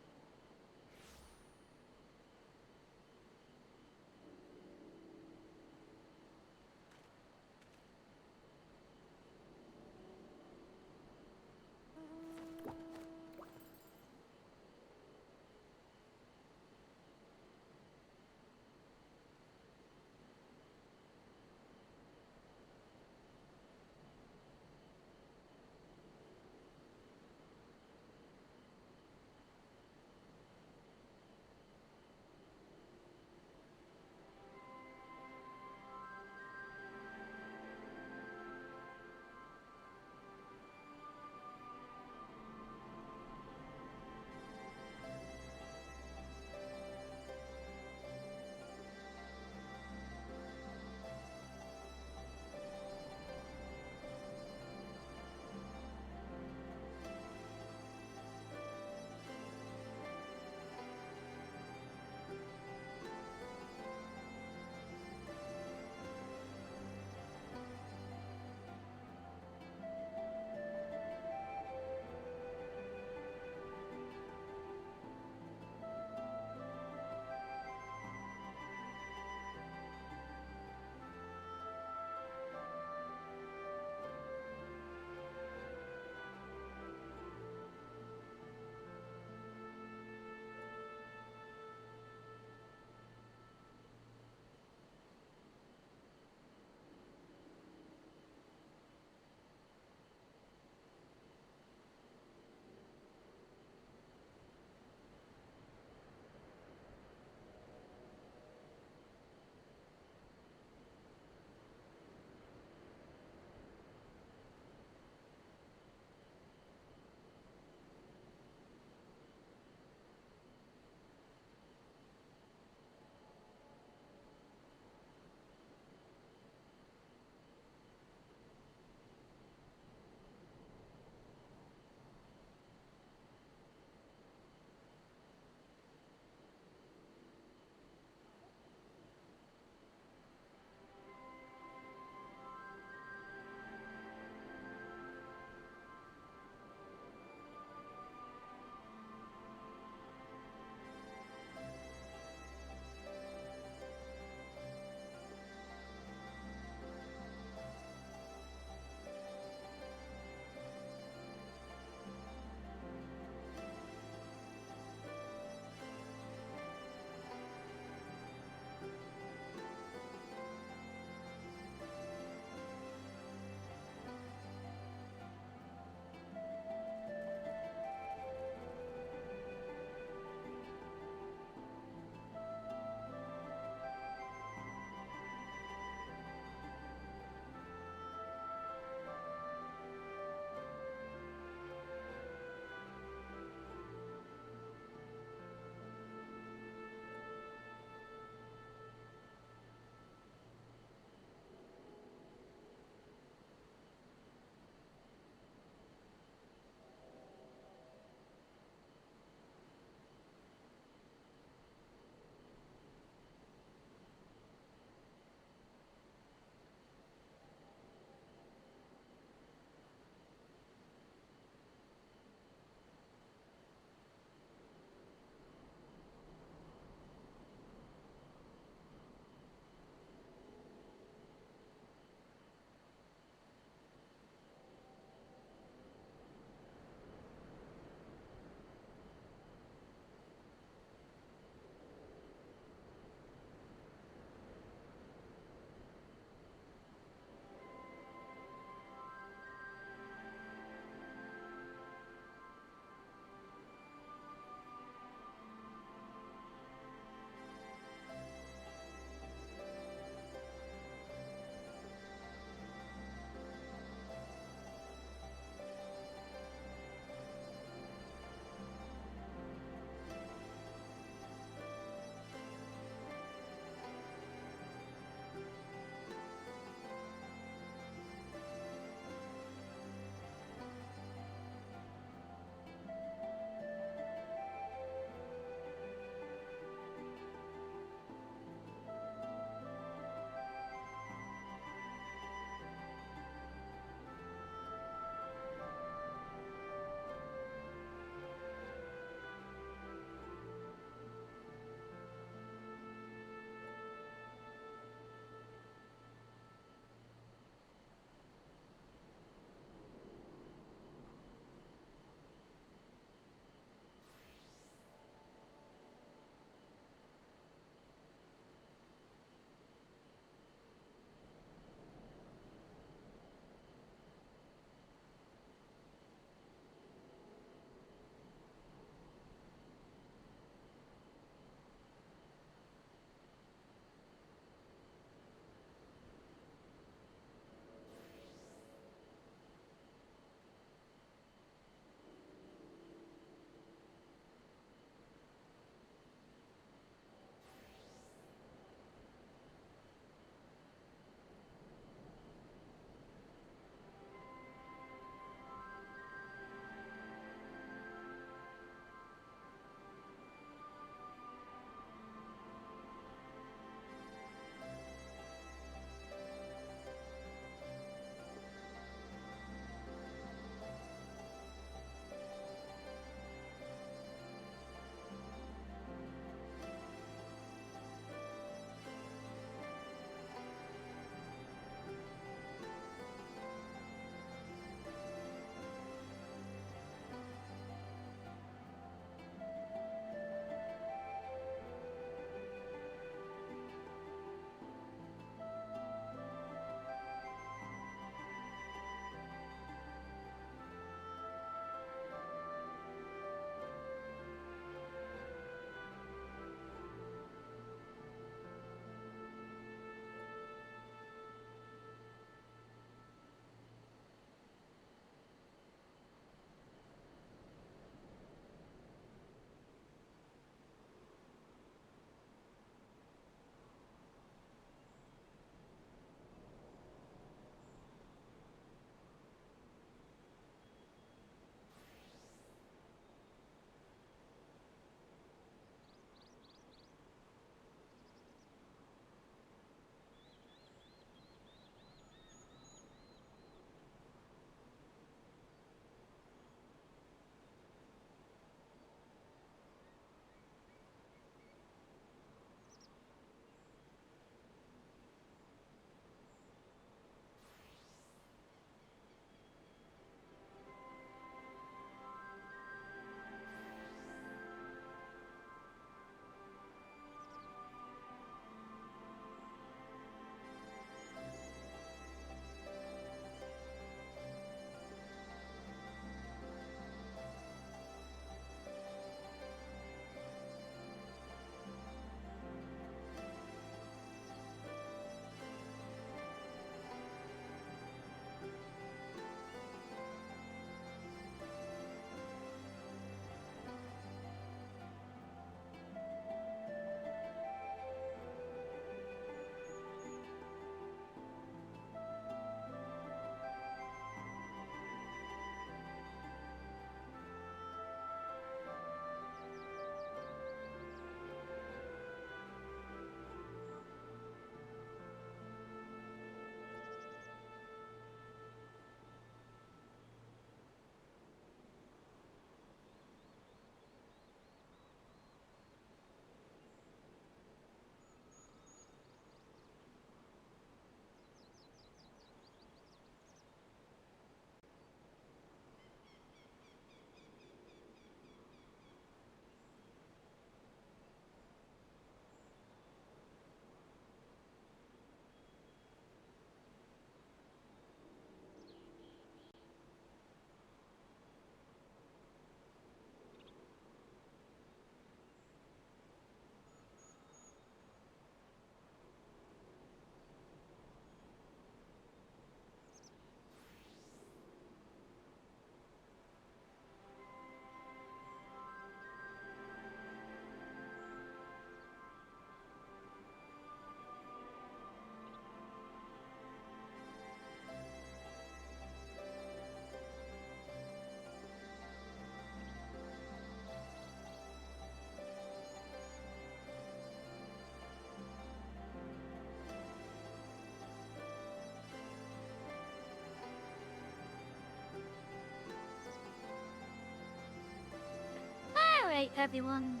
day, everyone.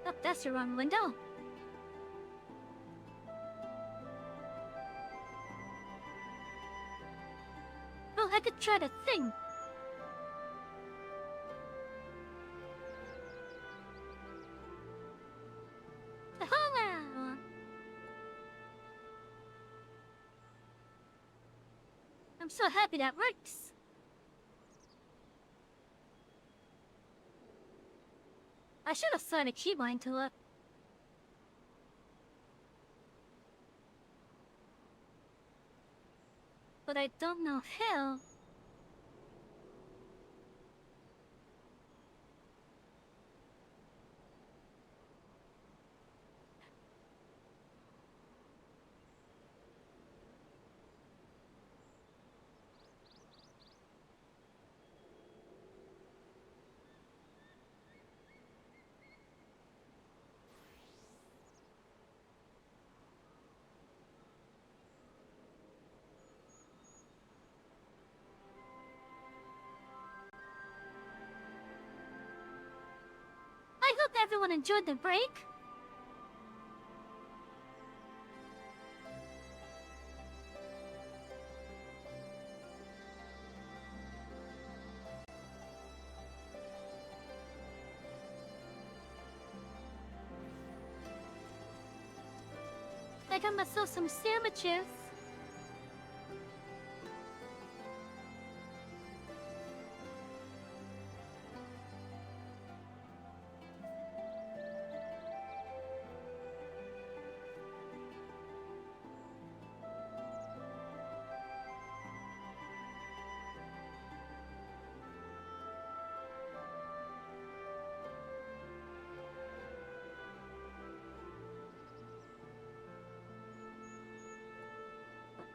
Oh, that's the wrong window. Well, I could try the thing. I'm so happy that works. I should have signed a keybind to it. But I don't know how. I hope everyone enjoyed the break. I got myself some sandwiches.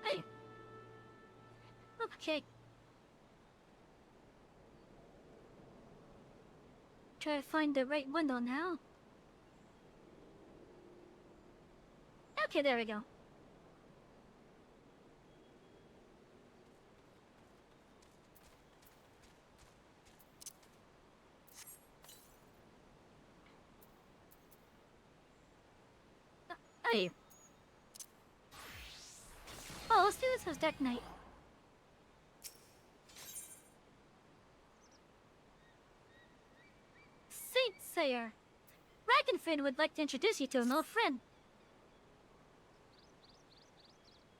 Hey. Okay. Try to find the right window now. Okay, there we go. Hey. Oh, let's do this as Deck Knight. Saint Sayer. Ragnfinn would like to introduce you to an old friend.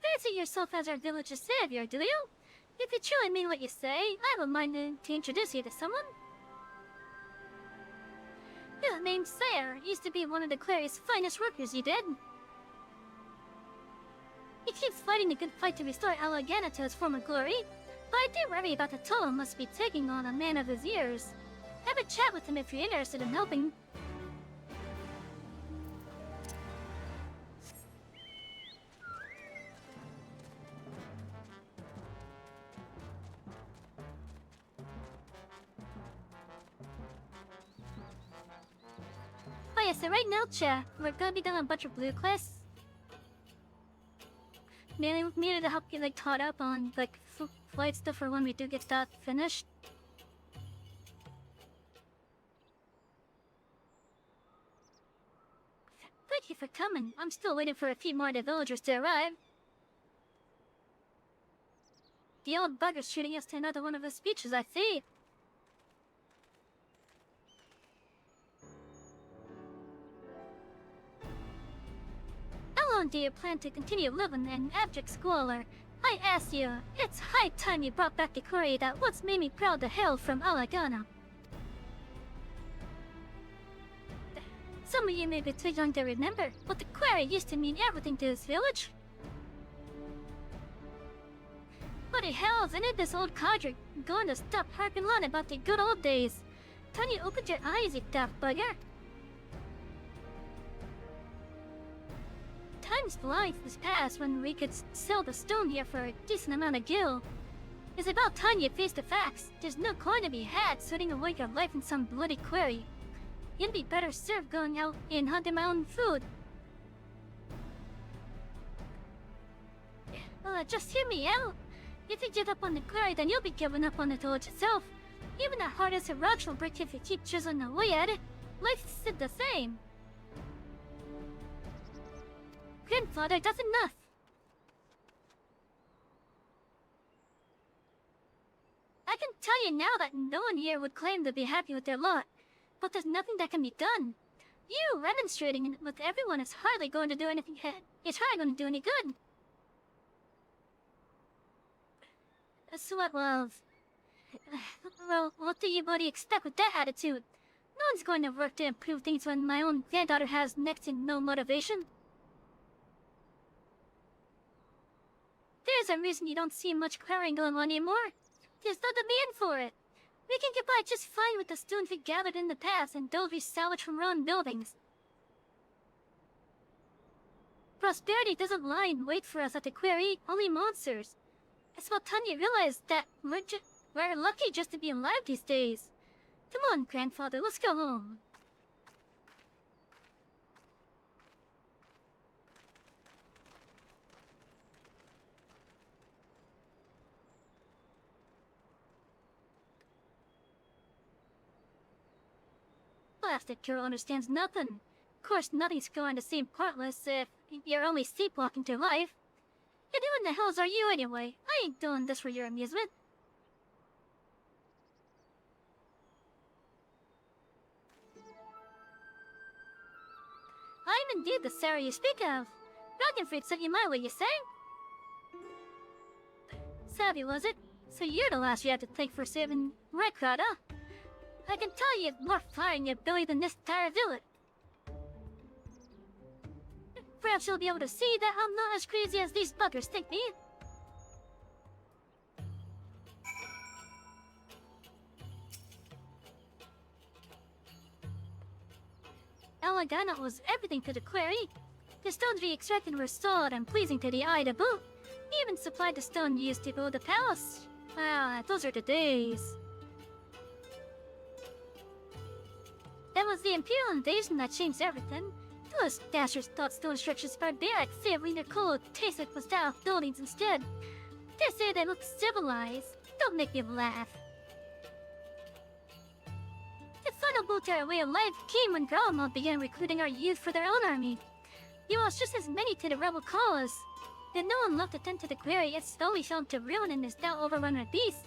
Fancy yourself as our village's savior, do you? If you truly mean what you say, I don't mind to introduce you to someone. Your name's Sayer used to be one of the Clary's finest workers, you did. He keeps fighting the good fight to restore Alagana to his former glory, but I do worry about the toll it must be taking on a man of his years. Have a chat with him if you're interested in helping. Oh yeah, so right now, chat, we're gonna be doing a bunch of blue quests. Mainly to help get caught up on flight stuff for when we do get that finished. Thank you for coming. I'm still waiting for a few more of the villagers to arrive. The old bugger's shooting us to another one of his speeches, I see. How long do you plan to continue living in abject squalor? I ask you, it's high time you brought back the quarry that once made me proud to hail from Alagana. Some of you may be too young to remember, but the quarry used to mean everything to this village. What the hell's in it, this old cadre going to stop harping on about the good old days? Time you opened your eyes, you daft bugger. Times flies this past when we could sell the stone here for a decent amount of gil. It's about time you face the facts. There's no coin to be had sitting away your life in some bloody quarry. You'd be better served going out and hunting my own food. Just hear me out. If you give up on the quarry, then you'll be giving up on the village itself. Even the hardest of rocks will break if you keep chiseling away at it. Life's still the same. Grandfather, that's enough. I can tell you now that no one here would claim to be happy with their lot, but there's nothing that can be done. You remonstrating with everyone is hardly going to do anything. It's hardly going to do any good. So what, love? Well, what do you expect with that attitude? No one's going to work to improve things when my own granddaughter has next to no motivation. There's a reason you don't see much clearing going on anymore. There's no demand for it. We can get by just fine with the stones we gathered in the past and those we salvaged from ruined buildings. Prosperity doesn't lie in wait for us at the quarry, only monsters. It's about time you realize that we're lucky just to be alive these days. Come on, grandfather, let's go home. Plastic girl understands nothing. Of course, nothing's going to seem pointless if you're only sleepwalking through life. Who in the hells are you anyway? I ain't doing this for your amusement. I'm indeed the Sarah you speak of. Dragonfried sent you my way, you say? Savvy, was it? So you're the last you had to thank for saving Red Crowd, huh? I can tell you have more fire in your belly than this entire village. Perhaps you'll be able to see that I'm not as crazy as these buggers think me. Elegant was everything to the quarry. The stones we extracted were solid and pleasing to the eye to boot. We even supplied the stone used to build the palace. Ah, those are the days. That was the Imperial invasion that changed everything. Those dashers thought stone structures barbaric, savoring their cold, tasted with style buildings instead. They say they look civilized. Don't make me laugh. The final blow to our way of life came when Growlmouth began recruiting our youth for their own army. He lost just as many to the rebel cause. Then no one left to tend to the quarry, it slowly fell to ruin and is now overrun with beasts.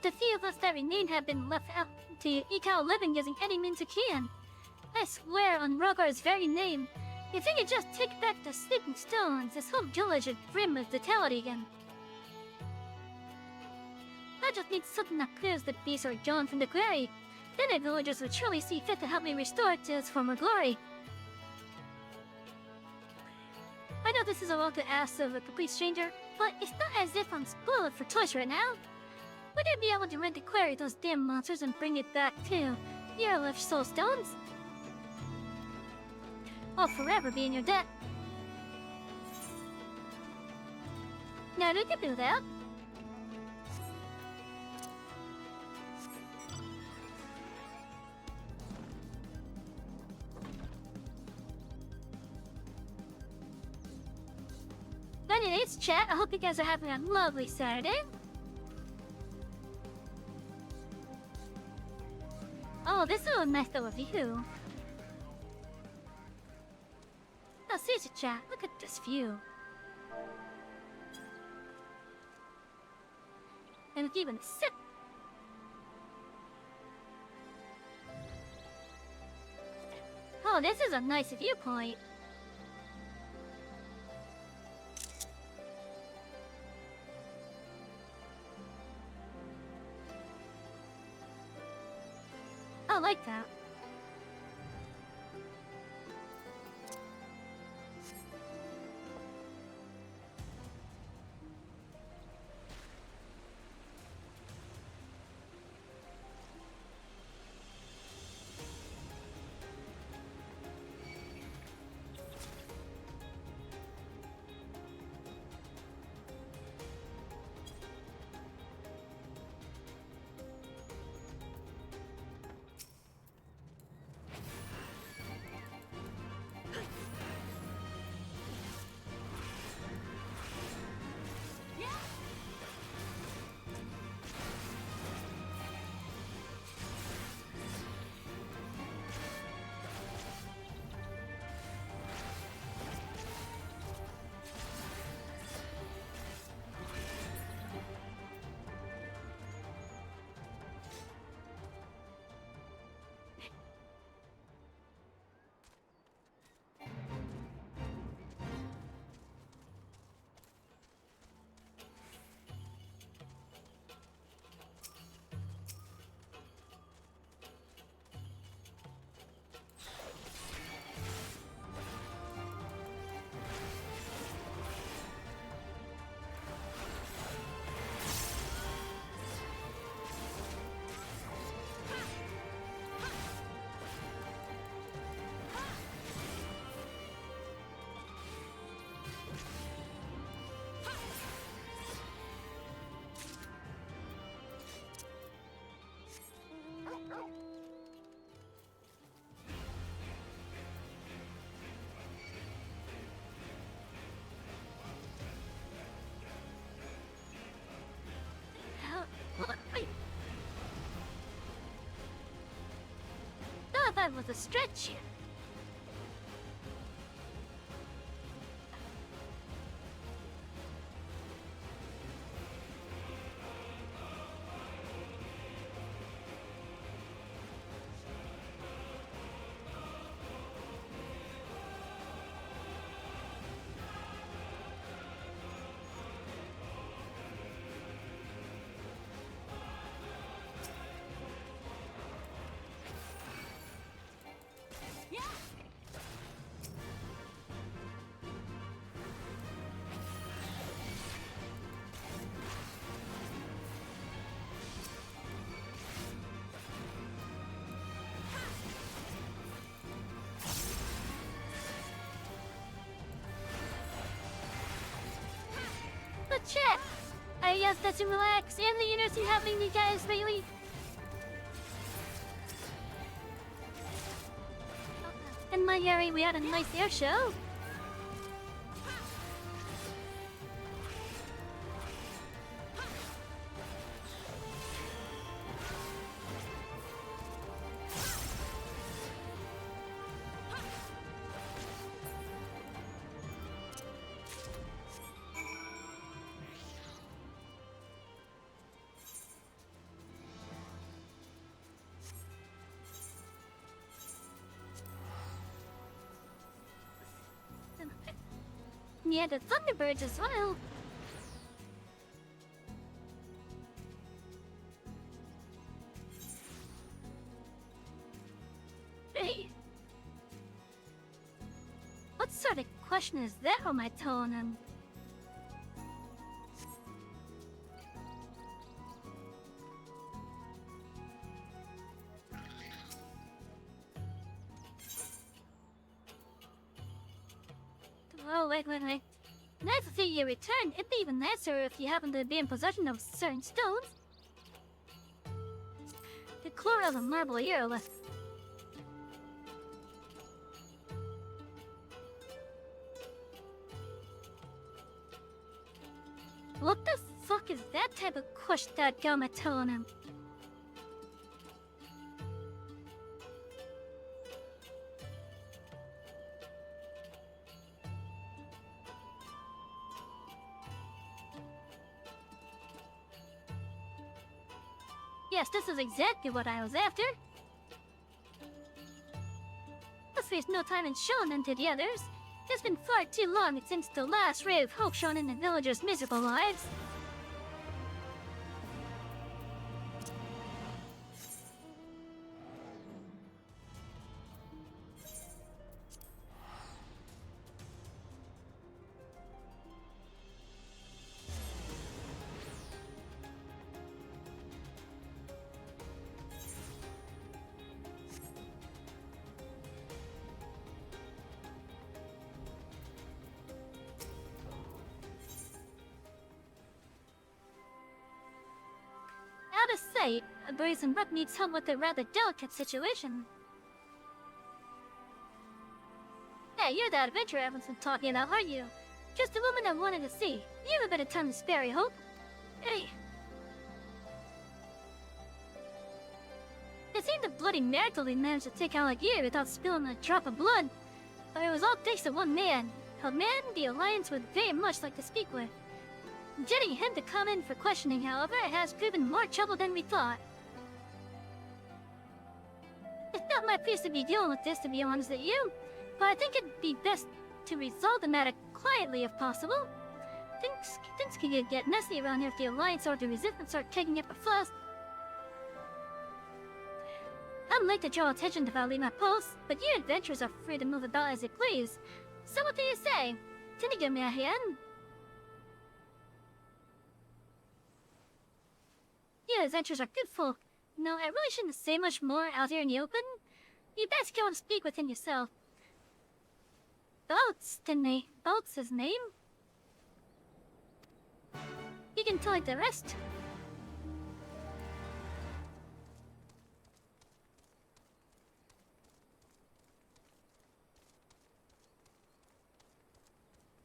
The few of us that remain have been left out to eke out a living using any means we can. I swear on Rogar's very name, if we could just take back the sleeping stones, this whole village would brim with vitality again. I just need something that clears the beasts or John from the quarry. Then the villagers would surely see fit to help me restore it to its former glory. I know this is a lot to ask of a complete stranger, but it's not as if I'm spoiled for choice right now. Would I be able to rent the quarry those damn monsters and bring it back to your left soul stones? I'll forever be in your debt. Now we can do that. Anyways, chat, I hope you guys are having a lovely Saturday. Oh, this is a nice little view. Oh, seriously, chat, look at this view. And even a sip. Oh, this is a nice viewpoint. I like that. FFXIV was a stretch here. The chat! I guess that's to relax and the university having you guys lately. In my area, we had a nice air show. Yeah, the Thunderbirds as well. Hey. What sort of question is that on my tone? Oh, wait. Nice to see you returned. It'd be even nicer if you happen to be in possession of certain stones. The core of a marble aerolith. What the fuck is that type of kush that got my toe on him? Yes, this is exactly what I was after. Let's waste no time in showing them to the others. It's been far too long since the last ray of hope shone in the villagers' miserable lives. Out of sight, Brazen Brook needs help with a rather delicate situation. Hey, you're that adventurer I've been talking about, aren't you? Just a woman I wanted to see. You have a bit of time to spare, I hope. Hey. It seemed the bloody miracle they managed to take out like you without spilling a drop of blood. But it was all thanks to one man. A man the Alliance would very much like to speak with. Getting him to come in for questioning, however, has proven more trouble than we thought. It's not my place to be dealing with this, to be honest with you, but I think it'd be best to resolve the matter quietly if possible. Things can get messy around here if the Alliance or the Resistance start taking up a fuss. I'd like to draw attention if I leave my post, but you adventurers are free to move about as you please. So what do you say? Can you give me a hand? You adventurers are good folk. No, I really shouldn't say much more out here in the open. You best go and speak with him yourself. Boats, didn't they? Boats his name? You can tell it the rest.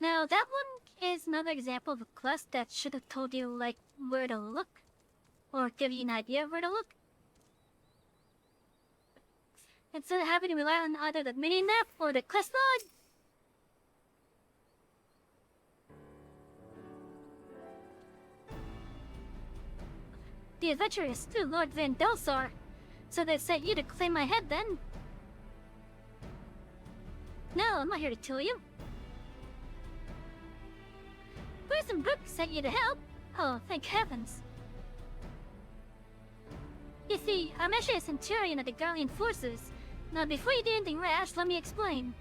Now that one is another example of a quest that should have told you, like, where to look. Or give you an idea of where to look. instead of having to rely on either the mini map or the quest log. The adventure is through Lord Van Delsar, so they sent you to claim my head then. No, I'm not here to kill you. Bruce and Brooke sent you to help. Oh, thank heavens. You see, I'm actually a Centurion of the Guardian Forces. Now, before you do anything rash, let me explain.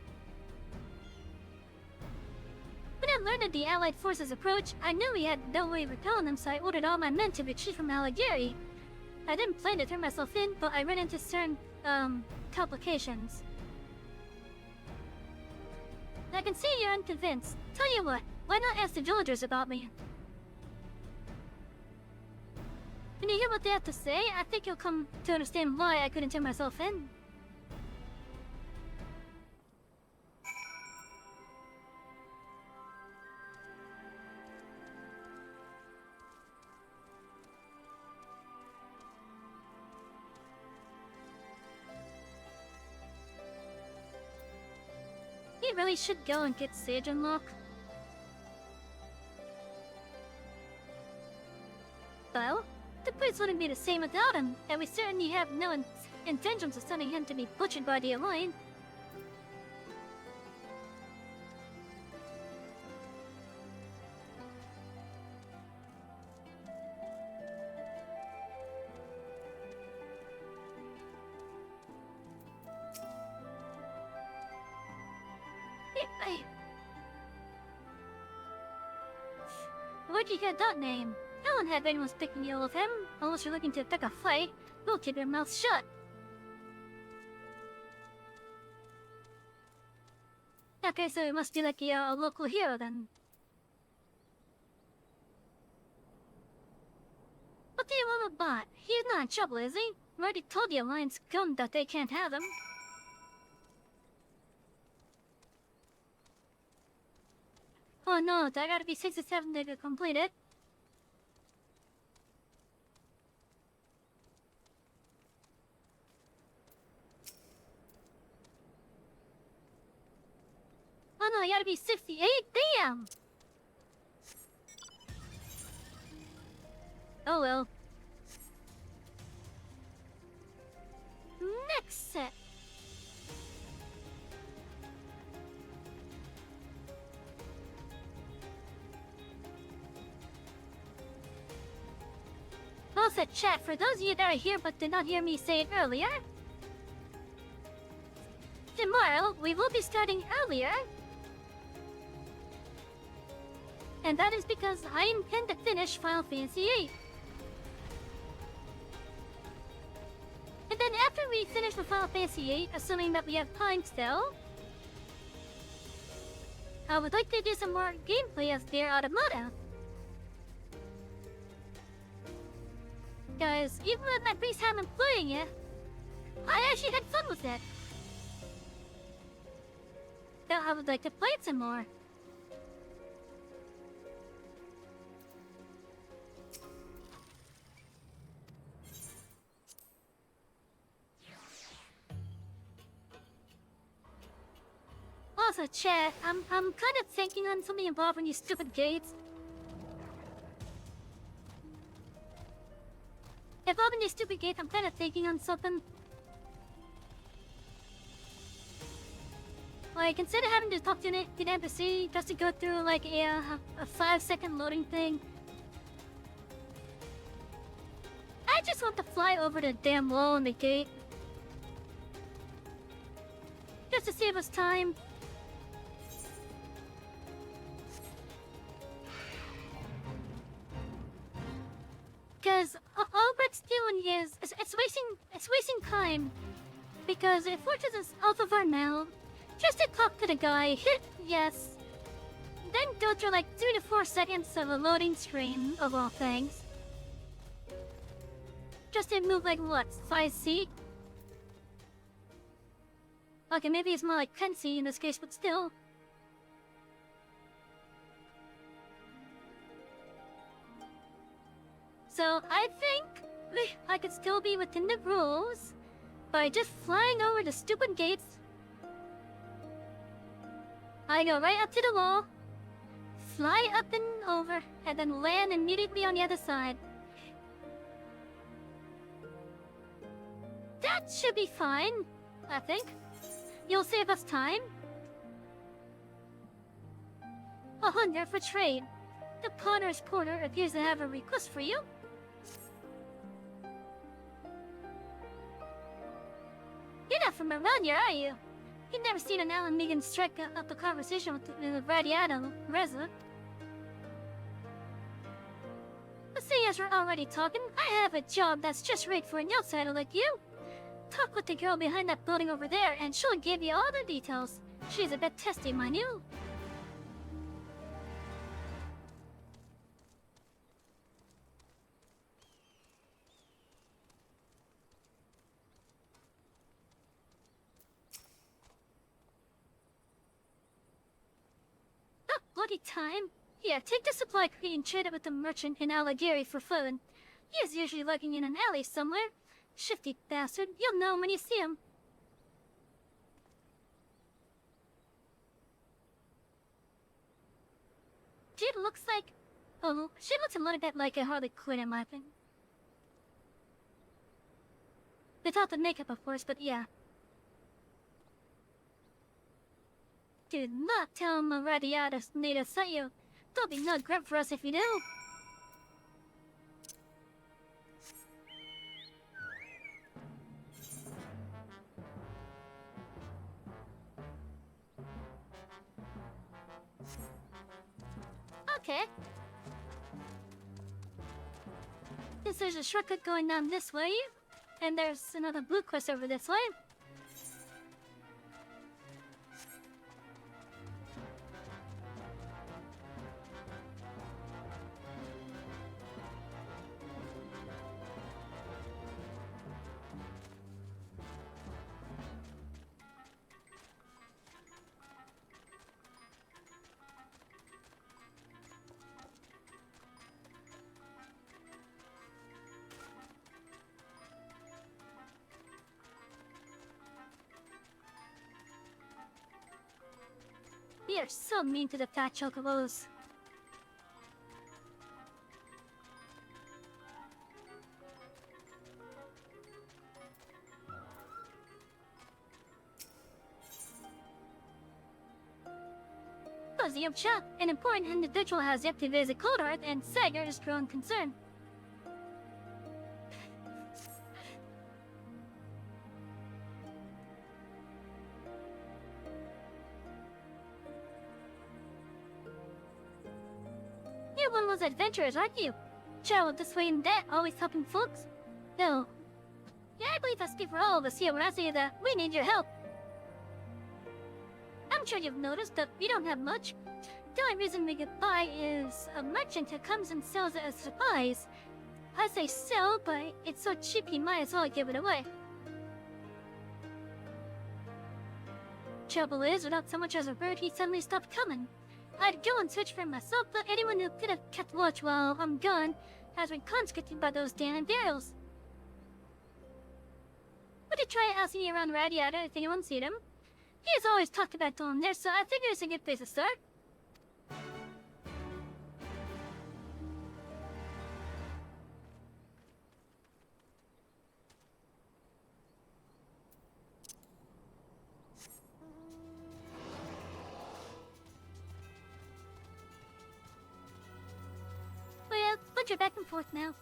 When I learned of the Allied Forces' approach, I knew we had no way of repelling them, so I ordered all my men to retreat from Allegheny. I didn't plan to turn myself in, but I ran into certain, complications. I can see you're unconvinced. Tell you what, why not ask the villagers about me? When you hear what they have to say, I think you'll come to understand why I couldn't turn myself in. You really should go and get Sage unlocked. Well, the place wouldn't be the same without him, and we certainly have no intentions of sending him to be butchered by the Alliance. Where'd you get that name? Helen had anyone speaking ill of him. Unless you're looking to pick a fight, we'll keep your mouth shut. Okay, so it must be like a local hero then. What do you want with Bot? He's not in trouble, is he? I already told the Alliance Gun that they can't have him. Oh no, I gotta be 67 to complete it. Oh no, I gotta be 68? Damn! Oh well. Next set. Also, chat, for those of you that are here but did not hear me say it earlier, tomorrow we will be starting earlier. And that is because I intend to finish Final Fantasy VIII. And then after we finish the Final Fantasy VIII, assuming that we have time still, I would like to do some more gameplay as Nier Automata. Guys, even with my brief time in playing it, I actually had fun with it. Now I would like to play it some more. Also, chat, I'm kind of thinking on something involving these stupid gates. Involving these stupid gates, I'm kind of thinking on something. Like, instead of having to talk to an NPC just to go through like a 5-second loading thing, I just want to fly over the damn wall in the gate. Just to save us time. Because all Brett's doing is it's wasting time. Because it forces us out of our mouth just to talk to the guy, hit yes, then go through like 3 to 4 seconds of a loading screen of all things. Just to move like what, 5 feet? Okay, maybe it's more like 10 feet in this case, but still. So I think I could still be within the rules by just flying over the stupid gates. I go right up to the wall, fly up and over, and then land immediately on the other side. That should be fine, I think. You'll save us time. A hunger for trade. The Potter's Porter appears to have a request for you. You're not from around here, are you? You've never seen an Alan Megan strike up a conversation with the Radiata Reza. But seeing as we're already talking, I have a job that's just right for an outsider like you. Talk with the girl behind that building over there, and she'll give you all the details. She's a bit testy, mind you. Oh, bloody time. Here, take the supply crate and trade it with the merchant in Alagiri for fun. He's usually lurking in an alley somewhere. Shifty bastard. You'll know him when you see him. She looks like... Oh, she looks a little bit like a Harley Quinn in my opinion. Without the makeup, of course, but yeah. Do not tell him Radiatus Nita sent you. There'll be no grip for us if you do. Okay. Guess there's a shortcut going down this way, and there's another blue quest over this way. We are so mean to the fat chocobos. Fuzzy of Shop, an important individual has yet to visit Cold Hearth, and Sager is growing concerned. You're one of those adventurers, aren't you? Travel this way and that, always helping folks? No. Yeah, I believe I speak for all of us here when I say that we need your help. I'm sure you've noticed that we don't have much. The only reason we get by is a merchant who comes and sells it as supplies. I say sell, but it's so cheap he might as well give it away. Trouble is, without so much as a bird, he suddenly stopped coming. I'd go and search for him myself, but anyone who could have kept watch while I'm gone has been conscripted by those damn barrels. Would you try asking me around Radiata if anyone's seen him? He's always talked about down there, so I figure it's a good place to start. Well, but you're back and forth now.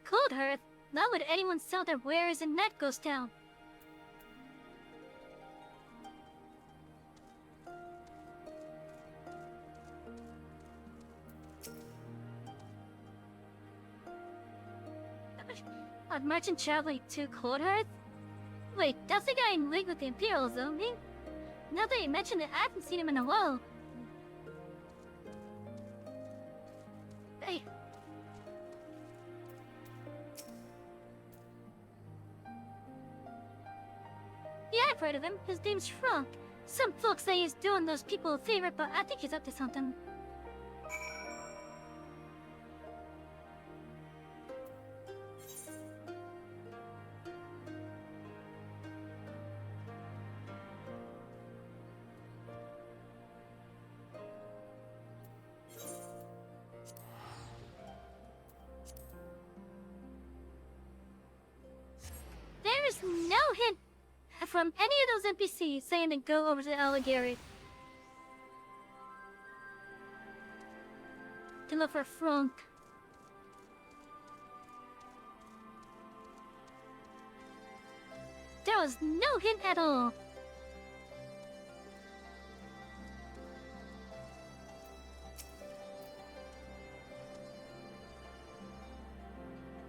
Cold Hearth? Why would anyone sell their wares in that ghost town? A merchant traveling to Cold Hearth? Wait, that's the guy in league with the Imperials, though, me? Now that you mention it, I haven't seen him in a while. Hey. Yeah, I've heard of him. His name's Frank. Some folks say he's doing those people a favor, but I think he's up to something. There is no hint from any of those NPCs saying to go over to Alligary to look for Frank. There was no hint at all.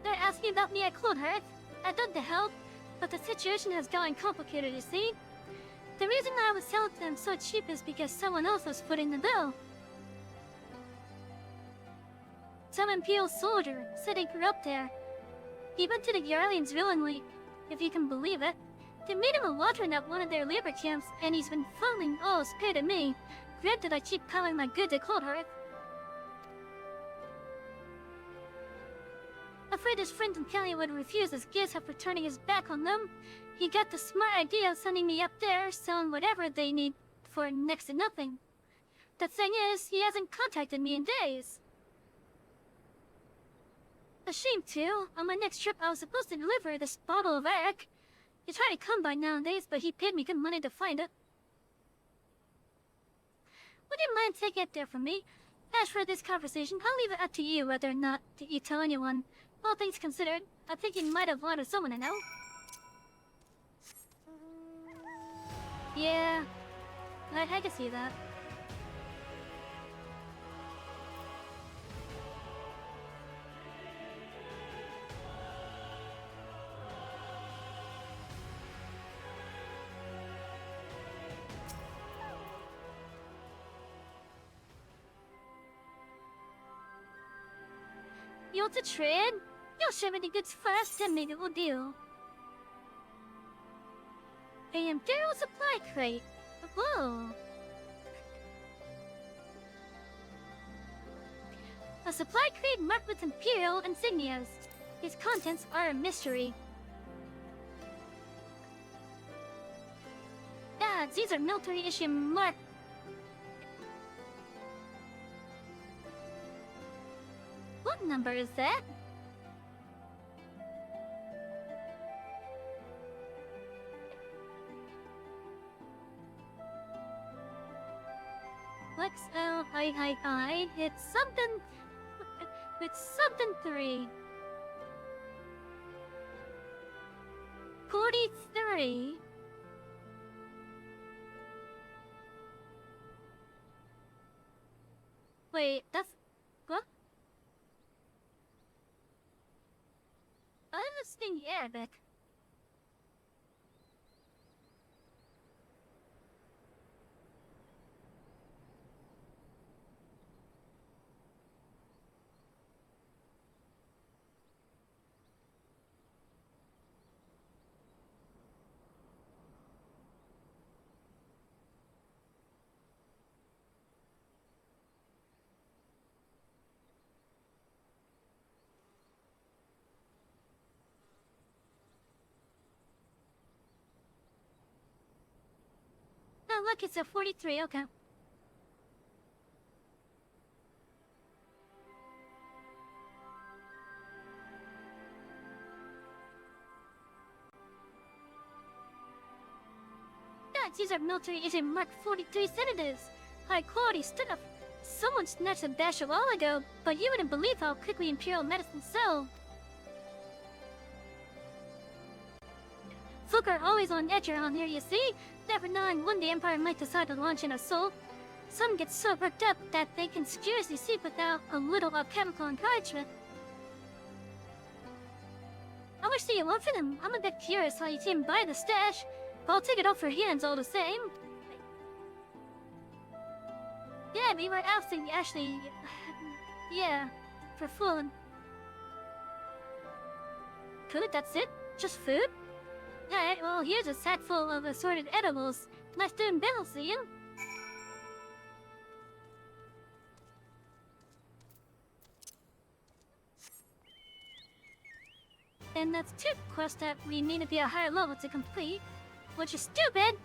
They're asking about me at Coldhearth. I'd done to help, but the situation has gotten complicated, you see? The reason I was selling them so cheap is because someone else was footing the bill. Some Imperial soldier said he grew up there. He went to the Yarlians willingly, if you can believe it. They made him a watchman at one of their labor camps, and he's been funneling all his pay to me. Granted, I keep piling my goods at Coldhearth. Afraid his friends in Kelly would refuse his gifts after turning his back on them, he got the smart idea of sending me up there, selling whatever they need for next to nothing. The thing is, he hasn't contacted me in days. A shame too. On my next trip, I was supposed to deliver this bottle of Eric. He tried to come by nowadays, but he paid me good money to find it. Would you mind taking it there from me? As for this conversation, I'll leave it up to you whether or not you tell anyone. All things considered, I think you might have wanted someone to know. Yeah, I can see that. You want to trade? You'll show me the goods first, then maybe we'll deal. A Imperial supply crate. Whoa. A supply crate marked with Imperial insignias. Its contents are a mystery. Ah, these are military issue marked. What number is that? XLIII. It's something. It's something 3. 43. Wait, that's what? I was thinking Arabic. Oh, look, it's a 43, okay. God, these are military issue Mark 43 senators. High quality stuff. Someone snatched a batch a while ago, but you wouldn't believe how quickly Imperial medicine sell. Folk are always on edge around here, you see? Never knowing when the Empire might decide to launch an assault. Some get so worked up that they can seriously sleep without a little alchemical encouragement. How much do you want for them? I'm a bit curious how you came by the stash, but I'll take it off your hands all the same. Yeah, we were asking actually... yeah, for food. Food, that's it? Just food? Alright, well, here's a sack full of assorted edibles. Nice doing business, see you? And that's two quests that we need to be a higher level to complete, which is stupid!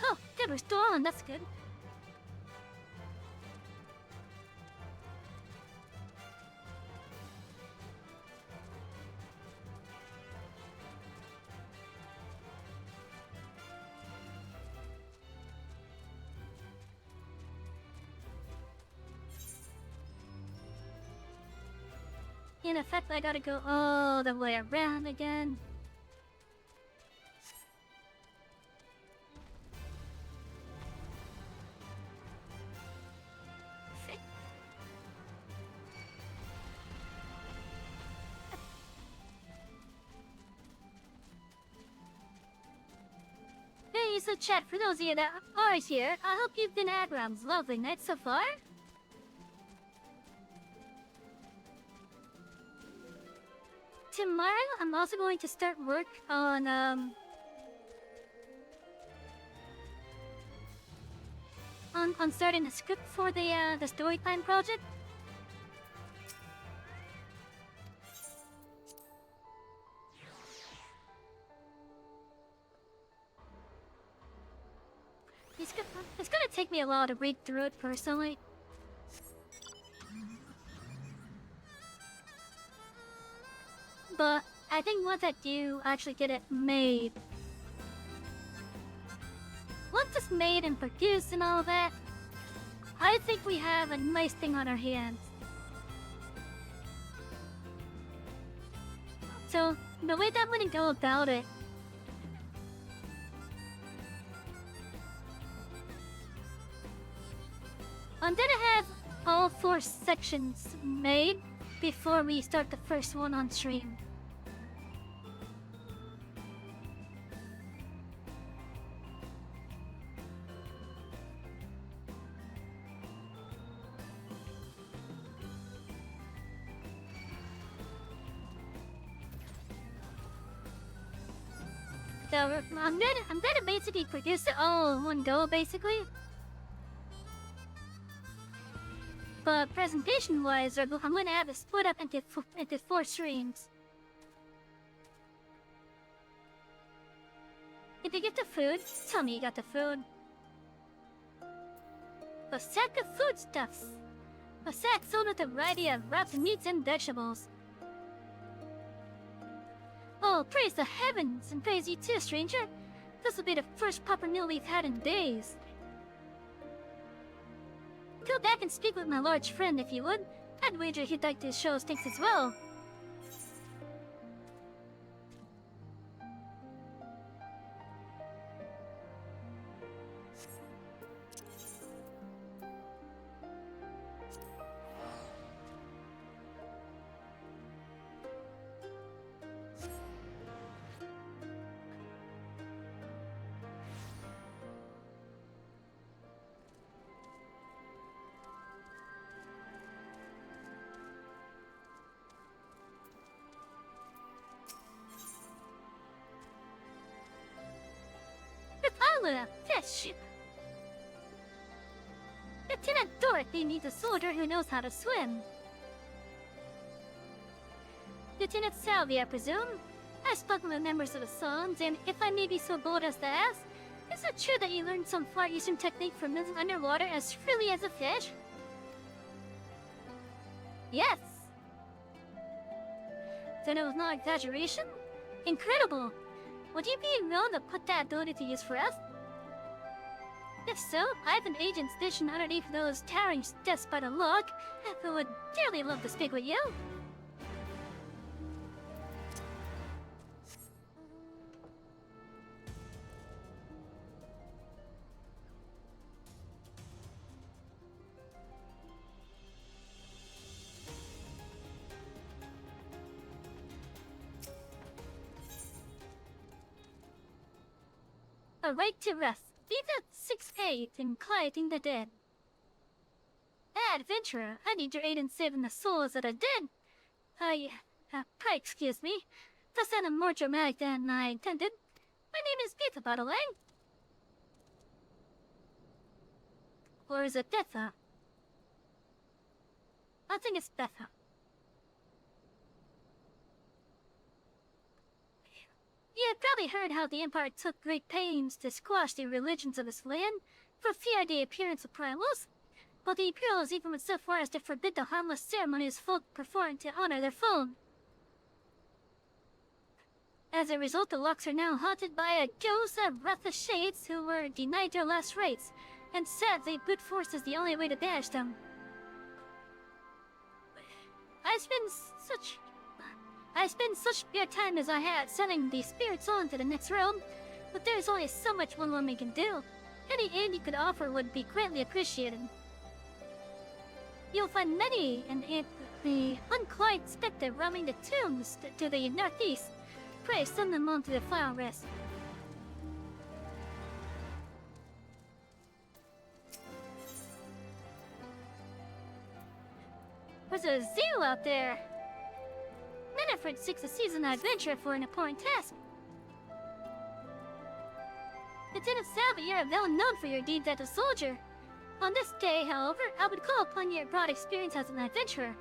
Oh, good, we're still on, that's good. In effect, I gotta go all the way around again. Hey, so chat, for those of you that are here, I hope you've been at Ram's lovely night so far. Tomorrow, I'm also going to start work on starting a script for the Storytime project. It's gonna take me a while to read through it personally. But I think once I do actually get it made, once it's made and produced and all that, I think we have a nice thing on our hands. So, the way that I'm gonna go about it, I'm gonna have all 4 sections made before we start the first one on stream. So I'm gonna basically produce it all in one go, basically. But presentation-wise, I'm gonna have it split up into 4 streams. If you get the food, tell me you got the food. A sack of foodstuffs. A sack filled with a variety of wrapped meats and vegetables. Oh, praise the heavens, and praise you too, stranger. This will be the first proper meal we've had in days. Go back and speak with my large friend if you would. I'd wager he'd like to show us things as well. Paula, fish! Lieutenant Dorothy needs a soldier who knows how to swim. Lieutenant Salvi, I presume? I've spoken with members of the Sons, and if I may be so bold as to ask, is it true that you learned some Far Eastern technique from living underwater as freely as a fish? Yes! Then it was no exaggeration? Incredible! Would you be willing to put that ability to use for us? If so, I have an agent stationed underneath those towering steps by the log who would dearly love to speak with you. A right to rest. Beta 6-8 in quieting the dead. Adventurer, I need your aid in saving the souls of the dead. Pray excuse me. That sounded more dramatic than I intended. My name is Beta, by the way. Or is it Betha? I think it's Betha. You have probably heard how the Empire took great pains to squash the religions of its land for fear of the appearance of primaals. But the Imperials even went so far as to forbid the harmless ceremonies folk perform to honor their fallen. As a result, the locks are now haunted by a ghost of breathless shades who were denied their last rites, and sadly, brute force is the only way to banish them. I spend such spare time as I had sending these spirits on to the next realm, but there's only so much one woman can do. Any aid you could offer would be greatly appreciated. You'll find many the unquiet spectre roaming the tombs to the northeast. Pray send them on to their final rest. There's a zeal out there. Manfred seeks a seasoned adventurer for an important task. Lieutenant Salvi, you're well known for your deeds as a soldier. On this day, however, I would call upon your broad experience as an adventurer.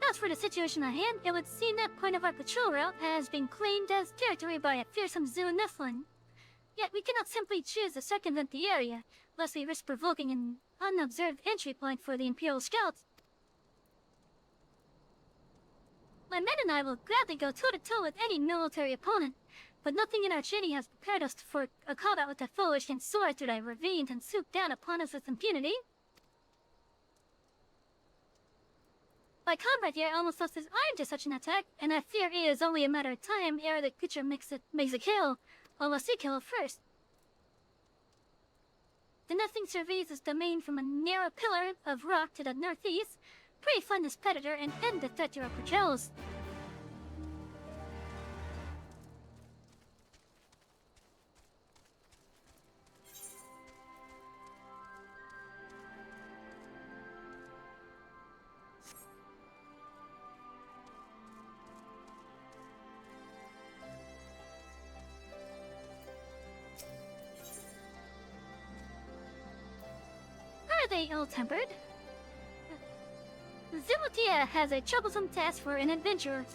As for the situation at hand, it would seem that point of our patrol route has been claimed as territory by a fearsome zoo Nephilim. Yet we cannot simply choose to circumvent the area, lest we risk provoking an unobserved entry point for the Imperial Scouts. My men and I will gladly go toe-to-toe with any military opponent, but nothing in our training has prepared us for a combat with the foe which can soar through the ravines and swoop down upon us with impunity. My comrade here almost lost his arm to such an attack, and I fear it is only a matter of time ere the creature makes a kill, or must he kill first. The nothing surveys this domain from a narrow pillar of rock to the northeast. Pray find this predator and end the threat to our patrols. Are they ill-tempered? Zimutia has a troublesome task for an adventurer.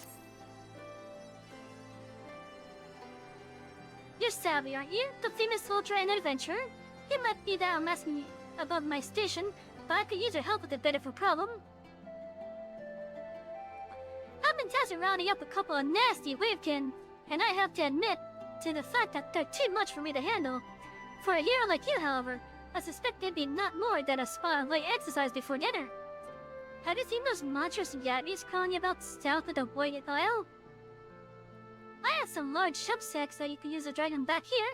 You're Savvy, aren't you? The famous soldier and adventurer? You might be down asking me above my station, but I could use your help with a bit of a problem. I've been tasked with rounding up a couple of nasty wavekin, and I have to admit to the fact that they're too much for me to handle. For a hero like you, however, I suspect they'd be not more than a spot of light exercise before dinner. Have you seen those monstrous yabbies crawling about south of the Voided Isle? I have some large ship sacks that you can use to drag them back here.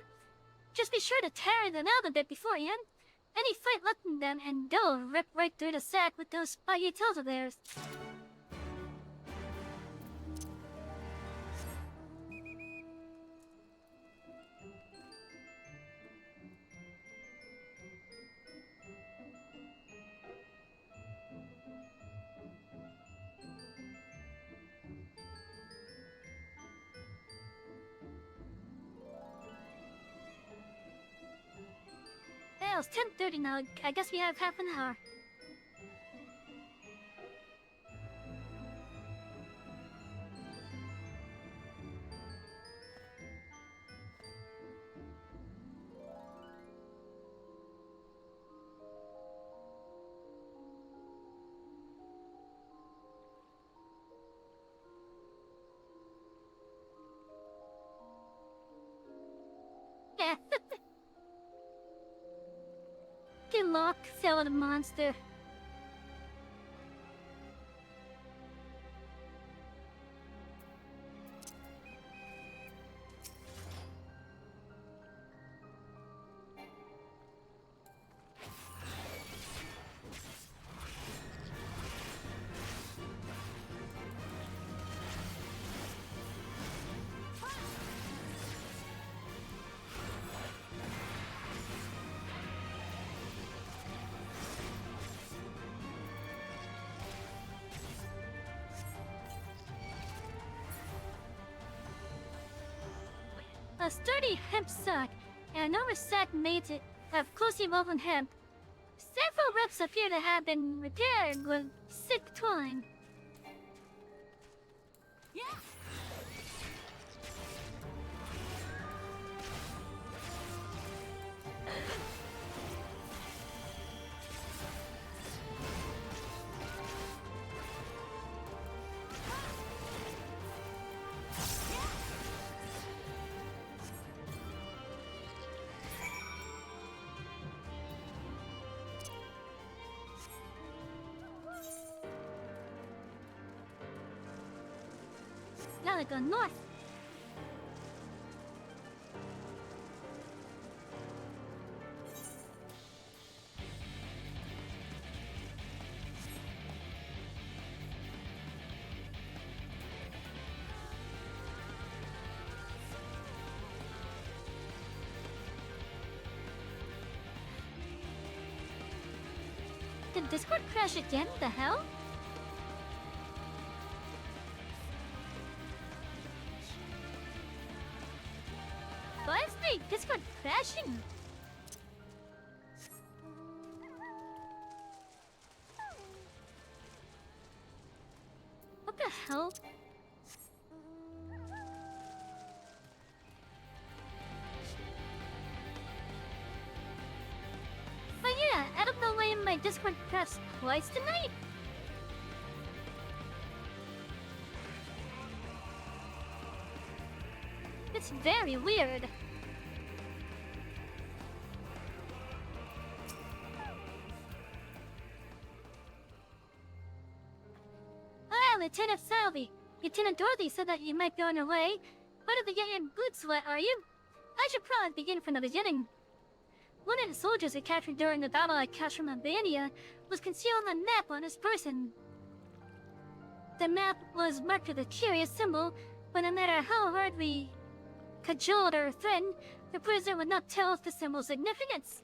Just be sure to tear them out a bit beforehand. Any fight left in them and they'll rip right through the sack with those spiky tails of theirs. Well, it's 10:30 now. I guess we have half an hour. Yeah. Lucky Lock fell the monster. A sturdy hemp sack and another sack made of closely woven hemp. Several ropes appear to have been repaired with silk twine. Now I go north. Did Discord crash again? The hell? Why is my Discord crashing? What the hell? But yeah, I don't know why my Discord crashed twice tonight. It's very weird. Ah, Lieutenant Salvi. Lieutenant Dorothy said that you might be on your way. Why did they get your boots wet, are you? I should probably begin from the beginning. One of the soldiers we captured during the battle I catch from Albania was concealed a map on his person. The map was marked with a curious symbol, but no matter how hard we cajoled or threatened, the prisoner would not tell us the symbol's significance.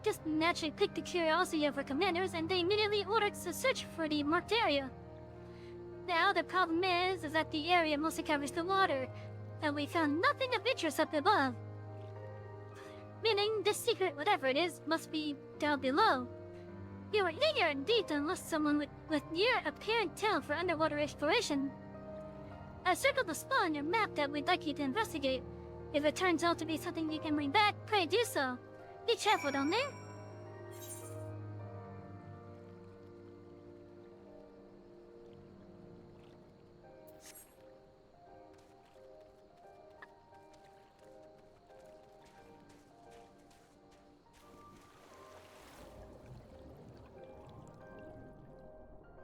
Just naturally piqued the curiosity of our commanders, and they immediately ordered us to search for the marked area. Now, the problem is that the area mostly covers the water, and we found nothing of interest up above. Meaning, this secret, whatever it is, must be down below. You are eager indeed to enlist someone with near apparent talent for underwater exploration. I circled the spot on your map that we'd like you to investigate. If it turns out to be something you can bring back, pray do so. Be careful down there.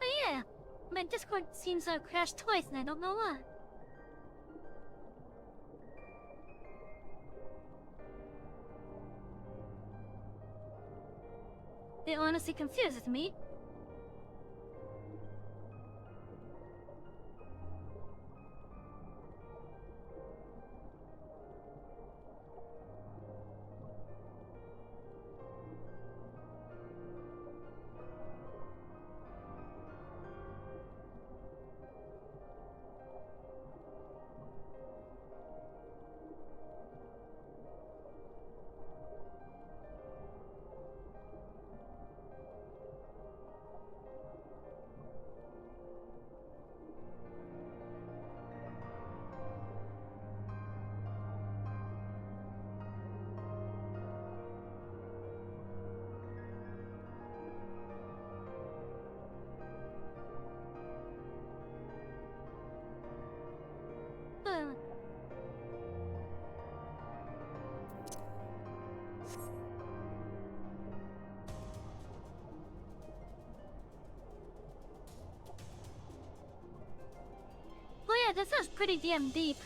Oh yeah, my Discord seems to have crashed twice and I don't know why. It honestly confuses me. this is pretty damn deep.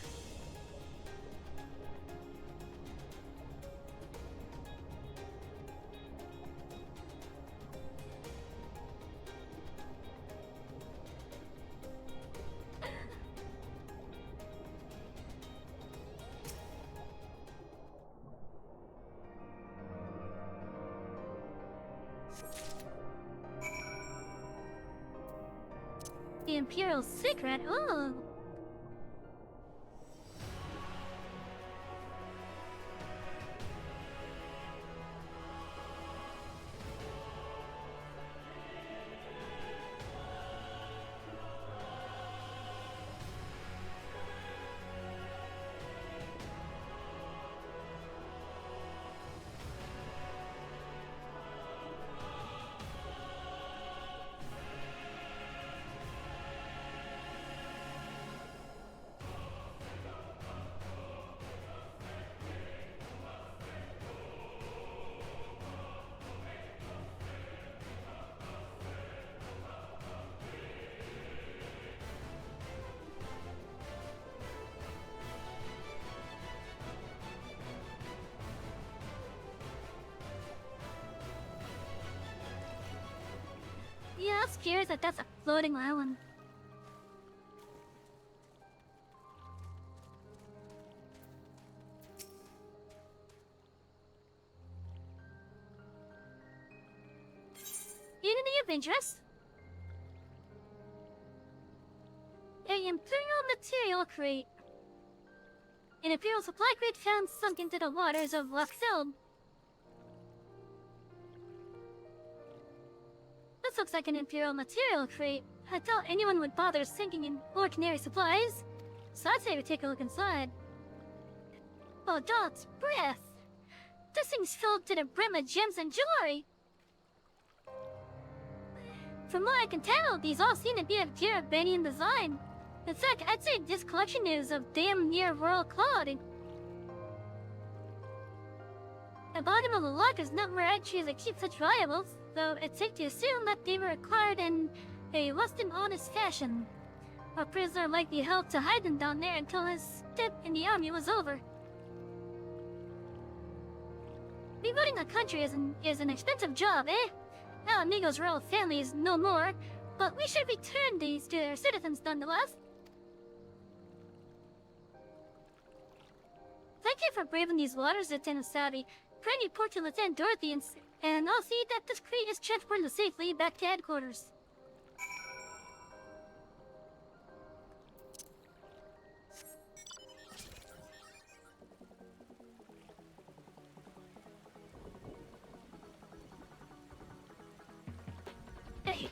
The Imperial secret? Ooh! Yeah, I was curious that that's a floating island. Anything of interest? An Imperial material crate. An Imperial supply crate found sunk into the waters of Luxeld. This looks like an Imperial material crate. I doubt anyone would bother sinking in ordinary supplies, so I'd say we take a look inside. Oh, Dot's breath! This thing's filled to the brim with gems and jewelry! From what I can tell, these all seem to be of pure Banian design. In fact, I'd say this collection is of damn near royal quality. The bottom of the locker is not where I'd choose to keep such valuables, though it's safe to assume that they were acquired in a less than honest fashion. A prisoner likely helped to hide them down there until his stint in the army was over. Rebuilding a country is an expensive job, eh? Our Amigo's royal family is no more, but we should return these to their citizens nonetheless. Thank you for braving these waters, Lieutenant Savvy. Pray report to Lieutenant Dorothy and I'll see that this crate is transported safely back to headquarters. Hey.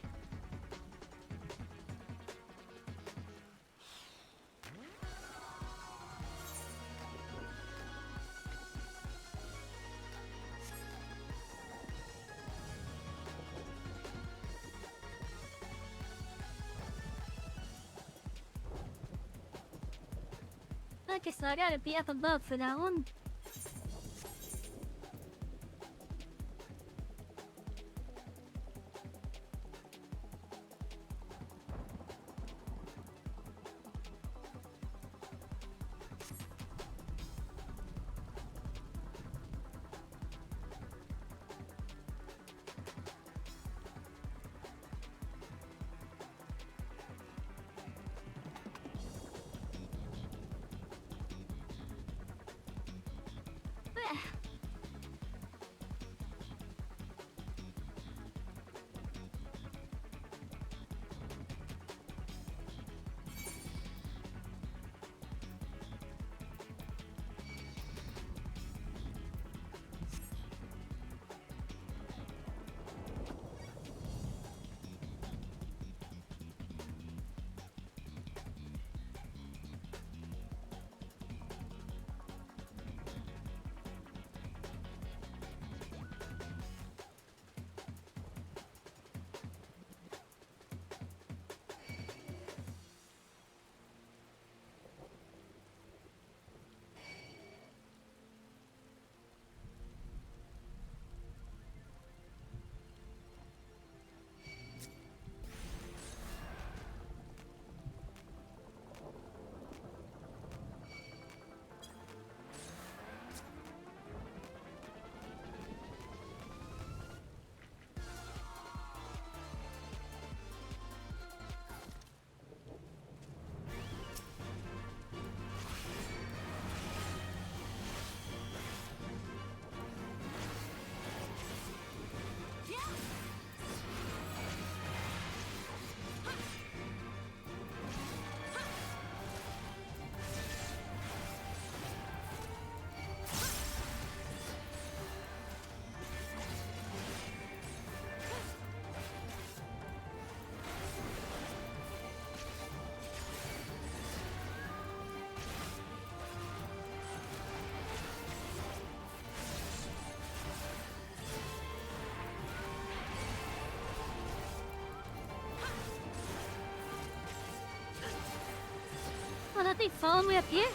I guess I gotta be up above for that one. something following me up here?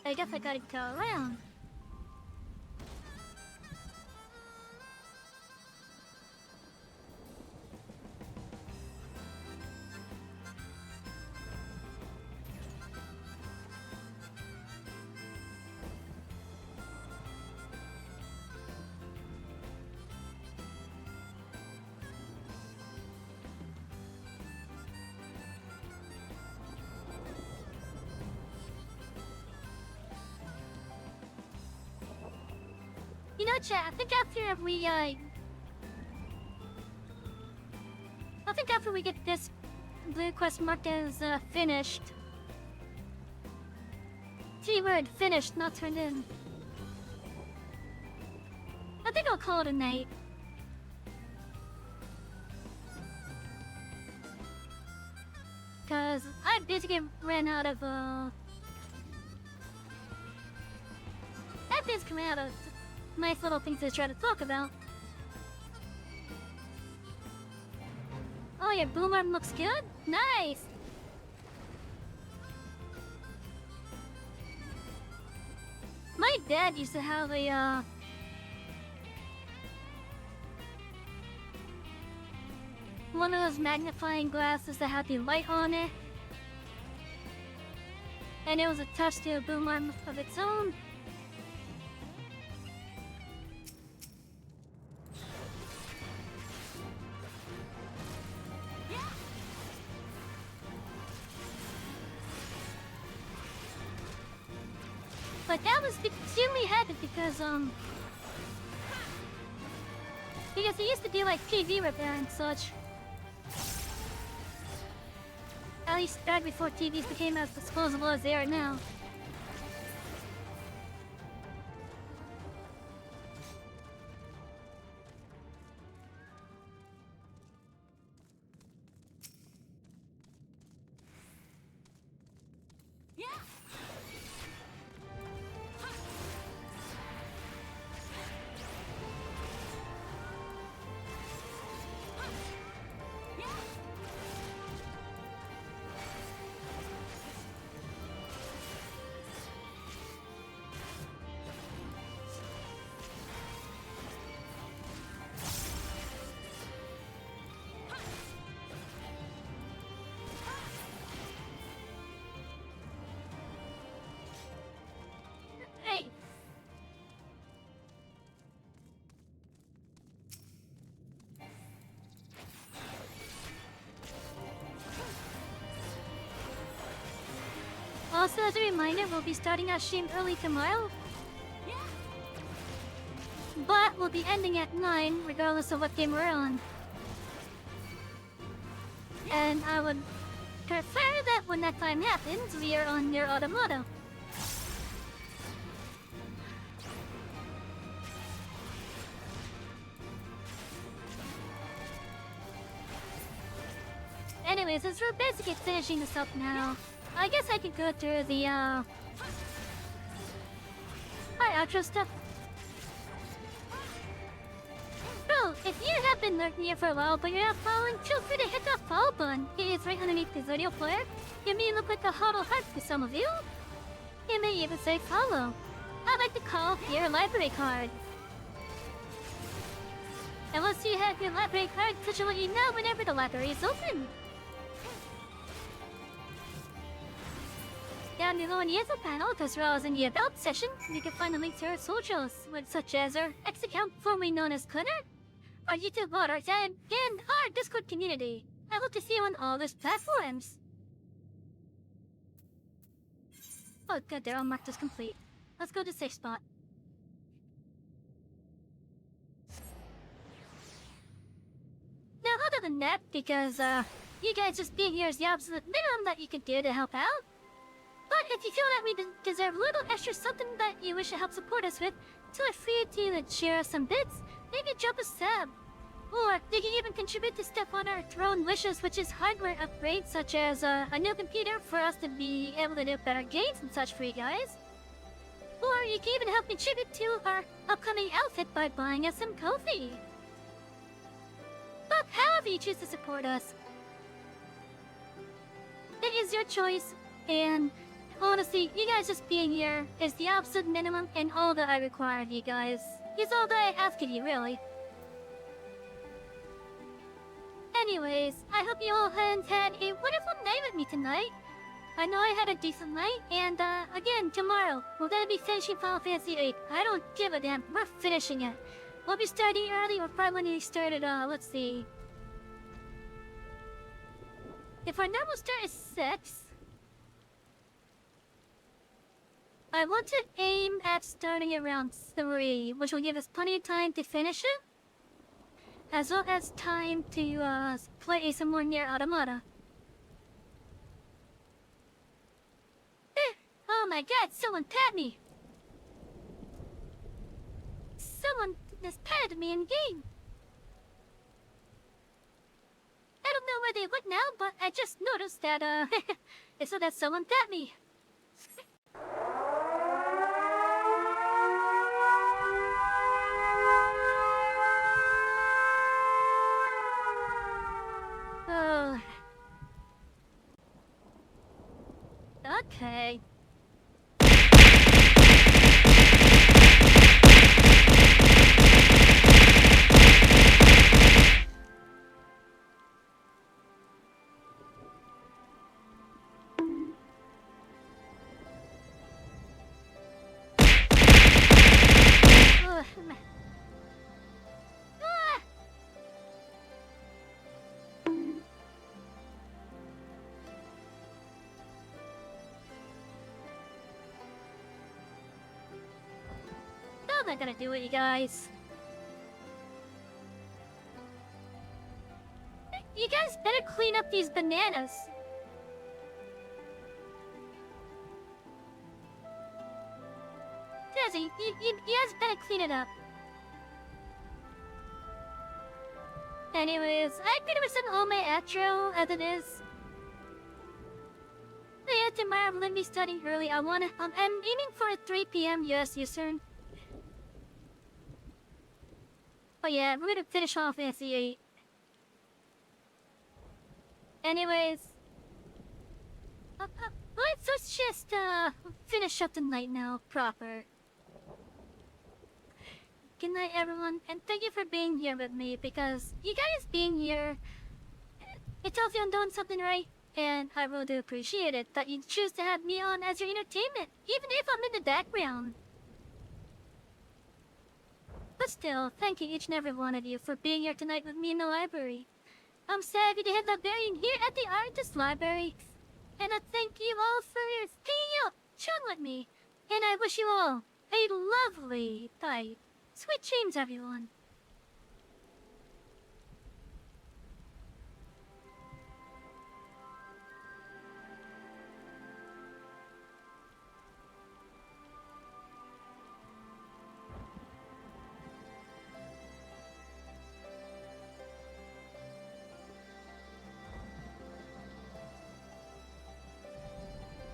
I guess I gotta go around. You know, chat, I think after we get this blue quest marked as finished. Keyword finished, not turned in. I think I'll call it a night. Cause I basically ran out of I've come out of nice little things to try to talk about. Oh, your boom arm looks good? Nice! My dad used to have a, one of those magnifying glasses that had the light on it. And it was attached to a boom arm of its own. But that was extremely happy because he used to do like TV repair and such. At least back before TVs became as disposable as they are now. Hey! Also, as a reminder, we'll be starting our stream early tomorrow. But we'll be ending at 9, regardless of what game we're on. And I would prefer that when that time happens, we are on near Automata. Anyways, as we're basically finishing this up now, I guess I could go through the, our outro stuff. Bro, if you have been lurking here for a while but you're not following, feel free to hit that follow button. It is right underneath this video player. You may look like a huddle heart to some of you. You may even say follow. I'd like to call your library card. And once you have your library card, Twitch will let you know whenever the library is open. Down below in the info panel, as well as in the About section, you can find a link to our socials, such as our X account, formerly known as Twitter, our YouTube waters, and our Discord community. I hope to see you on all these platforms. Oh, good, they're all marked as complete. Let's go to safe spot. Now, other than that, because, you guys just being here is the absolute minimum that you can do to help out. But if you feel that we deserve a little extra something that you wish to help support us with, feel free to share us some bits, maybe drop a sub. Or they can even contribute to stuff on our throne wishes, which is hardware upgrades such as a new computer for us to be able to do better games and such for you guys. Or you can even help contribute to our upcoming outfit by buying us some coffee. But however you choose to support us, it is your choice, and honestly, you guys just being here is the absolute minimum and all that I require of you guys. It's all that I ask of you, really. Anyways, I hope you all had a wonderful night with me tonight. I know I had a decent night, and again, tomorrow, we're gonna be finishing Final Fantasy VIII. I don't give a damn, we're finishing it. We'll be starting early, we're probably gonna start at, let's see. If our normal start is 6, I want to aim at starting around 3, which will give us plenty of time to finish it, as well as time to play somewhere near Automata. Oh my god, someone pat me! Someone has patted me in game! I don't know where they went now, but I just noticed that, so that someone pat me. Oh. Okay. I'm not gonna do it, you guys. You guys better clean up these bananas. Seriously, you guys better clean it up. Anyways, I pretty much done all my outro as it is. So yeah, tomorrow I'm gonna be starting early. I'm aiming for a 3 p.m. US Eastern. Oh yeah, we're gonna finish off Fantasy VIII. Anyways, let's just finish up the night now proper. Good night, everyone, and thank you for being here with me, because you guys being here, it tells you I'm doing something right, and I really do appreciate it that you choose to have me on as your entertainment, even if I'm in the background. But still, thank you each and every one of you for being here tonight with me in the library. I'm Savvy, the head librarian here at the Artist Library, and I thank you all for staying out, chilling with me, and I wish you all a lovely night. Sweet dreams, everyone.